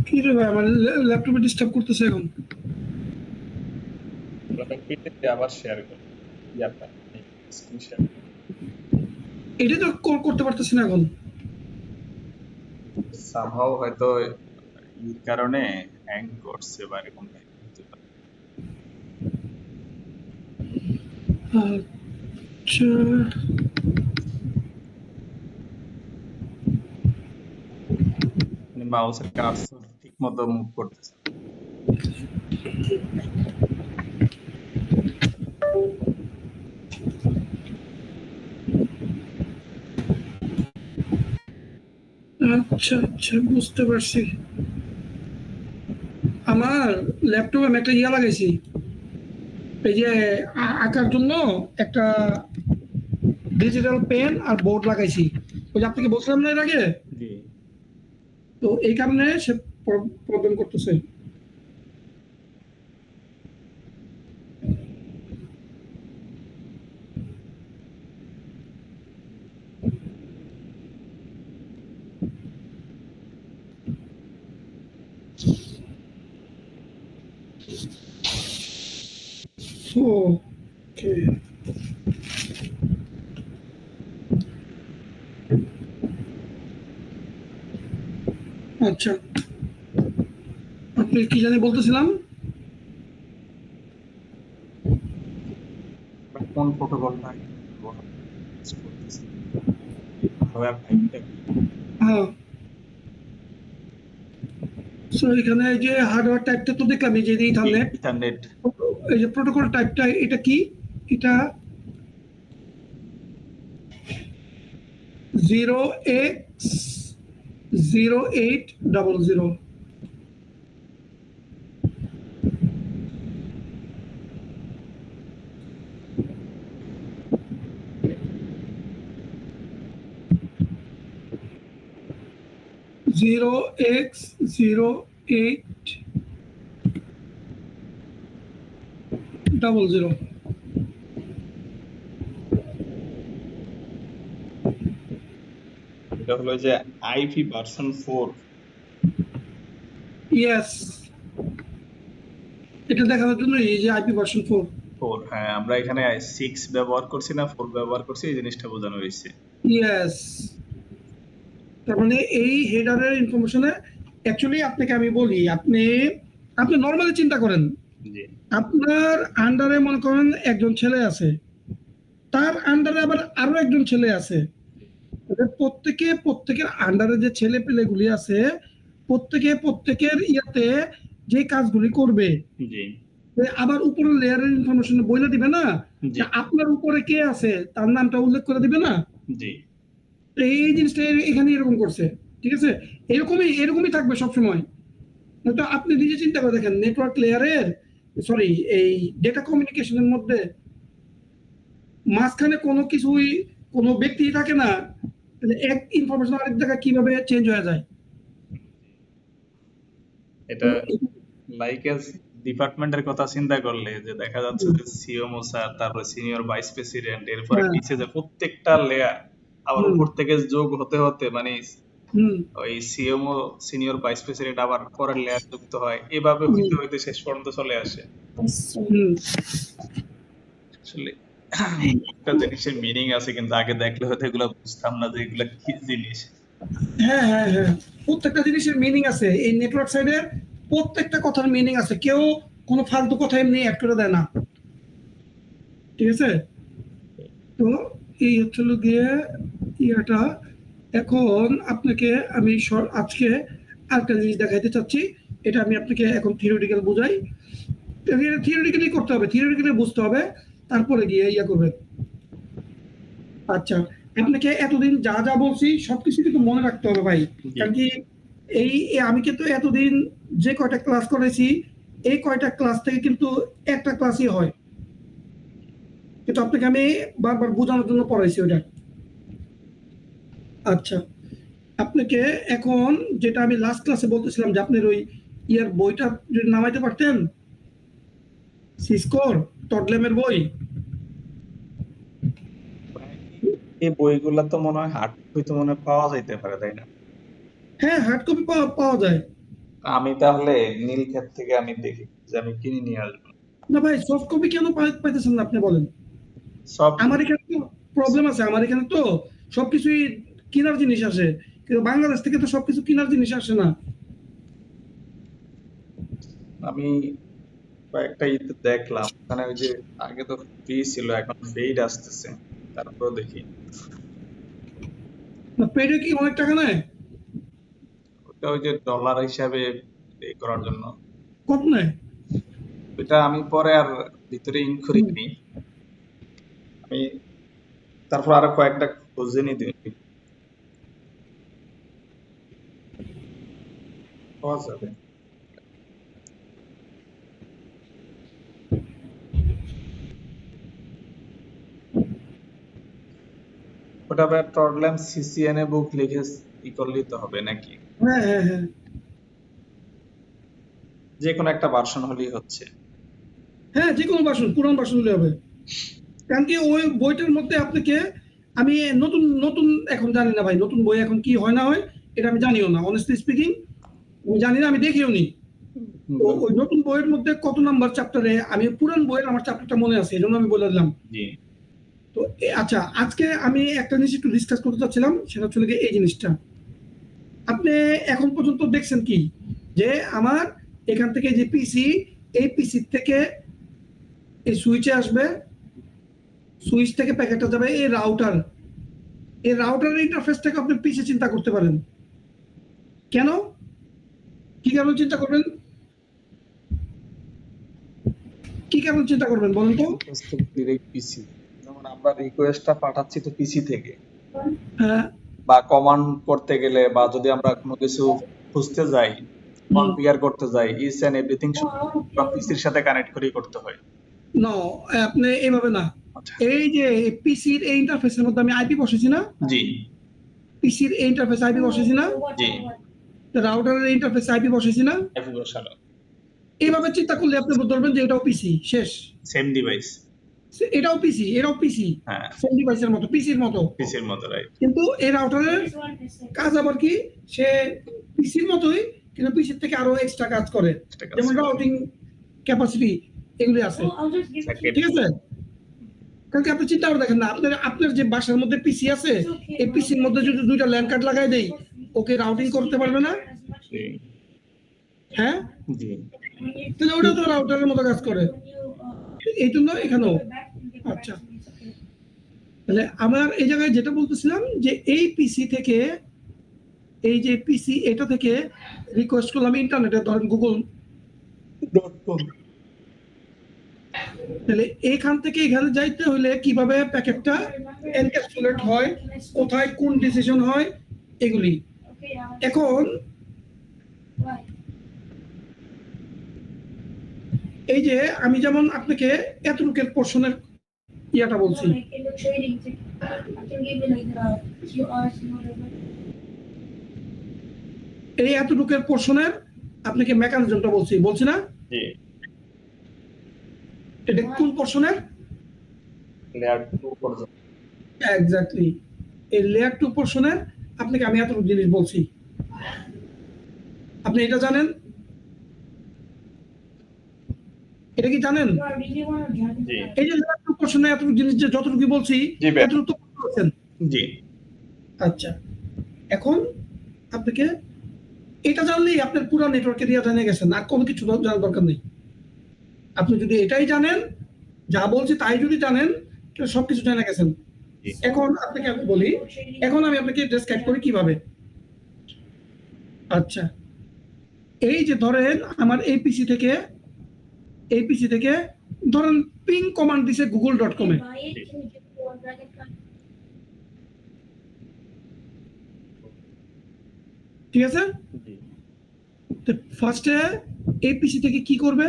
কি রে ভাই, আমার ল্যাপটপে ডিস্টার্ব করতেছে এখন। আবার শেয়ার করি ইয়াটা, স্ক্রিন শেয়ার। এটা তো করতে পারতেছি না এখন। সামহাও হয়তো এর কারণে হ্যাং করছে বা এরকম হতে পারে। আচ্ছা, মাউসের কার্সর ঠিক মতো মুভ করতেছে। আচ্ছা আচ্ছা, বুঝতে পারছি। আমার ল্যাপটপে আমি একটা ইয়া লাগাইছি, এই যে আঁকার জন্য একটা ডিজিটাল পেন আর বোর্ড লাগাইছি। ওই যে আপনাকে বলছিলাম না এর আগে, জি। তো এই কারণে সে প্রবলেম করতেছে। ওকে, আচ্ছা, আপনি কি জানি বলতেছিলাম? আমরা কোন প্রোটোকলটা ব্যবহার করতেছি, হার্ডওয়্যার টাইপটা কি? হ্যাঁ, সো এখানে এই যে হার্ডওয়্যার টাইপটা তো দেখলাম, এই যে ইথারনেট, ইথারনেট। এই যে প্রোটোকল টাইপটা এটা কি? এটা 0x0800, 0x0800। এটা হলো যে আইপি ভার্সন 4। ইয়েস, এটা দেখানোর জন্য এই যে আইপি ভার্সন 4। 4, হ্যাঁ, আমরা এখানে 6 ব্যবহার করছি না 4 ব্যবহার করছি, এই জিনিসটা বোঝানো হয়েছে। ইয়েস, তার মানে এই হেডারের ইনফরমেশনে অ্যাকচুয়ালি আপনাকে আমি বলি, আপনি আপনি নর্মালি চিন্তা করেন, জি। আপনার আন্ডারে মনে করেন একজন ছেলে আছে, তার আন্ডারে আবার আরো একজন ছেলে আছে, এদের প্রত্যেকের আন্ডারে যে ছেলে পেলেগুলি আছে, প্রত্যেকের ইয়াতে যে কাজগুলি করবে, জি। আবার উপরের লেয়ারের ইনফরমেশন বলে দিবে না জি। যে আপনার উপরে কে আছে তার নামটা উল্লেখ করে দিবে না। জি। তো এই জিনিসটা এখানে এরকম করছে, ঠিক আছে? এরকমই থাকবে সবসময়। তো আপনি নিজে চিন্তা করে দেখেন, নেটওয়ার্ক লেয়ারের, সরি, এই ডেটা কমিউনিকেশনের মধ্যে মাঝখানে কোনো কিছুই, কোনো ব্যক্তি থাকে না, তাহলে এক ইনফরমেশন আরেক জায়গায় কিভাবে চেঞ্জ হয়ে যায়। তো এটা লাইক এস ডিপার্টমেন্টের কথা চিন্তা করলে যে দেখা যাচ্ছে যে সিওমো স্যার, তারপরে সিনিয়র ভাইস প্রেসিডেন্ট, এরপরে হ্যাঁ, নিচে যে প্রত্যেকটা লেয়ার আবার হুম, উপর থেকে যোগ হতে হতে মানে হুম, ওই সিএমও সিনিয়র ভাইস প্রেসিডেন্ট আবার পরের লেয়ার যুক্ত হয়, এভাবে হইতে হুম, হইতে শেষ পর্যন্ত চলে আসে। হুম। আসলে একটা জিনিসের মিনিং আছে, কিন্তু আগে দেখলে হয়তো এগুলো বুঝতাম না যে এগুলো কি জিনিস। হ্যাঁ, হ্যাঁ, হ্যাঁ, প্রত্যেকটা জিনিসের মিনিং আছে, এই নেটওয়ার্ক সাইডের প্রত্যেকটা কথার মিনিং আছে, কেউ কোনো ফালতু কথা এমনি অ্যাড করে দেয় না, ঠিক আছে? তো এই হচ্ছিল গিয়ে ইয়াটা। এখন আপনাকে আমি আজকে আরেকটা জিনিস দেখাইতে চাচ্ছি, এটা আমি আপনাকে এখন থিওরিটিক্যাল বুঝাই। থিওরিটিক্যালি করতে হবে, থিওরিটিক্যালি বুঝতে হবে, তারপরে গিয়ে ইয়া করবেন। আচ্ছা, আপনাকে এতদিন যা যা বলছি সবকিছু কিন্তু মনে রাখতে হবে ভাই। জি। কারণ কি, আমি কিন্তু এতদিন যে কয়টা ক্লাস করেছি, এই কয়টা ক্লাস থেকে কিন্তু একটা ক্লাসই হয়, কিন্তু আপনাকে আমি বারবার বোঝানোর জন্য পড়াইছি ওটা। আচ্ছা, আপনাকে এখন যেটা আমি লাস্ট ক্লাসে বলতেছিলাম যে আপনার ওই ইয়ার বইটা যদি নামাইতে পারতেন, সিসকোর টডলেমের বই। এই বইগুলা তো মনে হয় হার্ড কপি তো মনে হয় পাওয়া যাইতে পারে, তাই না? হ্যাঁ, হার্ড কপি পাওয়া যায়। আমি তাহলে নীলক্ষেত থেকে আমি দেখি যে আমি কিনে নিয়ে আসবো। না ভাই, সফট কপি কেন পাইতেছেন না আপনি বলেন? সব। আমার এখানে তো প্রবলেম আছে, আমার এখানে তো সবকিছুই কেনার জিনিস আসে, কিন্তু বাংলাদেশ থেকে তো সবকিছু কেনার জিনিস আসে না। আমি কয়েকটা ইতে দেখলাম, ওখানে ওই যে আগে তো ফ্রি ছিল, এখন পেইড আসতেছে, তারপর দেখি। পেডে কি অনেক টাকা নেয়? ওটা ওই যে ডলার হিসাবে পে করার জন্য। কত নেয়? ওইটা আমি পরে আর ভিতরে ইন হুম। করিনি। আমি তারপর আরো কয়েকটা খুঁজে নিতে পাওয়া যাবে। ওটা প্রবলেম সিসিএনএ বুক লিখে ই করলেই তো হবে নাকি? হ্যাঁ হ্যাঁ হ্যাঁ যে কোনো একটা ভার্সন হলেই হচ্ছে। হ্যাঁ, যে কোনো ভার্সন, পুরান ভার্সন হলে হবে। কারণ কি ওই বইটার মধ্যে আপনাকে আমি নতুন নতুন এখন জানি না ভাই, নতুন বই এখন কি হয় না হয় এটা আমি জানিও না, অনেস্টলি স্পিকিং আমি জানি না, আমি দেখিও নি। তো ওই নতুন বইয়ের মধ্যে কত নাম্বার চ্যাপ্টারে, আমি পুরান বইয়ের আমার চ্যাপ্টারটা মনে আছে, এই জন্য আমি বলে দিলাম। জি তো আচ্ছা, আজকে আমি একটা জিনিস একটু ডিসকাস করতে চাচ্ছিলাম, সেটা হচ্ছে গিয়ে এই জিনিসটা। আপনি এখন পর্যন্ত দেখছেন কি যে আমার এখান থেকে যে পিসি, এই পিসি থেকে এই সুইচে আসবে, সুইচ থেকে প্যাকেটটা যাবে এই রাউটার, এই রাউটারের ইন্টারফেসটাকে আপনি পিসি চিন্তা করতে পারেন। কেন, কি কারণে চিন্তা করবেন, কি কারণে চিন্তা করবেন বলেন তো? ডিরেক্ট পিসি, যেমন আমরা রিকোয়েস্টটা পাঠাচ্ছি তো পিসি থেকে, হ্যাঁ বা কমান্ড করতে গেলে বা যদি আমরা কোনো কিছু খুঁজতে যাই, কনফিগার করতে যাই, ইচ এন্ড এভরিথিং পিসির সাথে কানেক্ট করেই করতে হয়। না, আপনি এইভাবে না। আচ্ছা এই যে পিসির এই ইন্টারফেসের মধ্যে আমি আইপি বসেছি না, জি পিসির এই ইন্টারফেস আইপি বসেছি না, জি রাউটারের ইন্টারফেস আইপি বসেছি না, এফি বসানো এইভাবে চিন্তা করলে আপনি ধরবেন যে এটাও পিসি, শেষ। Same device. এটাও পিসি, এটাও পিসি, হ্যাঁ সেম ডিভাইসের মতো, পিসির মতো। পিসির মতো, রাইট। কিন্তু এই রাউটারের কাজ আবার কি, সে পিসির মতোই কিন্তু পিসির থেকে আরো এক্সট্রা কাজ করে, যেমন রাউটিং ক্যাপাসিটি এগুলি আছে, ঠিক আছে? কারণ কি আপনি চিন্তা করে দেখেন না, আপনার আপনার যে বাসার মধ্যে পিসি আছে, এই পিসির মধ্যে যদি দুইটা ল্যান্ড কার্ড লাগাই দেই, ওকে রাউটিং করতে পারবে না? জি হ্যাঁ, জি তাহলে ওটা তো রাউটারের মতো কাজ করে, এই জন্য এখানেও। আচ্ছা, তাহলে আমার এই জায়গায় যেটা বলতেছিলাম যে এই পিসি থেকে, এই যে পিসি এটা থেকে রিকোয়েস্ট করলাম ইন্টারনেটে, ধরেন গুগল, তাহলে এখান থেকে এখানে যাইতে হলে কিভাবে প্যাকেটটা এনক্যাপসুলেট হয়, কোথায় কোন ডিসিশন হয়, এগুলি। এখন এই যে আমি যেমন আপনাকে এতটুকের পোর্শনের ইয়াটা বলছি, এই এতটুকের পোর্শনের আপনাকে মেকানিজমটা বলছি, বলছি না? জি এটা কোন পোর্শনের? লেয়ার 2 পর্যন্ত। এক্স্যাক্টলি, এই লেয়ার 2 পোর্শনের আপনাকে আমি এতটুকু জিনিস বলছি, আপনি এটা জানেন? এটা কি জানেন? জি এই যে লেয়ার 2 পোর্শনে এতটুকু জিনিস যে যতটুকু বলছি, জি ভাই। এতটুকু তো বুঝতে পারছেন? জি আচ্ছা, এখন আপনাকে এটা জানলেই আপনার পুরো নেটওয়ার্ক এরিয়া জেনে গেছেন, আর কোনো কিছু জানার দরকার নেই। আপনি যদি এটাই জানেন, যা বলছি তাই যদি জানেন, তাহলে সবকিছু জেনে গেছেন। জি এখন আপনাকে আমি বলি, এখন আমি আপনাকে ডেসক্রাইব করি কিভাবে। আচ্ছা, এই যে ধরেন আমার এই পিসি থেকে, এই পিসি থেকে ধরেন পিং কমান্ড দিছে google.com এ, ঠিক আছে? জি তো ফার্স্টে এই পিসি থেকে কি করবে,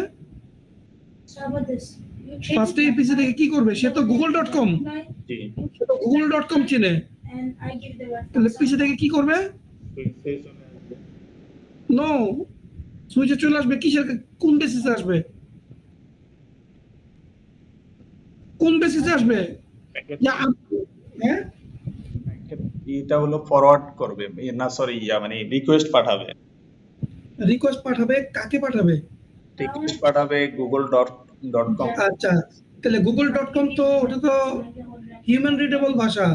ফার্স্টে এই পিসি থেকে কি করবে, সে তো google.com, জি সে তো google.com চিনে, তাহলে পিসি থেকে কি করবে? নো, সুইচে চলে আসবে, কিসের, কোন বেসিসে আসবে, কোন বেসিসে আসবে? হ্যাঁ, এটা হলো ফরওয়ার্ড করবে, না সরি, মানে রিকোয়েস্ট পাঠাবে। রিকোয়েস্ট পাঠাবে, কাকে পাঠাবে? রিকোয়েস্ট পাঠাবে google.com। আচ্ছা, তাহলে google.com তো ওটা তো হিউম্যান রিডেবল ভাষা,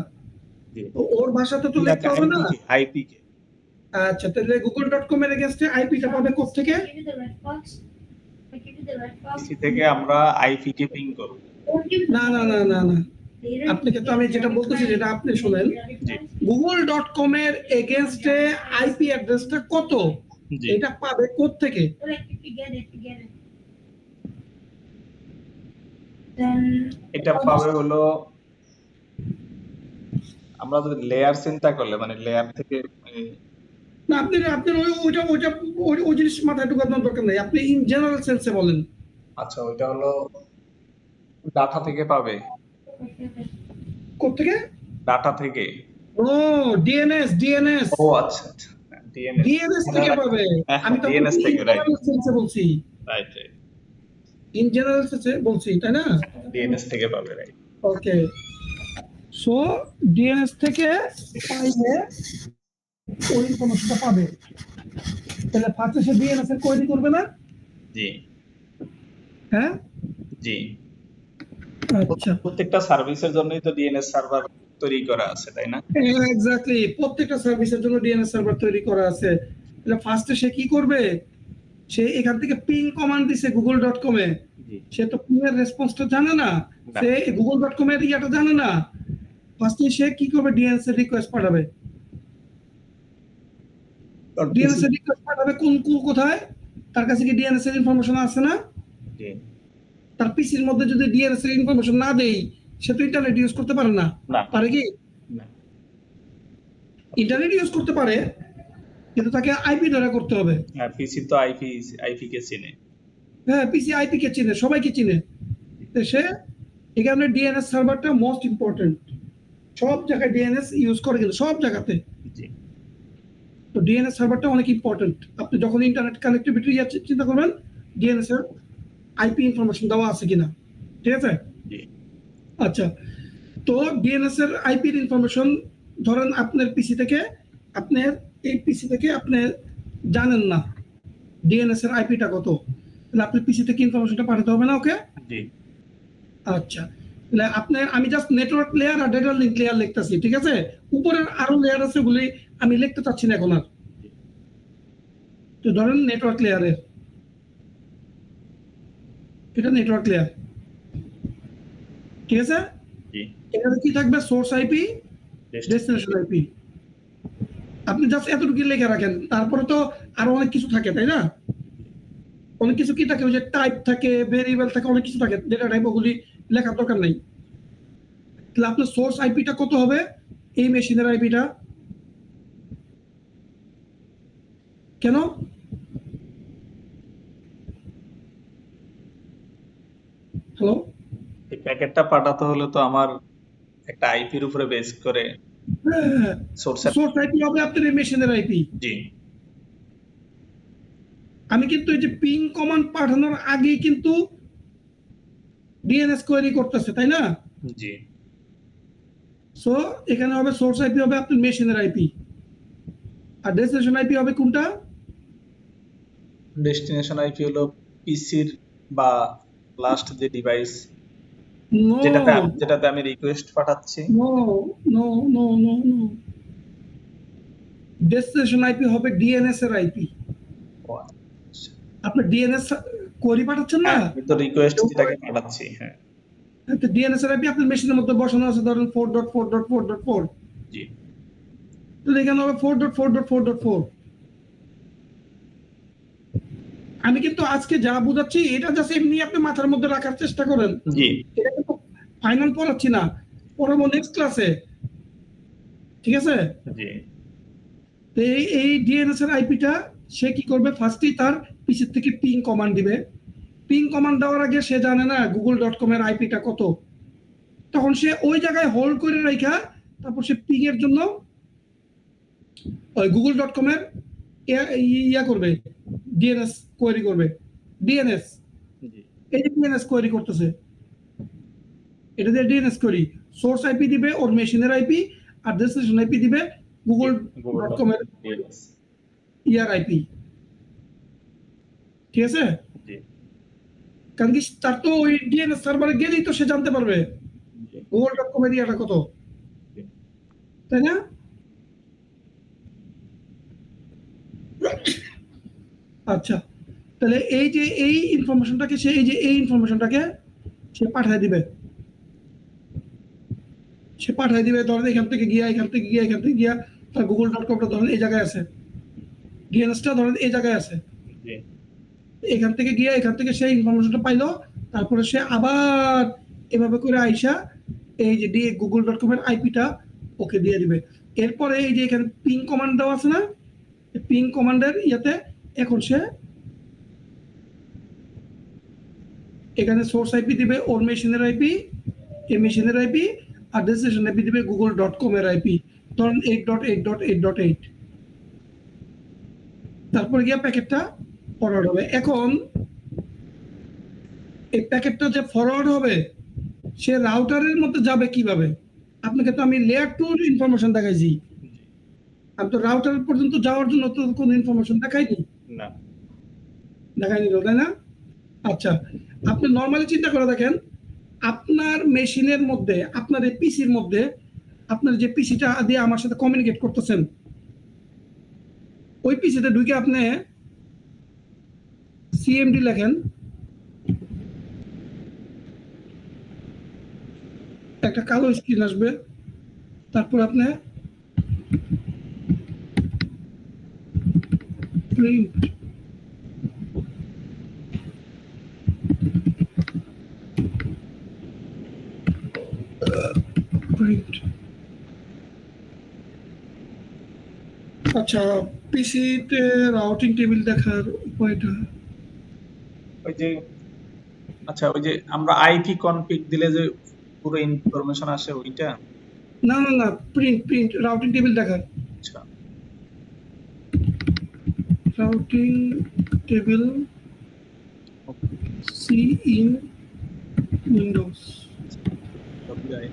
জি তো ওর ভাষাতে তো লিখতে হবে না। আইপি কে আচ্ছা, তাহলে google.com এর এগেইনস্টে আইপিটা পাবে কোথা থেকে? পিসি থেকে আমরা আইপি কে পিং করব। না না না না না, আপনাকে তো আমি যেটা বলতেছি যেটা আপনি শুনেন, জি google.com এর এগেইনস্টে আইপি অ্যাড্রেসটা কত, জি এটা পাবে কোথা থেকে? এটা পাবে হলো, আমরা যদি লেয়ার চিন্তা করলে, মানে লেয়ার থেকে না, আপনি আপনার ওই জিনিস মাথায় ঢোকানোর দরকার নেই, আপনি ইন জেনারেল সেন্সে বলেন। আচ্ছা ওইটা হলো ডাটা থেকে পাবে, কোথা থেকে? ডাটা থেকে? ও ডিএনএস ডিএনএস ও আচ্ছা আচ্ছা, ডিএনএস। ডিএনএস থেকে পাবে। আমি তো ডিএনএস থেকে, ইন রাইট জেনারেল সেন্সে বলছি, রাইট রাইট, ইন জেনারেল সেন্সে বলছি, তাই না? ডিএনএস থেকে পাবে, রাইট। ওকে, সো ডিএনএস থেকে পাইলে ওই ইনফরমেশনটা পাবে। তাহলে ফার্স্টে সে ডিএনএস এর কোয়েরি করবে না? জি হ্যাঁ, জি, আচ্ছা, প্রত্যেকটা সার্ভিসের জন্যই তো ডিএনএস সার্ভার তৈরি করা আছে, তাই না? এক্স্যাক্টলি, প্রত্যেকটা সার্ভিসের জন্য ডিএনএস সার্ভার তৈরি করা আছে। তাহলে ফার্স্টে সে কি করবে? সে এখান থেকে পিং কমান্ড দিছে google.com এ, জি, সে তো পিং এর রেসপন্সটা জানে না, না। সে google.com এর ইয়াটা জানে না। ফার্স্টে সে কি করবে? ডিএনএস এর রিকোয়েস্ট পাঠাবে। ডিএনএস এর রিকোয়েস্ট পাঠাবে কোথায়? তার কাছে কি ডিএনএস এর ইনফরমেশন আছে না? জি, তার পিসির মধ্যে যদি ডিএনএস এর ইনফরমেশন না দেই, সে তো ইন্টারনেট ইউজ করতে পারে না। না, পারে কি? না। ইন্টারনেট ইউজ করতে পারে, কিন্তু তাকে আইপি ধরে করতে হবে। হ্যাঁ, পিসি তো আইপি কে চিনে। হ্যাঁ, পিসি আইপি কে চিনে, সবাইকে চিনে। তো সে এখানে ডিএনএস সার্ভারটা মোস্ট ইম্পর্টেন্ট। সব জায়গায় ডিএনএস ইউজ করে, কিন্তু সব জায়গাতে। জি, তো ডিএনএস সার্ভারটা অনেক ইম্পর্টেন্ট। আপনি যখন ইন্টারনেট কানেক্টিভিটি চিন্তা করবেন, ডিএনএস এর আইপি ইনফরমেশন দেওয়া আছে কিনা, ঠিক আছে? জি, আচ্ছা, তো ডিএনএস এর আইপির ইনফরমেশন, ধরেন আপনার পিসি থেকে, আপনার এই পিসি থেকে আপনি জানেন না ডিএনএস এর আইপিটা কত, তাহলে আপনার পিসি থেকে ইনফরমেশনটা পাঠাতে হবে না ওকে? জি, আচ্ছা, তাহলে আপনার, আমি জাস্ট নেটওয়ার্ক লেয়ার আর ডেটা লিঙ্ক লেয়ার লিখতেছি, ঠিক আছে? উপরের আরো লেয়ার আছে, ওগুলি আমি লিখতে চাচ্ছি না এখন আর। তো ধরেন নেটওয়ার্ক লেয়ারের, এটা নেটওয়ার্ক লেয়ার, ঠিক আছে? জি, এখানে কি থাকবে? Source IP, best. Destination IP. আপনি জাস্ট এতটুকু লিখে রাখেন, তারপরে তো আরো অনেক কিছু থাকে, তাই না? অনেক কিছু কি থাকে, ওই যে টাইপ থাকে, ভেরিয়েবল থাকে, অনেক কিছু থাকে, ডেটা টাইপ, ওগুলি লেখার দরকার নেই। তাহলে আপনার সোর্স আইপিটা কত হবে? এই মেশিনের আইপিটা কেন? হ্যালো, এই প্যাকেটটা পাঠাতে হলে তো আমার একটা আইপির উপরে বেস করে সোর্সের। সোর্স আইপি হবে আপনার এই মেশিনের আইপি। জি, আমি কিন্তু এই যে পিং কমান্ড পাঠানোর আগেই কিন্তু ডিএনএস কোয়েরি করতেছে, তাই না? জি, সো এখানে হবে সোর্স আইপি হবে আপনার মেশিনের আইপি, আর ডেস্টিনেশন আইপি হবে কোনটা? ডেস্টিনেশন আইপি হলো পিসির বা লাস্ট যে ডিভাইস নো যেটাতে আমি রিকোয়েস্ট পাঠাচ্ছি। No no no no no, destination IP হবে ডিএনএস এর আইপি। ও আচ্ছা। আপনি ডিএনএস কোয়েরি পাঠাচ্ছেন না, হ্যাঁ, আমি তো রিকোয়েস্ট যেটাকে পাঠাচ্ছি, হ্যাঁ। তো ডিএনএস এর আইপি আপনার মেশিনের মধ্যে বসানো আছে, ধরেন 4.4.4.4, জি, তো এখানে হবে 4.4.4.4। আমি কিন্তু আজকে যা বুঝাচ্ছি এটা জাস্ট এমনি আপনি মাথার মধ্যে রাখার চেষ্টা করেন, জি, এটা কিন্তু ফাইনাল পড়াচ্ছি না, পড়াবো নেক্সট ক্লাসে, ঠিক আছে? জি, তো এই ডিএনএস এর আইপিটা সে কি করবে? ফার্স্টই তার পিসি থেকে পিং কমান্ড দিবে। পিং কমান্ড দেওয়ার আগে সে জানে না google.com এর আইপিটা কত, তখন সে ওই জায়গায় হোল্ড করে রাখা, তারপর সে পিং এর জন্য ওই google.com এর ইয়া করবে, ডিএনএস কোয়েরি করবে। ডিএনএস, জি, এই যে ডিএনএস কোয়েরি করতেছে, এটা দিয়ে ডিএনএস কোয়েরি, সোর্স আইপি দিবে ওর মেশিনের আইপি, আর ডেস্টিনেশন আইপি দিবে google.com এর ডিএনএস। ইয়ার আইপি, ঠিক আছে? জি, কারণ কি তার তো ওই ডিএনএস সার্ভারে গেলেই তো সে জানতে পারবে জি, google.com এর ইয়াটা কত, জি, তাই না? আচ্ছা, তাহলে এই যে এই ইনফরমেশনটাকে সে, এই যে এই ইনফরমেশনটাকে সে পাঠিয়ে দিবে, সে পাঠিয়ে দিবে, ধরেন এখান থেকে গিয়া, এখান থেকে গিয়া, এখান থেকে গিয়া, তার google.comটা ধরেন এই জায়গায় আছে, ডিএনএসটা ধরেন এই জায়গায় আছে, জি, এখান থেকে গিয়া, এখান থেকে সেই ইনফরমেশনটা পাইলো, তারপরে সে আবার এভাবে করে আইসা এই যে google.com এর আইপিটা ওকে দিয়ে দিবে। এরপরে এই যে এখানে পিং কমান্ড দেওয়া আছে না, পিং কমান্ডের ইয়াতে এখন সে এখানে সোর্স আইপি দিবে ওর মেশিনের আইপি, এই মেশিনের আইপি, আর ডেস্টিনেশন আইপি দিবে google.com এর আইপি, ধরেন 8.8.8.8। তারপরে গিয়ে প্যাকেটটা ফরওয়ার্ড হবে। এখন এই প্যাকেটটা যে ফরওয়ার্ড হবে সে রাউটারের মধ্যে যাবে কিভাবে? আপনাকে তো আমি লেয়ার 2 ইনফরমেশন দেখাইছি। আমি তো রাউটার পর্যন্ত যাওয়ার জন্য তো কোনো ইনফরমেশন দেখাইনি। না। দেখাইনি তো, তাই না? আচ্ছা, আপনি নরমালি চিন্তা করে দেখেন, আপনার মেশিনের মধ্যে, আপনার এই পিসির মধ্যে, আপনার যে পিসিটা দিয়ে আমার সাথে কমিউনিকেট করতেছেন, ওই পিসিতে ঢুকে আপনি সিএমডি লেখেন, একটা কালো স্ক্রিন আসবে, তারপর আপনি প্রিন্ট প্রিন্ট। আচ্ছা, পিসিতে রাউটিং টেবিল দেখার উপায়টা ওই যে আচ্ছা, ওই যে আমরা আইপি কনফিগ দিলে যে পুরো ইনফরমেশন আসে ওইটা? না না না, প্রিন্ট রাউটিং টেবিল দেখার। আচ্ছা, routing table see in Windows. WI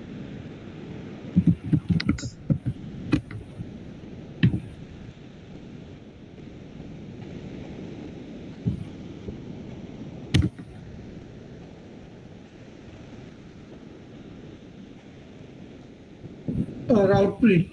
route print.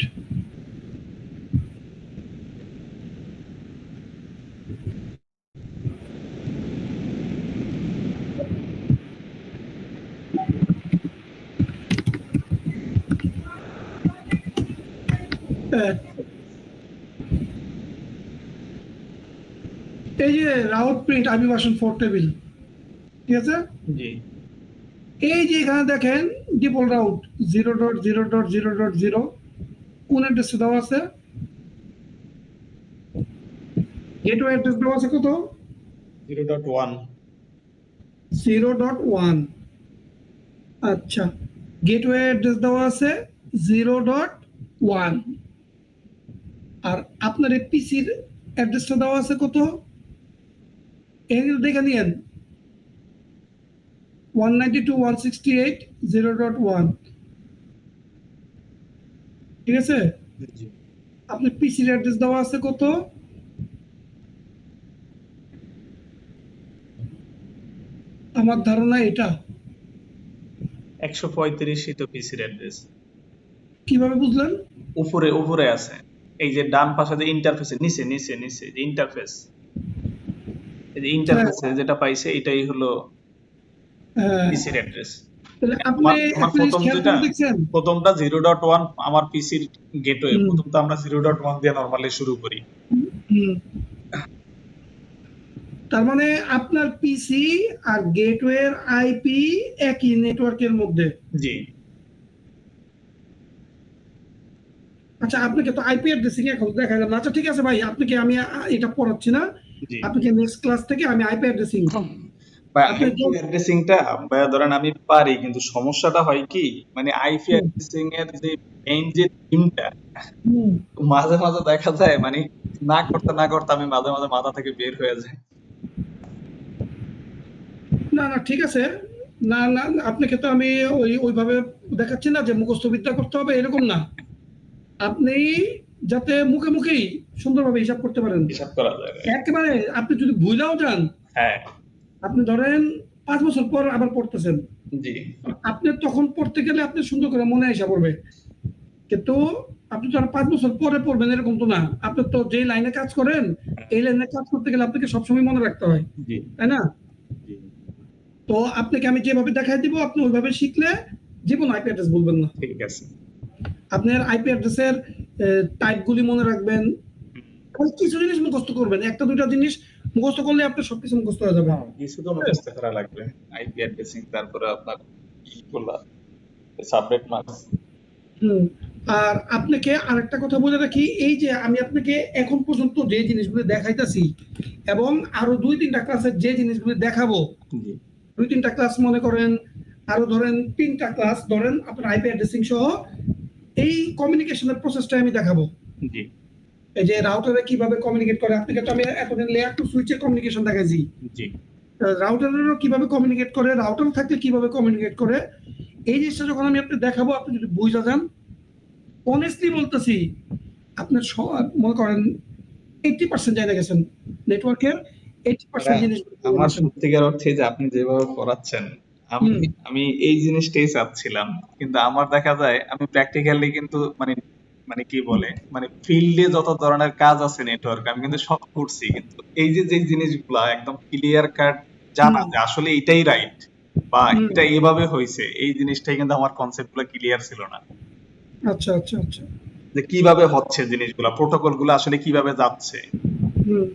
এই যে route print IP version 4 table, ঠিক আছে? জি এই যে এখানে দেখেন ডিফল্ট রাউট 0.0.0.0 কোন অ্যাড্রেসে দেওয়া আছে? গেটওয়ে অ্যাড্রেস দেওয়া আছে কত? 0.1 0.1। আচ্ছা, গেটওয়ে অ্যাড্রেস দেওয়া আছে 0.1, আর আপনার এই পিসির অ্যাড্রেসটা দেওয়া আছে কত? এই দেখে নিয়েন 192.168.0.1, ঠিক আছে? জি আপনার পিসির অ্যাড্রেস দেওয়া আছে কত? আমার ধারণা এটা। 135 তো পিসির অ্যাড্রেস। কিভাবে বুঝলেন? উপরে আছে, এই যে ডান পাশে যে ইন্টারফেসে নিচে যে ইন্টারফেস, এই যে ইন্টারফেসে যেটা পাইছে এটাই হলো হ্যাঁ, পিসির অ্যাড্রেস। তাহলে আপনি আমার একটা জিনিস প্রথম খেয়াল যেটা, করে দেখছেন? প্রথমটা 0.1 আমার পিসির গেটওয়ে, হুম, প্রথমটা আমরা 0.1 দিয়ে নরমালি শুরু করি। হুম। তার মানে আপনার পিসি আর গেটওয়ের আইপি একই নেটওয়ার্কের মধ্যে। জি আচ্ছা, আপনাকে তো আইপি অ্যাড্রেসিং এখন দেখা গেল না। আচ্ছা ঠিক আছে ভাই, আপনাকে আমি এটা পড়াচ্ছি না, জি আপনাকে নেক্সট ক্লাস থেকে আমি আইপি অ্যাড্রেসিং বা আপনি আইপি অ্যাড্রেসিংটা ধরেন আমি পারি, কিন্তু সমস্যাটা হয় কি, মানে আইপি হুম, অ্যাড্রেসিং এর যে মেইন যে থিমটা হুম। মাঝে মাঝে দেখা যায় মানে না করতে আমি মাঝে মাঝে মাথা থেকে বের হয়ে যায়। না না, ঠিক আছে। না না, আপনাকে তো আমি ওইভাবে দেখাচ্ছি না যে মুখস্থ বিদ্যা করতে হবে, এরকম না। আপনি যাতে মুখে মুখেই সুন্দরভাবে হিসাব করতে পারেন। হিসাব করা যায় right? একেবারে আপনি যদি ভুলেও যান, হ্যাঁ আপনি ধরেন 5 বছর পর আবার পড়তেছেন, জি আপনি তখন পড়তে গেলে আপনি সুন্দর করে মনে আসা পড়বে। কিন্তু আপনি তো আর 5 বছর পরে পড়বেন এরকম তো না। আপনি তো যেই লাইনে কাজ করেন, এই লাইনে কাজ করতে গেলে আপনাকে সবসময় মনে রাখতে হয়, জি তাই না? জি তো আপনাকে আমি যেভাবে দেখাই দিব, আপনি ওইভাবে শিখলে জীবন আইপি অ্যাড্রেস বলবেন না। ঠিক আছে। আপনার আইপি অ্যাড্রেসের টাইপগুলি মনে রাখবেন, খালি কিছু জিনিস মুখস্থ করবেন, একটা দুইটা জিনিস মুখস্থ করলে আপনার সবকিছু মুখস্থ হয়ে যাবে। হ্যাঁ কিছু তো মুখস্থ করা লাগবে, আইপি অ্যাড্রেসিং, তারপরে আপনার ইগুলা সাবনেট মাস্ক। হুম। আর আপনাকে আরেকটা কথা বলে রাখি, এই যে আমি আপনাকে এখন পর্যন্ত যে জিনিসগুলো দেখাইতাছি এবং আরো 2-3টা ক্লাসের যে জিনিসগুলো দেখাবো, জি 2-3টা ক্লাস মনে করেন আরো ধরেন 3টা ক্লাস ধরেন আপনার আইপি অ্যাড্রেসিং সহ এই কমিউনিকেশনের প্রসেসটা আমি দেখাবো। জি এই যে রাউটারে কিভাবে কমিউনিকেট করে, আপনাকে তো আমি এতদিন লেয়ার টু সুইচের কমিউনিকেশন দেখাইছি, জি রাউটারেরও কিভাবে কমিউনিকেট করে, রাউটার থাকলে কিভাবে কমিউনিকেট করে, এই জিনিসটা যখন আমি আপনি দেখাবো আপনি যদি বুঝা যান, অনেস্টলি বলতেছি আপনার মনে করেন 80% জানা গেছেন নেটওয়ার্কের, ভাইয়া, 80% জিনিস আমার সত্যিকার অর্থে যে আপনি যেভাবে পড়াচ্ছেন, আমি হুম আমি এই জিনিসটাই চাচ্ছিলাম। কিন্তু আমার দেখা যায় আমি প্র্যাকটিক্যালি কিন্তু মানে মানে কি বলে মানে ফিল্ডে যত ধরনের কাজ আছে নেটওয়ার্ক আমি কিন্তু সব করছি, কিন্তু এই যে যে জিনিসগুলা একদম ক্লিয়ার কাট জানা হুম যে আসলে এটাই রাইট বা হুম এটা এভাবে হয়েছে, এই জিনিসটাই কিন্তু আমার কনসেপ্ট গুলো ক্লিয়ার ছিল না, আচ্ছা আচ্ছা আচ্ছা যে কিভাবে হচ্ছে জিনিসগুলা, প্রোটোকল গুলো আসলে কিভাবে যাচ্ছে। হুম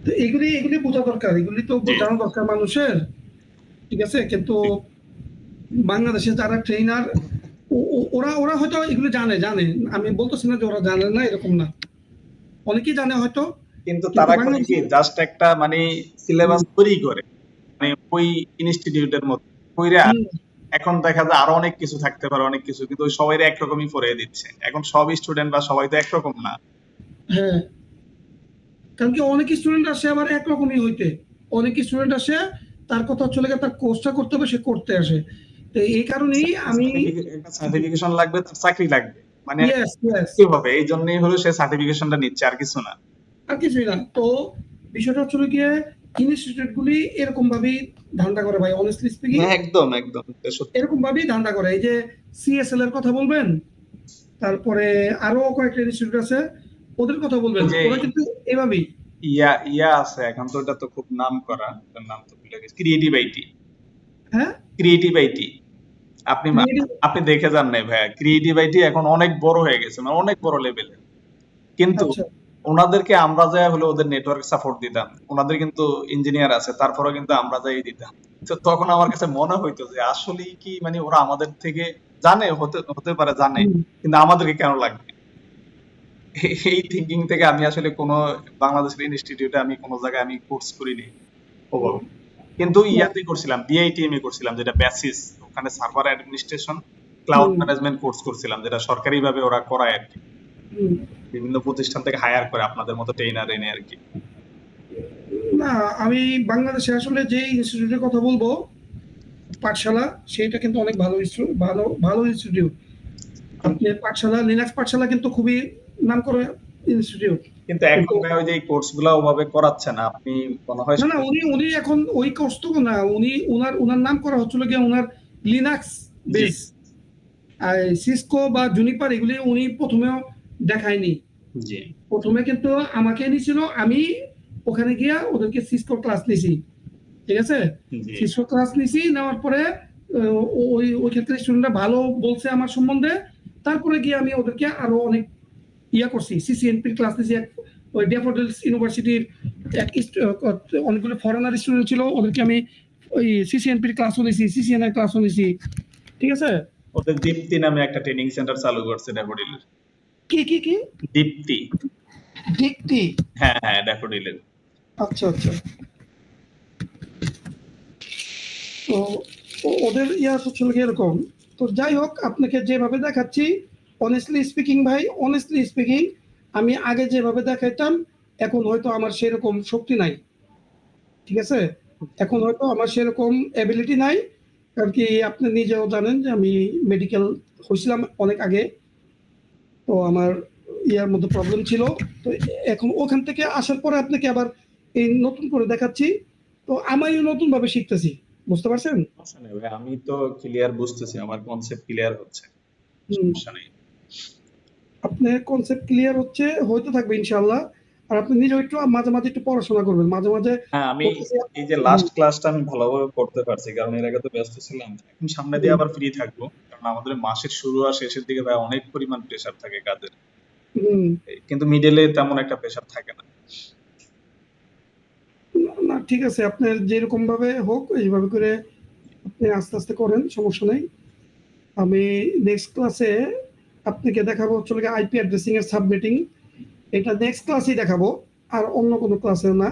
তো এগুলি এগুলি বোঝা দরকার, এগুলি তো জি জানা দরকার মানুষের, ঠিক আছে? কিন্তু জি। বাংলাদেশে যারা ট্রেনার ওরা ওরা হয়তো এগুলো জানে জানে, আমি বলতেছি না যে ওরা জানে না, এরকম না, অনেকেই জানে হয়তো, কিন্তু কিন্তু তারা করে কি বাংলাদেশে জাস্ট একটা মানে হুম সিলেবাস তৈরি করে মানে ওই ইনস্টিটিউটের মতো কইরা, হুম এখন দেখা যায় আরো অনেক কিছু থাকতে পারে, অনেক কিছু, কিন্তু ওই সবাই একরকমই পড়িয়ে দিচ্ছে। এখন সব স্টুডেন্ট বা সবাই তো একরকম না। হ্যাঁ, কারণ কি অনেক স্টুডেন্ট আসে আবার একরকমই হইতে, অনেক স্টুডেন্ট আসে তার কথা হচ্ছে লেগে তার কোর্সটা করতে হবে, সে করতে আসে, তো এই কারণেই আমি একটা সার্টিফিকেশন লাগবে, তার চাকরি লাগবে, মানে ইয়েস ইয়েস কি হবে, এই জন্যই হলো সে সার্টিফিকেশনটা নিচ্ছে, আর কিছু না। আর কিছুই না। তো বিষয়টা হচ্ছে গিয়ে ইনস্টিটিউট গুলি এরকম ভাবেই ধান্দা করে ভাই, অনেস্টলি স্পিকিং হ্যাঁ, একদম একদম এটা সত্যি। এরকম ভাবেই ধান্দা করে। এই যে সিএসএল এর কথা বলবেন, তারপরে আরো কয়েকটা ইনস্টিটিউট আছে, ওদের কথা বলবেন, যে ওরা কিন্তু এভাবেই। ইয়া ইয়া আছে এখন তো, এটা তো খুব নাম করা, এটার নাম তো ভুলে গেছি, ক্রিয়েটিভ আইটি। হ্যাঁ ক্রিয়েটিভ আইটি আপনি ক্রিয়েটিভ আপনি দেখে যান নাই ভাইয়া, ক্রিয়েটিভ আইটি এখন অনেক বড় হয়ে গেছে, মানে অনেক বড় লেভেলের। কিন্তু আচ্ছা ওনাদেরকে আমরা যাই হলে ওদের নেটওয়ার্ক সাপোর্ট দিতাম, ওনাদের কিন্তু ইঞ্জিনিয়ার আছে, তারপরেও কিন্তু আমরা যাই দিতাম। তো তখন আমার কাছে মনে হইতো যে আসলেই কি মানে ওরা আমাদের থেকে জানে, হতে হতে পারে জানে, হুম, কিন্তু আমাদেরকে কেন লাগবে। এই থিঙ্কিং থেকে আমি আসলে কোনো বাংলাদেশের ইনস্টিটিউটে আমি কোনো জায়গায় আমি কোর্স করিনি হুম, ওভাবে। কিন্তু না, ইয়াতে করছিলাম, বিআইটিএম এ করছিলাম, যেটা বেসিস, ওখানে সার্ভার অ্যাডমিনিস্ট্রেশন ক্লাউড হুম, ম্যানেজমেন্ট কোর্স করছিলাম, যেটা সরকারিভাবে ওরা করায় আর কি, হুম। বিভিন্ন প্রতিষ্ঠান থেকে হায়ার করে আপনাদের মতো ট্রেনার এনে আর কি। না, আমি বাংলাদেশে আসলে যে ইনস্টিটিউটের কথা বলবো, পাঠশালা, সেটা কিন্তু অনেক ভালো ভালো ভালো ইনস্টিটিউট। আপনি পাঠশালা, লিনাক্স পাঠশালা কিন্তু খুবই নাম করা ইনস্টিটিউট। কিন্তু এখন কিন্তু ভাই ওই যে কোর্স গুলা ওভাবে করাচ্ছে না, আপনি মনে হয় না না, উনি উনি এখন ওই কোর্স তো না, উনি উনার উনার নাম করা হচ্ছিল গিয়ে উনার লিনাক্স জি বেস, আর সিসকো বা জুনিপার এগুলি উনি প্রথমেও দেখায়নি। জি প্রথমে কিন্তু আমাকে নিছিল, আমি ওখানে গিয়া ওদেরকে সিসকো ক্লাস নিছি, ঠিক আছে? জি সিসকো ক্লাস নিছি, নেওয়ার পরে ওই ওই ক্ষেত্রে স্টুডেন্টরা ভালো বলছে আমার সম্বন্ধে, তারপরে গিয়ে আমি ওদেরকে আরো অনেক ইয়া করছি, সিসিএনপির ক্লাস নিছি, ওই ড্যাফোডিলস ইউনিভার্সিটির অনেকগুলো ফরেনার স্টুডেন্ট ছিল, ওদেরকে আমি ওই সিসিএনপির ক্লাসও নিছি, সিসিএনআই ক্লাসও নিছি, ঠিক আছে? ওদের দীপ্তি নামে একটা ট্রেনিং সেন্টার চালু করছে ড্যাফোডিলের। কি কি কি দীপ্তি, ডিকটি? হ্যাঁ হ্যাঁ ড্যাফোডিলের। আচ্ছা আচ্ছা। তো ওদের ইয়া হচ্ছে এরকম। তো যাই হোক, আপনাকে যেভাবে দেখাচ্ছি, অনেস্টলি স্পিকিং ভাই, অনেস্টলি স্পিকিং, আমি আগে যেভাবে দেখাইতাম এখন হয়তো আমার সেরকম শক্তি নাই, ঠিক আছে? এখন হয়তো আমার সেরকম এবিলিটি নাই, কারণ কি আপনি নিজেও জানেন যে আমি মেডিকেল হয়েছিলাম অনেক আগে, তো আমার ইয়ার মধ্যে প্রবলেম ছিল। তো এখন ওখান থেকে আসার পরে আপনাকে আবার এই নতুন করে দেখাচ্ছি, তো আমিও নতুন ভাবে শিখতেছি, বুঝতে পারছেন? সমস্যা নেই ভাই, আমি তো ক্লিয়ার বুঝতেছি, আমার কনসেপ্ট ক্লিয়ার হচ্ছে, হুম, সমস্যা নেই। আপনার কনসেপ্ট ক্লিয়ার হচ্ছে, হইতে থাকবে ইনশাআল্লাহ। আর আপনি নিজেও একটু মাঝে মাঝে একটু পড়াশোনা করবেন, মাঝে মাঝে হ্যাঁ, আমি বলতেছি। এই যে হুম লাস্ট ক্লাসটা আমি ভালোভাবে করতে পারছি, কারণ এর আগে তো ব্যস্ত ছিলাম। এখন সামনে দিয়ে হুম আবার ফ্রি থাকবো, কারণ আমাদের মাসের শুরু আর শেষের দিকে ভাই অনেক পরিমাণ প্রেসার থাকে কাজের। হুম। কিন্তু মিডলে তেমন একটা প্রেসার থাকে না। না ঠিক আছে, আপনার যেরকম ভাবে হোক এইভাবে করে আপনি আস্তে আস্তে করেন, সমস্যা নেই। আমি নেক্সট ক্লাসে আপনাকে দেখাবো হচ্ছে আইপি অ্যাড্রেসিং এর সাবনেটিং, এটা নেক্সট ক্লাসেই দেখাবো, আর অন্য কোনো ক্লাসে না।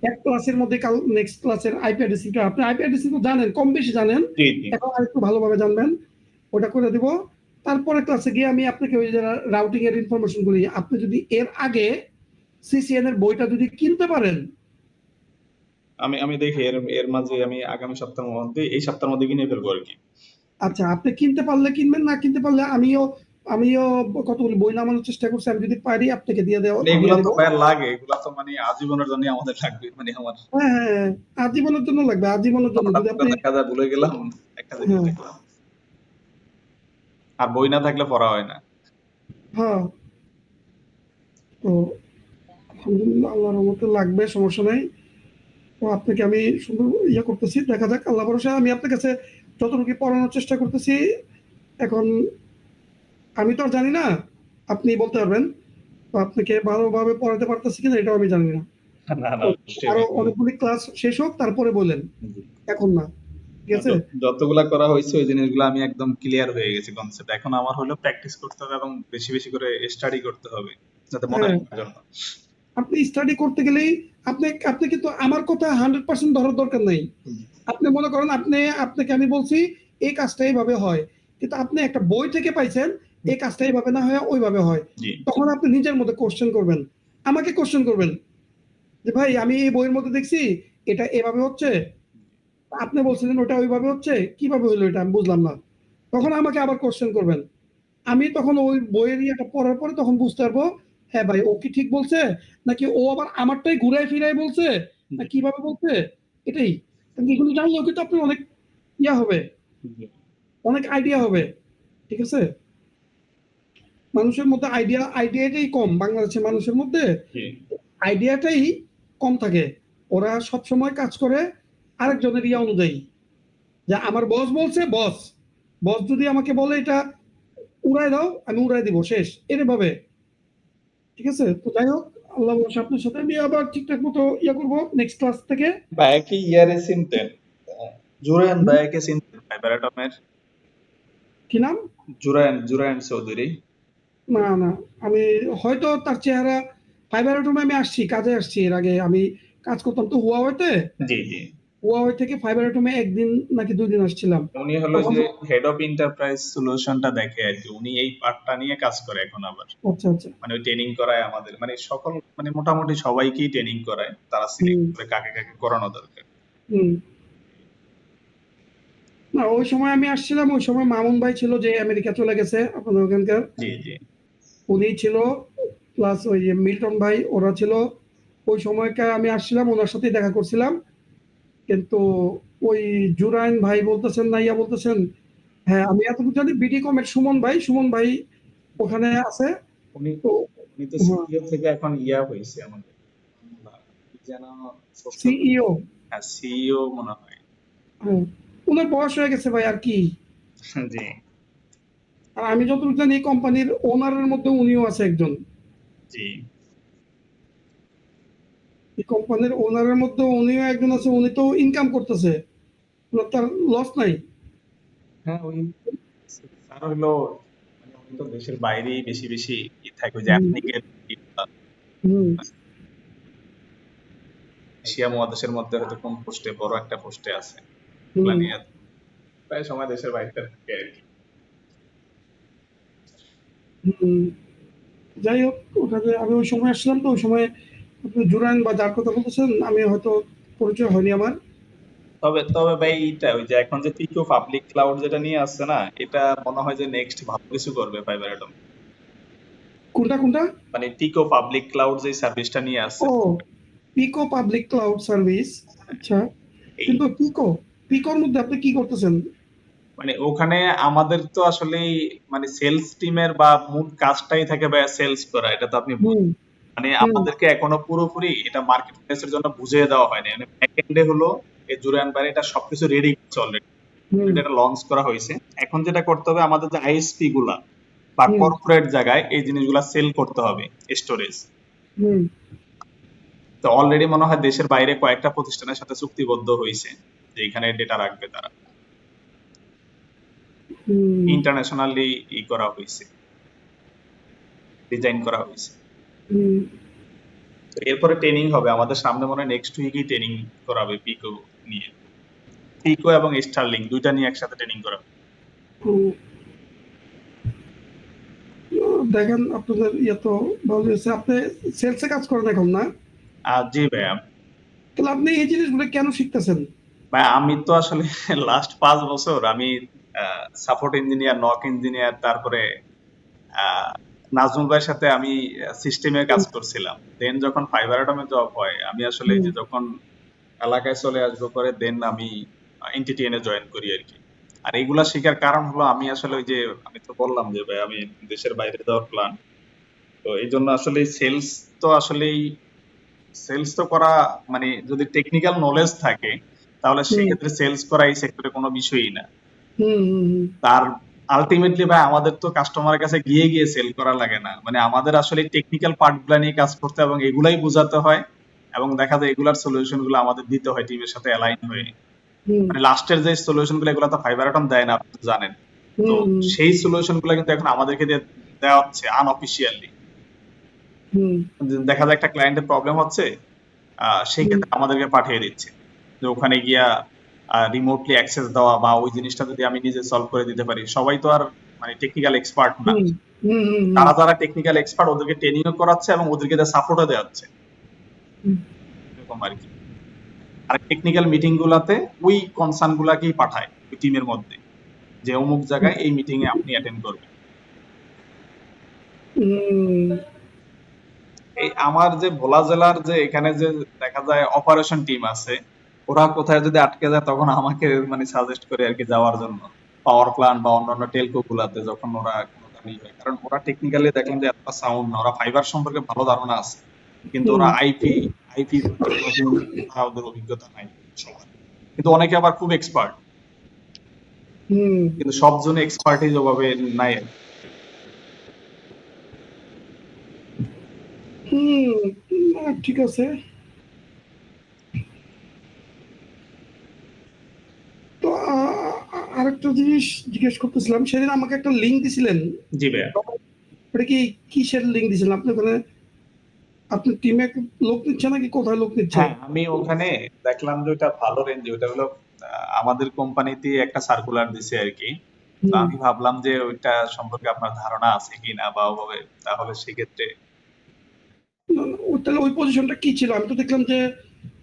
এক ক্লাসের মধ্যে কাল নেক্সট ক্লাসের আইপি অ্যাড্রেসিংটা আপনি আইপি অ্যাড্রেসিং তো জানেন, কম বেশি জানেন, জি জি এখন আরেকটু ভালোভাবে জানবেন, ওটা করে দিব। তারপরে ক্লাসে গিয়ে আমি আপনাকে ওই যে রাউটিং এর ইনফরমেশন গুলি, আপনি যদি এর আগে সিসিএন এর বইটা যদি কিনতে পারেন, আমি আমি দেখি এর এর মাঝে আমি আগামী সপ্তাহের মধ্যে এই সপ্তাহের মধ্যে কিনে ফেলবো আর কি। আচ্ছা আপনি কিনতে পারলে কিনবেন, না কিনতে পারলে আমিও কতগুলি বই নামানোর চেষ্টা করছি, আমি যদি পারি আপনাকে মানে দিয়ে এগুলা তো দেবো। ভাই লাগে, এগুলা তো মানে আজীবনের জন্য আমাদের লাগবে, মানে আমার হ্যাঁ হ্যাঁ হ্যাঁ, আজীবনের জন্য লাগবে, আজীবনের জন্য হঠাৎ যদি করে আপনি, দেখা যায় ভুলে গেলাম একটা জিনিস হ্যাঁ দেখলাম, আর বই না থাকলে পড়া হয় না। হ্যাঁ। তো আলহামদুলিল্লাহ আল্লাহর রহমতে লাগবে, সমস্যা নাই। তো আপনাকে আমি সুন্দর করতেছি, দেখা যাক, আল্লাহ ভরসা। আমি আপনার কাছে যতটুকু পড়ানোর চেষ্টা করতেছি। এখন আমি তো আর জানি না, আপনি বলতে পারবেন। তো আপনাকে ভালোভাবে পড়াতে পারতেছি কিনা এটাও আমি জানি না। না না তো অবশ্যই আরো ভাই। অনেকগুলি ক্লাস শেষ হোক তারপরে বলেন, জি। এখন না, ঠিক না, আছে? যতগুলা করা হয়েছে ওই জিনিসগুলো আমি একদম ক্লিয়ার হয়ে গেছি কনসেপ্ট। এখন আমার হলো প্র্যাকটিস করতে হবে এবং বেশি বেশি করে স্টাডি করতে হবে যাতে মনে হ্যাঁ, রাখার জন্য। আপনি স্টাডি করতে গেলেই আপনি আপনি কিন্তু আমার কথা 100% ধরার দরকার নাই। জি আপনি মনে করেন আপনাকে আমি বলছি এই কাজটা এইভাবে হয়, কিন্তু আপনি একটা বই থেকে পাইছেন এই কাজটা এইভাবে না হয় ওইভাবে হয়, জি তখন আপনি নিজের মধ্যে কোশ্চেন করবেন, আমাকে কোশ্চেন করবেন যে ভাই আমি এই বইয়ের মধ্যে দেখছি এটা এভাবে হচ্ছে, আপনি বলছিলেন ওটা ওইভাবে হচ্ছে, কিভাবে হইলো এটা আমি বুঝলাম না, তখন আমাকে আবার কোশ্চেন করবেন। আমি তখন ওই বইয়ের ইয়েটা পড়ার পরে তখন বুঝতে পারবো, হ্যাঁ ভাই ও কি ঠিক বলছে, নাকি ও আবার আমারটাই ঘুরাই ফিরাই বলছে, না জি কিভাবে বলছে, এটাই। কারণ এগুলো জানলেও কিন্তু আপনি অনেক ইয়া হবে, জি অনেক আইডিয়া হবে, ঠিক আছে? মানুষের মধ্যে আইডিয়াটাই কম, বাংলাদেশের মানুষের মধ্যে জি আইডিয়াটাই কম থাকে। ওরা সব সময় কাজ করে আরেকজনের ইয়া অনুযায়ী, যে আমার বস বলছে, বস বস যদি আমাকে বলে এটা উড়াই দাও আমি উড়াই দিব, শেষ, এরকম ভাবে, ঠিক আছে? তো যাই হোক, আল্লাহ ভরসা, আপনার সাথে আমি আবার ঠিকঠাক মতো করবো নেক্সট ক্লাস থেকে। ভাইয়াকে ইয়ারে চিনতেন? জুরায়ন ভাইয়াকে চিনতেন ভাই প্যারাটমের? কি নাম? জুরায়ন চৌধুরী। না না, আমি হয়তো তার চেহারা, ফাইবার অটোমে আমি আসছি, কাজে আসছি, এর আগে আমি কাজ করতাম তো হুয়াওয়েতে, জি জি হুয়াওয়ে থেকে ফাইবার অটোমে একদিন নাকি 2 দিন আসছিলাম উনি হলো তখন। যে হেড অফ এন্টারপ্রাইজ সলিউশনটা দেখে আর কি, উনি এই পার্টটা নিয়ে কাজ করে এখন আবার। আচ্ছা আচ্ছা। মানে ওই ট্রেনিং করায় আমাদের, মানে সকল মানে মোটামুটি সবাইকেই ট্রেনিং করায়, তারা সিলেক্ট হুম করে কাকে কাকে করানো দরকার। হুম। না ওই সময় আমি আসছিলাম, ওই সময় মামুন ভাই ছিল যে আমেরিকা চলে গেছে আপনাদের ওখানকার, জি জি উনি ছিল, প্লাস ওই যে মিল্টন ভাই ওরা ছিল। ওই সময়কার আমি আসছিলাম, ওনার সাথেই দেখা করছিলাম। কিন্তু ওই জুরাইন ভাই বলতেছেন না ইয়া বলতেছেন, হ্যাঁ আমি এতটুকু জানি বিডি কমের সুমন ভাই ওখানে আছে। উনি তো উনি তো হ্যাঁ, সিইও থেকে এখন ইয়া হয়েছে আমাদের, কি যেন পোস্টটা, সিইও। হ্যাঁ সিইও মনে হয়। হ্যাঁ, ওনার বয়স হয়ে গেছে ভাই, আর কি। জি আর আমি যতটুকু জানি এই কোম্পানির ওনারের মধ্যে উনিও আছে একজন, জি এই কোম্পানির ওনারের মধ্যে উনিও একজন আছে, উনি তো ইনকাম করতেছে, ওনার তার লস নাই। হ্যাঁ ওই স্যার হলো, মানে উনি তো দেশের বাইরেই বেশি বেশি থাকে, ওই যে হুম অ্যাপ্লিকের হুম এশিয়া মহাদেশের মধ্যে হয়তো কোন পোস্টে, বড় একটা পোস্টে আছে, এগুলা হুম নিয়ে প্রায় সময় দেশের বাইরে থাকে আর কি। হুম। যাই হোক, ওটাতে আমি ওই সময় আসলাম, তো ওই সময় আপনি জুরাইন বা যার কথা বলতেছেন আমি হয়তো পরিচয় হয়নি আমার। তবে তবে ভাই এইটা ওই যে এখন যে পিকো পাবলিক ক্লাউড যেটা নিয়ে আসছে না, এটা মনে হয় যে নেক্সট ভালো কিছু করবে ফাইবার অ্যাটম। কোনটা কোনটা? মানে টিকো পাবলিক ক্লাউড যে সার্ভিসটা নিয়ে আসছে, ও, পিকো পাবলিক ক্লাউড সার্ভিস। আচ্ছা, এই কিন্তু পিকোর মধ্যে আপনি কি করতেছেন? মানে ওখানে আমাদের তো আসলে মানে সেলস টিমের বা মূল কাজটাই থাকে ভাই সেলস করা, এটা তো আপনি হুম মানে হুম আমাদেরকে এখনো পুরোপুরি এটা মার্কেট প্লেসের জন্য বুঝিয়ে দেওয়া হয়নি, মানে ব্যাকএন্ডে হলো এই জুরায়ন ভাই এটা সবকিছু রেডি করছে অলরেডি, হুম এটা লঞ্চ করা হয়েছে। এখন যেটা করতে হবে আমাদের যে আইএসপি গুলা বা হুম কর্পোরেট জায়গায় এই জিনিসগুলা সেল করতে হবে, স্টোরেজ। হুম তো অলরেডি মনে হয় দেশের বাইরে কয়েকটা প্রতিষ্ঠানের সাথে চুক্তিবদ্ধ হয়েছে যে এখানে ডেটা রাখবে তারা, হুম ইন্টারন্যাশনালি ই করা হয়েছে, ডিজাইন করা হয়েছে। হুম। তো এরপরে ট্রেনিং হবে আমাদের সামনে, মনে হয় নেক্সট উইকেই ট্রেনিং করাবে পিকো নিয়ে। পিকো এবং স্টারলিং দুইটা নিয়ে একসাথে ট্রেনিং করাবে। হুম, দেখেন আপনাদের ইয়ে তো ভালো হয়েছে। আপনি সেলসে কাজ করেন এখন না? আর জি ভাইয়া। তাহলে আপনি এই জিনিসগুলো কেন শিখতেছেন? ভাই আমি তো আসলে লাস্ট 5 বছর আমি সাপোর্ট ইঞ্জিনিয়ার, নক ইঞ্জিনিয়ার, তারপরে নাজমুল ভাইয়ের সাথে আমি সিস্টেমে কাজ হুম, করছিলাম। দেন যখন ফাইবার অ্যাটমে জব হয়, আমি আসলে এই হুম, যে যখন এলাকায় চলে আসবো পরে দেন আমি এনটিটিএন এ জয়েন করি আর কি। আর এগুলা শেখার কারণ হলো আমি আসলে ওই যে আমি তো বললাম যে ভাই আমি দেশের বাইরে যাওয়ার প্ল্যান। তো এই জন্য আসলে সেলস তো আসলেই সেলস তো করা মানে যদি টেকনিক্যাল নলেজ থাকে তাহলে হুম, সেক্ষেত্রে সেলস করা এই সেক্টরে কোনো বিষয়ই না। হুম, হুম, তার আলটিমেটলি ভাই আমাদের তো কাস্টমারের কাছে গিয়ে গিয়ে সেল করা লাগে না, মানে আমাদের আসলে টেকনিক্যাল পার্ট গুলা নিয়ে কাজ করতে এবং এগুলাই বোঝাতে হয় এবং দেখা যায় এগুলার সলিউশন গুলো আমাদের দিতে হয় টিমের সাথে অ্যালাইন হয়ে। হুম, মানে লাস্টের যে সলিউশন গুলো এগুলো তো ফাইবার অ্যাটম দেয় না, আপনি তো জানেন। তো হুম, সেই সলিউশন গুলো কিন্তু এখন আমাদেরকে দেওয়া হচ্ছে আনঅফিসিয়ালি। হুম, দেখা যায় একটা ক্লায়েন্টের প্রবলেম হচ্ছে, সেই হুম, ক্ষেত্রে আমাদেরকে পাঠিয়ে দিচ্ছে যে ওখানে গিয়া রিমোটলি অ্যাক্সেস দেওয়া বা ওই জিনিসটা যদি আমি নিজে সলভ করে দিতে পারি। সবাই তো আর মানে টেকনিক্যাল এক্সপার্ট না। হুম, হুম, হুম, হুম, তারা যারা টেকনিক্যাল এক্সপার্ট ওদেরকে ট্রেনিংও করাচ্ছে এবং ওদেরকে সাপোর্টও দেওয়া হচ্ছে, হুম, এরকম আর কি। আর টেকনিক্যাল মিটিং গুলাতে ওই কনসার্ন গুলাকেই পাঠায় ওই টিমের মধ্যে, যে অমুক জায়গায় এই মিটিং এ আপনি অ্যাটেন্ড করবেন। হুম, এই আমার যে ভোলা জেলার যে এখানে যে দেখা যায় অপারেশন টিম আছে, ওরা কোথায় যদি আটকে যায় তখন আমাকে মানে সাজেস্ট করে আর কি যাওয়ার জন্য পাওয়ার প্ল্যান্ট বা অন্যান্য টেলকো গুলাতে, যখন ওরা কোনো কাজই হয়। কারণ ওরা টেকনিক্যালি দেখলাম যে এতটা সাউন্ড না, ওরা ফাইবার সম্পর্কে ভালো ধারণা আছে কিন্তু হুম, ওরা আইপি আইপি ওদের অভিজ্ঞতা নাই সবার। কিন্তু অনেকে আবার খুব এক্সপার্ট, হুম, কিন্তু সব জনে এক্সপার্টিস ওভাবে নাই আর কি। হুম, ঠিক আছে। তো আরেকটা জিনিস জিজ্ঞেস করতেছিলাম, সেদিন আমাকে একটা লিঙ্ক দিছিলেন। জি ভাইয়া। ওটা কি কিসের লিঙ্ক দিছিলেন আপনি? ওখানে আপনার টিমে লোক নিচ্ছে নাকি কোথায় লোক নিচ্ছে? হ্যাঁ আমি ওখানে দেখলাম যে ওটা ভালো রেঞ্জ, ওটা হলো আমাদের কোম্পানিতে একটা সার্কুলার দিছে আর কি। তো হুম, আমি ভাবলাম যে ওইটা সম্পর্কে আপনার ধারণা আছে কিনা বা ওভাবে, তাহলে সেক্ষেত্রে তাহলে ওই পজিশনটা কি ছিল? আমি তো দেখলাম যে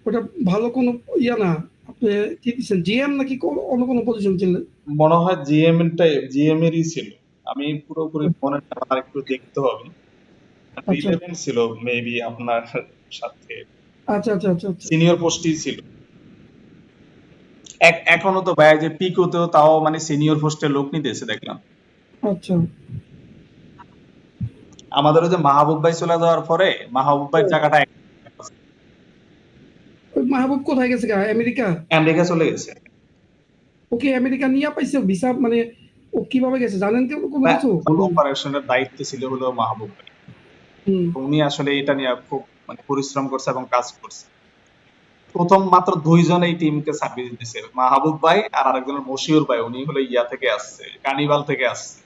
ওটা ভালো কোনো ইয়া না। আপনি কি দিচ্ছেন, জিএম নাকি অন্য কোনো পজিশন ছিল? মনে হয় জিএম এরই ছিল। আমি পুরোপুরি মনে নেই, আমার একটু দেখতে হবে। আচ্ছা, রিলেভেন্ট ছিল মেবি আপনার সাথে, আচ্ছা, আচ্ছা, আচ্ছা, আচ্ছা, সিনিয়র পোস্টই ছিল। এখনো তো ভাই যে পিকোতেও তাও মানে সিনিয়র পোস্টের লোক নিতেছে দেখলাম। আচ্ছা। আমাদের ওই যে মাহবুব ভাই চলে যাওয়ার পরে মাহবুব ভাইয়ের জায়গাটা ওই মাহবুব কোথায় গেছে গা? আমেরিকা? আমেরিকা চলে গেছে। ওকে আমেরিকা নিয়ে পাইছে ভিসা মানে? ও কিভাবে গেছে জানেন কি কোনো কিছু? ফুল অপারেশনের দায়িত্বে ছিল হলো মাহবুব ভাই। হুম, উনি আসলে এটা নিয়ে খুব মানে পরিশ্রম করছে এবং কাজ করছে। প্রথম মাত্র 2 জন এই টিমকে সার্ভিস দিছে, মাহবুব ভাই আর আরেকজন মশিউর ভাই, উনি হলো ইয়া থেকে আসছে, কার্নিভাল থেকে আসছে।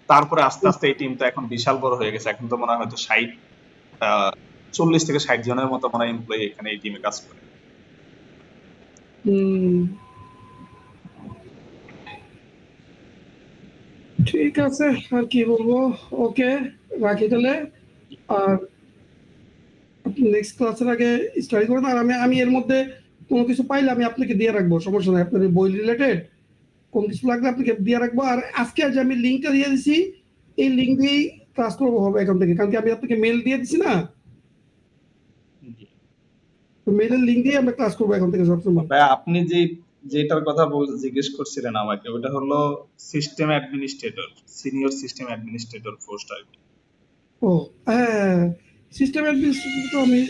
তারপরে আস্তে আস্তে এই টিমটা এখন বিশাল বড় হয়ে গেছে, এখন তো মনে হয় হয়তো 40 থেকে 60 জনের মতো মনে হয় এমপ্লয়ি এখানে এই টিমে কাজ করে। হুম, ঠিক আছে। আর কি বলবো? ওকে, রাখি তাহলে। আর আপনি নেক্সট ক্লাসের আগে স্টাডি করেন, আর আমি আমি এর মধ্যে কোনো কিছু পাইলে আমি আপনাকে দিয়ে রাখবো, সমস্যা নাই। আপনার এই বই রিলেটেড কোনো কিছু লাগলে আপনাকে দিয়ে রাখবো। আর আজকে যে আমি লিঙ্কটা দিয়ে দিছি, এই লিঙ্ক দিয়েই ক্লাস করবো হবে এখন থেকে, কারণ কি আমি আপনাকে মেল দিয়ে দিছি না। জি। তো মেলের লিঙ্ক দিয়ে আমরা ক্লাস করবো এখন থেকে সবসময়। ভাই আপনি যেটার কথা জিজ্ঞেস করছিলেন আমাকে, ওটা হলো system administrator, senior system administrator post আর কি। ও হ্যাঁ, সিস্টেম অ্যাডমিনিস্ট্রেটর তো আমি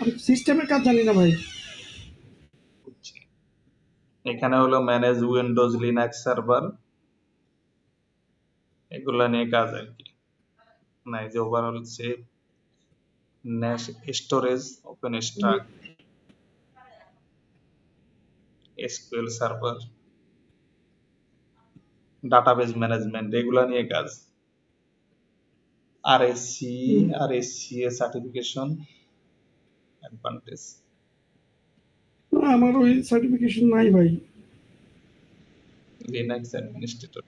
আমি সিস্টেমের কাজ জানি না ভাই। বুঝছি। এখানে হলো ম্যানেজ উইন্ডোজ লিনাক্স সার্ভার, এগুলা নিয়ে কাজ আর কি। না এই যে overall save NAS storage open stack SQL server database management এগুলা নিয়ে কাজ। আরএসসি হুম, আরএসসিএ সার্টিফিকেশন অ্যাডভান্টেজ। না, আমার ওই সার্টিফিকেশন নাই ভাই। Linux administrator.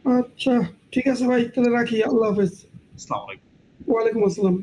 আচ্ছা, ঠিক আছে ভাই, তাহলে রাখি। আল্লাহ হাফেজ। আসসালামু আলাইকুম। ওয়ালাইকুম আসসালাম।